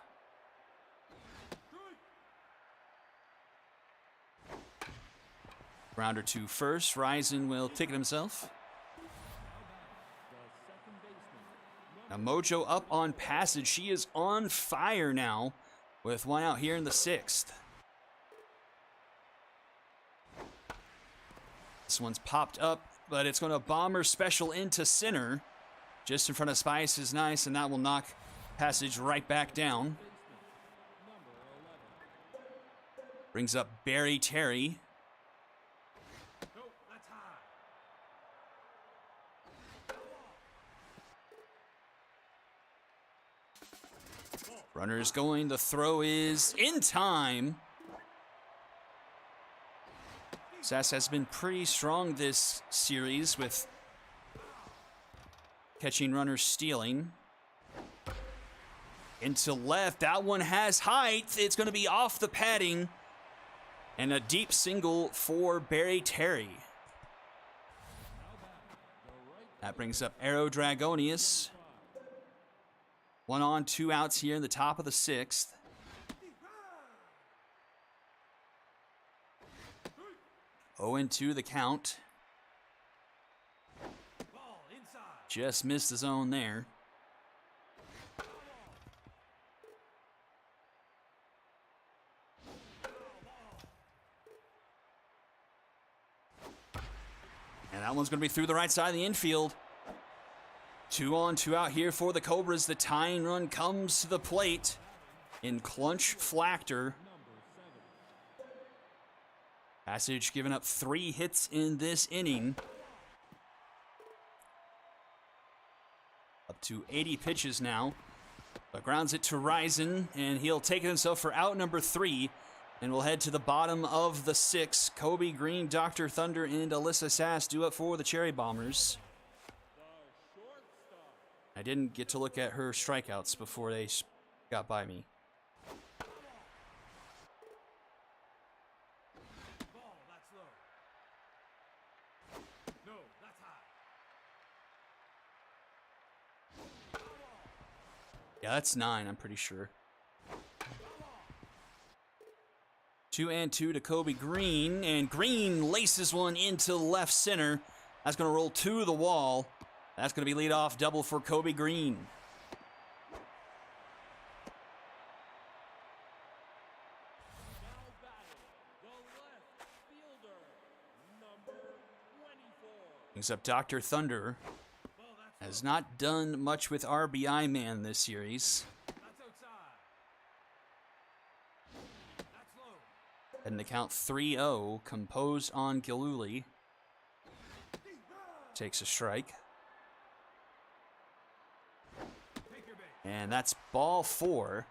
Rounder to first. Ryzen will take it himself. Now Mojo up on passage. She is on fire now with 1 out here in the 6th. This one's popped up, but it's going to bomber special into center. Just in front of Spice is nice, and that will knock passage right back down. Brings up Barry Terry. Runner's going, the throw is in time. Sass has been pretty strong this series with catching runners stealing. Into left, that one has height. It's going to be off the padding. And a deep single for Barry Terry. That brings up Aero Dragonius. 1 on, 2 outs here in the top of the 6th. Oh, 0-2 the count. Just missed the zone there. And that one's going to be through the right side of the infield. 2 on, 2 out here for the Cobras. The tying run comes to the plate in Clunch Flachter. Passage giving up 3 hits in this inning. Up to 80 pitches now. But grounds it to Ryzen, and he'll take it himself for out number 3. And we'll head to the bottom of the 6th. Kobe Green, Dr. Thunder, and Alyssa Sass do up for the Cherry Bombers. I didn't get to look at her strikeouts before they got by me. Yeah, that's 9, I'm pretty sure. 2 and 2 to Kobe Green, and Green laces one into left center. That's going to roll to the wall. That's going to be leadoff double for Kobe Green. Brings up Dr. Thunder. Has not done much with RBI man this series. And the count 3-0, composed on Galooly. Takes a strike. And that's ball 4.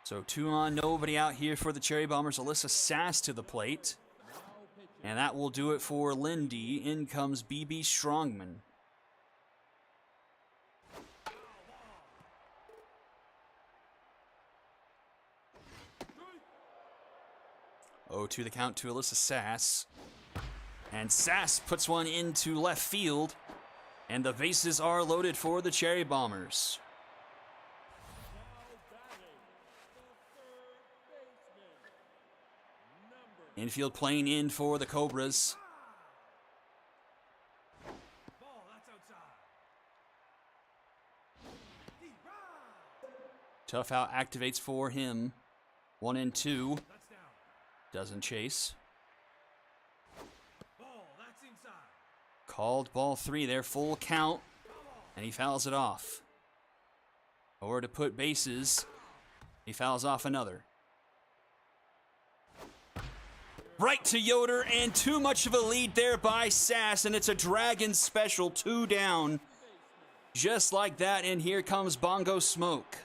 So 2 on, nobody out here for the Cherry Bombers. Alyssa Sass to the plate. And that will do it for Lindy. In comes BB Strongman. 0-2 the count to Alyssa Sass. And Sass puts one into left field. And the bases are loaded for the Cherry Bombers. Infield playing in for the Cobras. Tough out activates for him. 1 and 2. Touchdown. Doesn't chase. Ball, that's inside. Called ball 3 there, full count. And he fouls it off. Or to put bases, he fouls off another. Right to Yoder, and too much of a lead there by Sass, and it's a Dragon special, 2 down. Just like that, and here comes Bongo Smoke.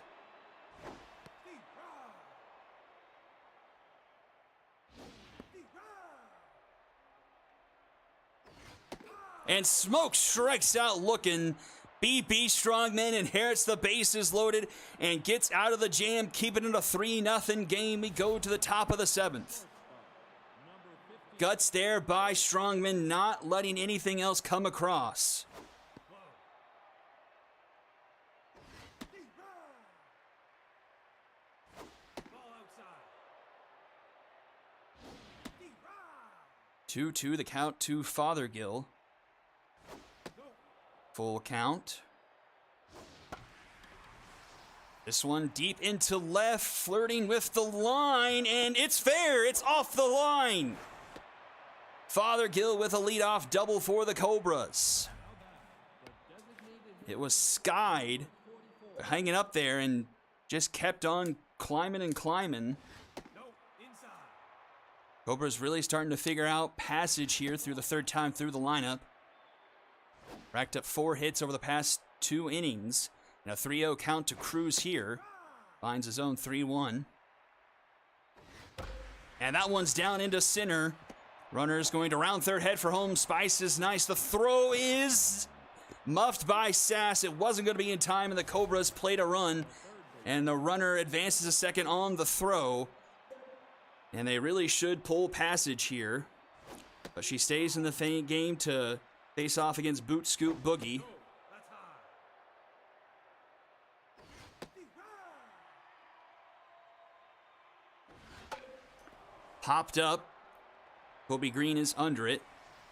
And Smoke strikes out looking. BB Strongman inherits the bases loaded and gets out of the jam, keeping it a 3-0 game. We go to the top of the 7th. Guts there by Strongman, not letting anything else come across. Ball outside. 2-2 the count to Fothergill. Full count. This one deep into left, flirting with the line, and it's fair. It's off the line. Fothergill with a leadoff double for the Cobras. It was skied, hanging up there, and just kept on climbing and climbing. No, inside. Cobras really starting to figure out passage here through the 3rd time through the lineup. Racked up 4 hits over the past 2 innings. And a 3-0 count to Cruz here. Finds his own 3-1. And that one's down into center. Runner's going to round third, head for home. Spice is nice. The throw is muffed by Sass. It wasn't going to be in time, and the Cobras played a run. And the runner advances a second on the throw. And they really should pull passage here. But she stays in the game to face off against Boot Scoop Boogie. That's high. Popped up. Kobe Green is under it.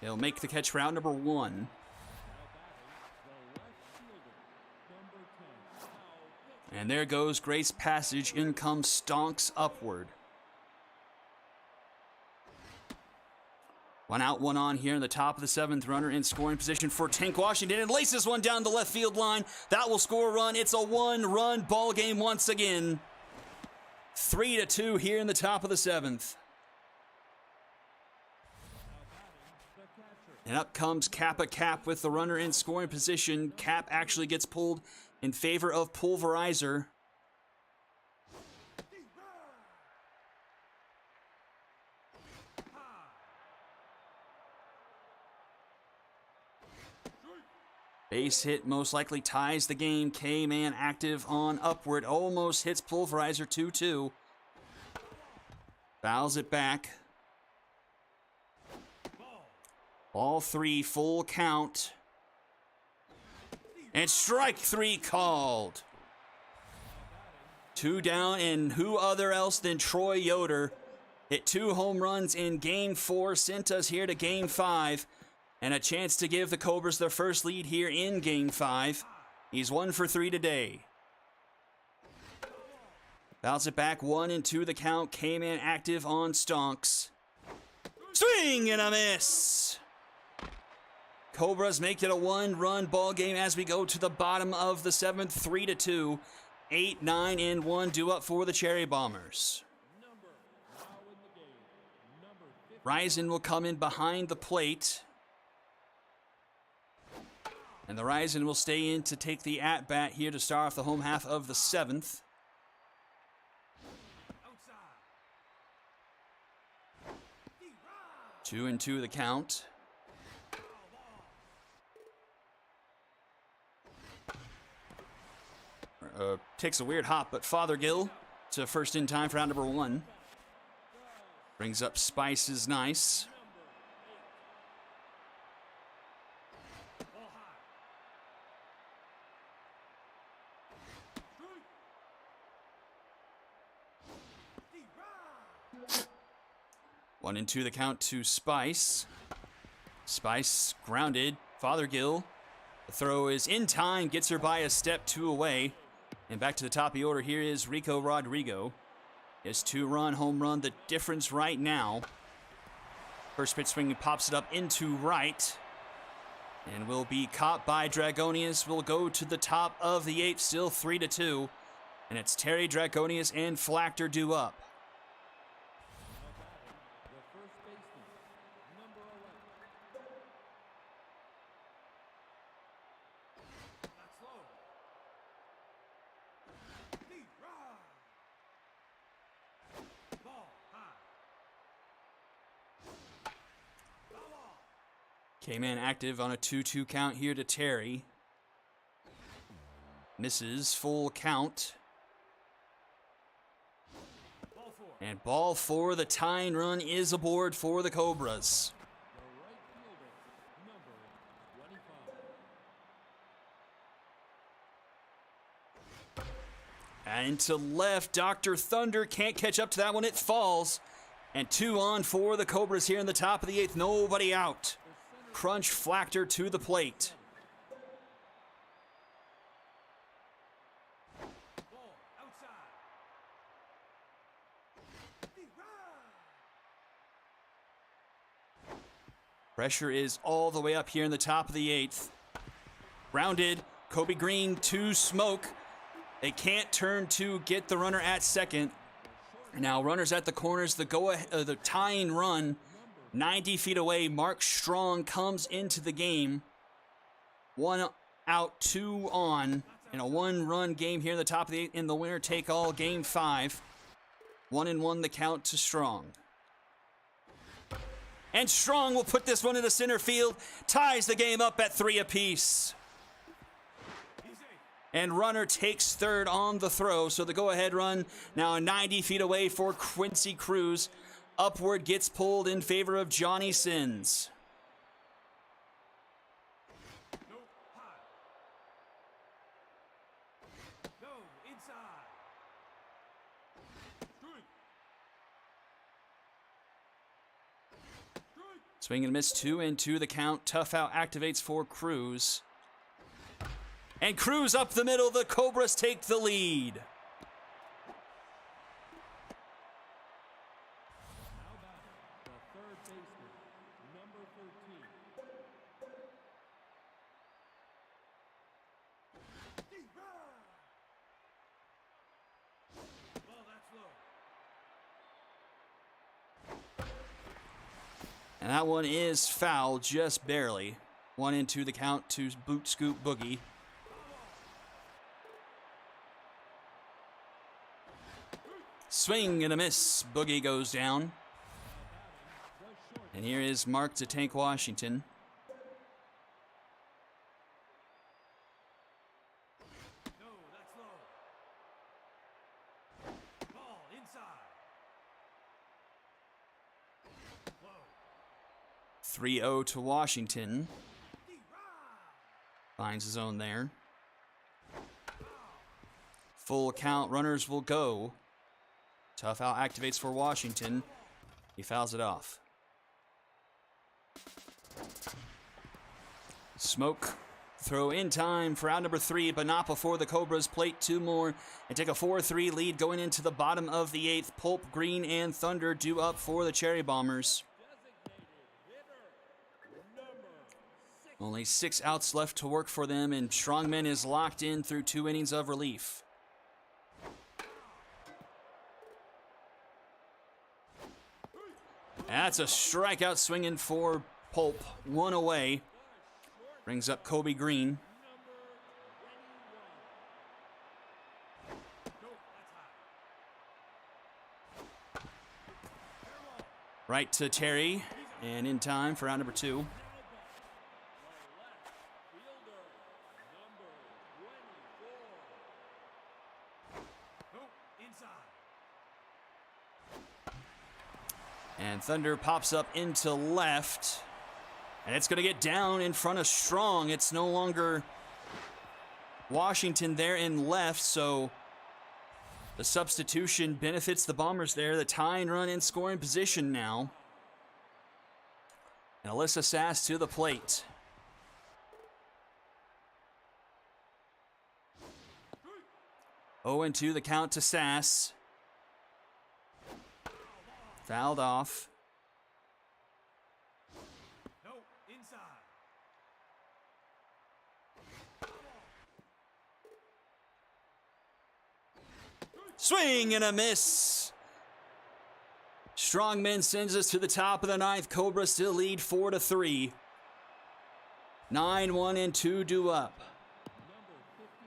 He'll make the catch round number 1. And there goes Grace Passage. In comes Stonks upward. 1 out, 1 on here in the top of the 7th. Runner in scoring position for Tank Washington, and laces one down the left field line. That will score a run. It's a 1-run ball game once again. 3-2 here in the top of the 7th. And up comes Kappa Cap with the runner in scoring position. Cap actually gets pulled in favor of Pulverizer. Base hit most likely ties the game. K-Man active on upward. Almost hits Pulverizer 2-2. Fouls it back. Ball 3, full count. And strike 3 called. 2 down, and who other else than Troy Yoder hit 2 home runs in Game 4, sent us here to Game 5. And a chance to give the Cobras their first lead here in Game 5. He's 1 for 3 today. Bounce it back, 1 and 2 the count. K-Man active on Stonks. Swing and a miss. Cobras make it a 1-run ball game as we go to the bottom of the 7th, 3-2. 8, 9, and 1 due up for the Cherry Bombers. Ryzen will come in behind the plate. And the Ryzen will stay in to take the at-bat here to start off the home half of the 7th. Outside. 2 and 2 the count. Takes a weird hop, but Fothergill to first in time for round number 1. Brings up Spice is nice. Ball high. 1 and 2 the count to Spice. Spice grounded. Fothergill. The throw is in time, gets her by a step 2 away. And back to the top of the order here is Rico Rodrigo. His 2-run home run, the difference right now. First pitch swing, pops it up into right. And will be caught by Dragonius. Will go to the top of the 8th, still 3-2. And it's Terry, Dragonius, and Flachter due up. The first baseman, number 11. That's low. Deep right. Ball high. Foul ball. K-Man active on a 2-2 count here to Terry. Misses, full count. Ball four. And ball 4, the tying run is aboard for the Cobras. The right fielder, number 25. And to left, Dr. Thunder can't catch up to that one. It falls. And 2 on for the Cobras here in the top of the 8th. Nobody out. Crunch Flachter to the plate. Ball outside. Deep right. Pressure is all the way up here in the top of the 8th. Rounded. Kobe Green to Smoke. They can't turn to get the runner at second. Now runners at the corners. The tying run 90 feet away. Mark Strong comes into the game. 1 out, 2 on. In a 1-run game here in the top of the 8th in the winner take all game 5. 1-1 the count to Strong. And Strong will put this one into center field. Ties the game up at 3 apiece. And runner takes third on the throw. So the go-ahead run now 90 feet away for Quincy Cruz. Upward gets pulled in favor of Johnny Sins. No high. No inside. Strike. Strike. Swing and miss, 2-2 the count. Tough out activates for Cruz. And Cruz up the middle. The Cobras take the lead. Now batting, the third baseman, number 13. Deep right. Ball that's low. And that one is foul, just barely. 1-2 the count to Boot Scoop Boogie. Swing and a miss. Boogie goes down. And here is Mark to Tank Washington. No, that's low. Ball inside. Low. 3-0 to Washington. Deep right. Finds his own there. Full count, runners will go. Tough out activates for Washington. He fouls it off. Smoke. Throw in time for out number 3, but not before the Cobras plate 2 more and take a 4-3 lead going into the bottom of the 8th. Pulp, Green, and Thunder due up for the Cherry Bombers. Only 6 outs left to work for them, and Strongman is locked in through 2 innings of relief. That's a strikeout swinging for Pulp. 1 away. Brings up Kobe Green. Right to Terry, and in time for out number 2. No inside. And Thunder pops up into left. And it's going to get down in front of Strong. It's no longer Washington there in left, so the substitution benefits the Bombers there. The tying run in scoring position now. And Alyssa Sass to the plate. 0-2 the count to Sass. Fouled off. No, inside. Swing and a miss. Strongman sends us to the top of the ninth. Cobras still lead 4-3. 9-1 and 2 due up. Number 55.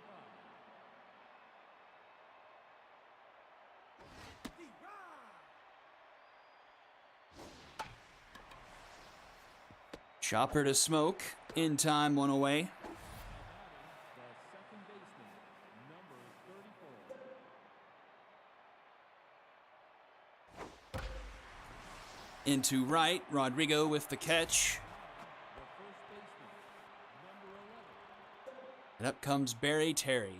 Chopper to Smoke. In time, one away. The second baseman, number 34. Into right. Rodrigo with the catch. The first baseman, number 11. And up comes Barry Terry.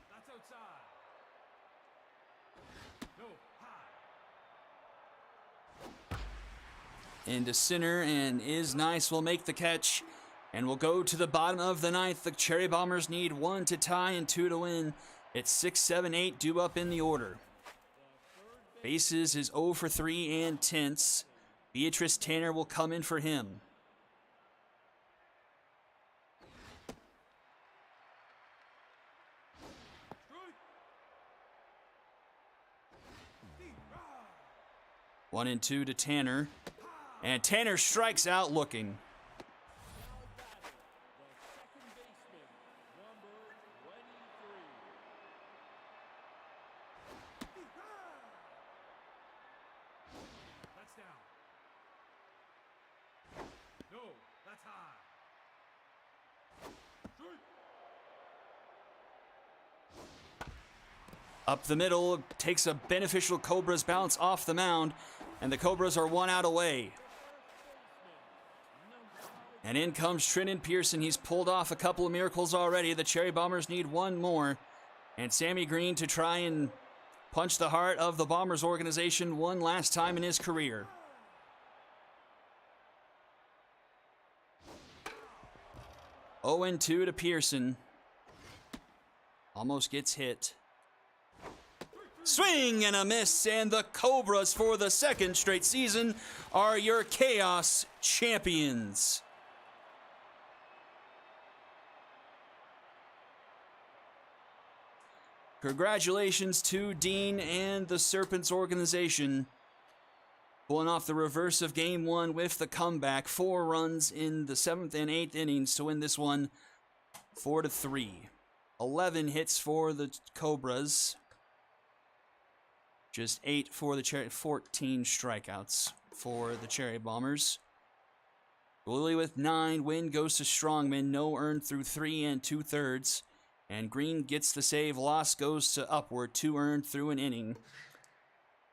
That's outside. No, high. Into center, and is nice. Will make the catch. And we'll go to the bottom of the ninth. The Cherry Bombers need 1 to tie and 2 to win. It's 6, 7, 8 due up in the order. Bases is 0 for 3 and tenths. Beatrice Tanner will come in for him. Deep right. 1-2 to Tanner. And Tanner strikes out looking. Now batting, the second baseman, number 23. Deep right. That's down. No, that's high. Straight. Up the middle, takes a beneficial Cobras bounce off the mound, and the Cobras are 1 out away. And in comes Trenton Pearson. He's pulled off a couple of miracles already. The Cherry Bombers need 1 more. And Sammy Green to try and punch the heart of the Bombers organization one last time in his career. Oh, 0-2 to Pearson. Almost gets hit. Swing and a miss, and the Cobras for the second straight season are your Chaos champions. Congratulations to Dean and the Serpents organization. Pulling off the reverse of game 1 with the comeback. 4 runs in the 7th and 8th innings to win this one 4-3. 11 hits for the Cobras. Just 8 for the Cherry, 14 strikeouts for the Cherry Bombers. Lily with 9, win goes to Strongman, no earned through 3 2/3. And Green gets the save, loss goes to Upward, 2 earned through an inning.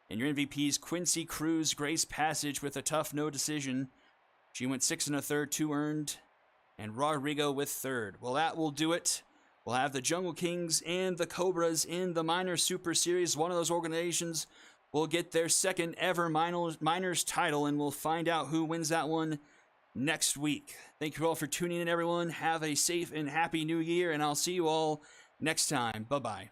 And your MVPs, Quincy Cruz, Grace Passage with a tough no decision. She went 6 1/3, 2 earned. And Rodrigo with 3rd. Well, that will do it. We'll have the Jungle Kings and the Cobras in the Minor Super Series. One of those organizations will get their second ever Minors title, and we'll find out who wins that one next week. Thank you all for tuning in, everyone. Have a safe and happy new year, and I'll see you all next time. Bye-bye.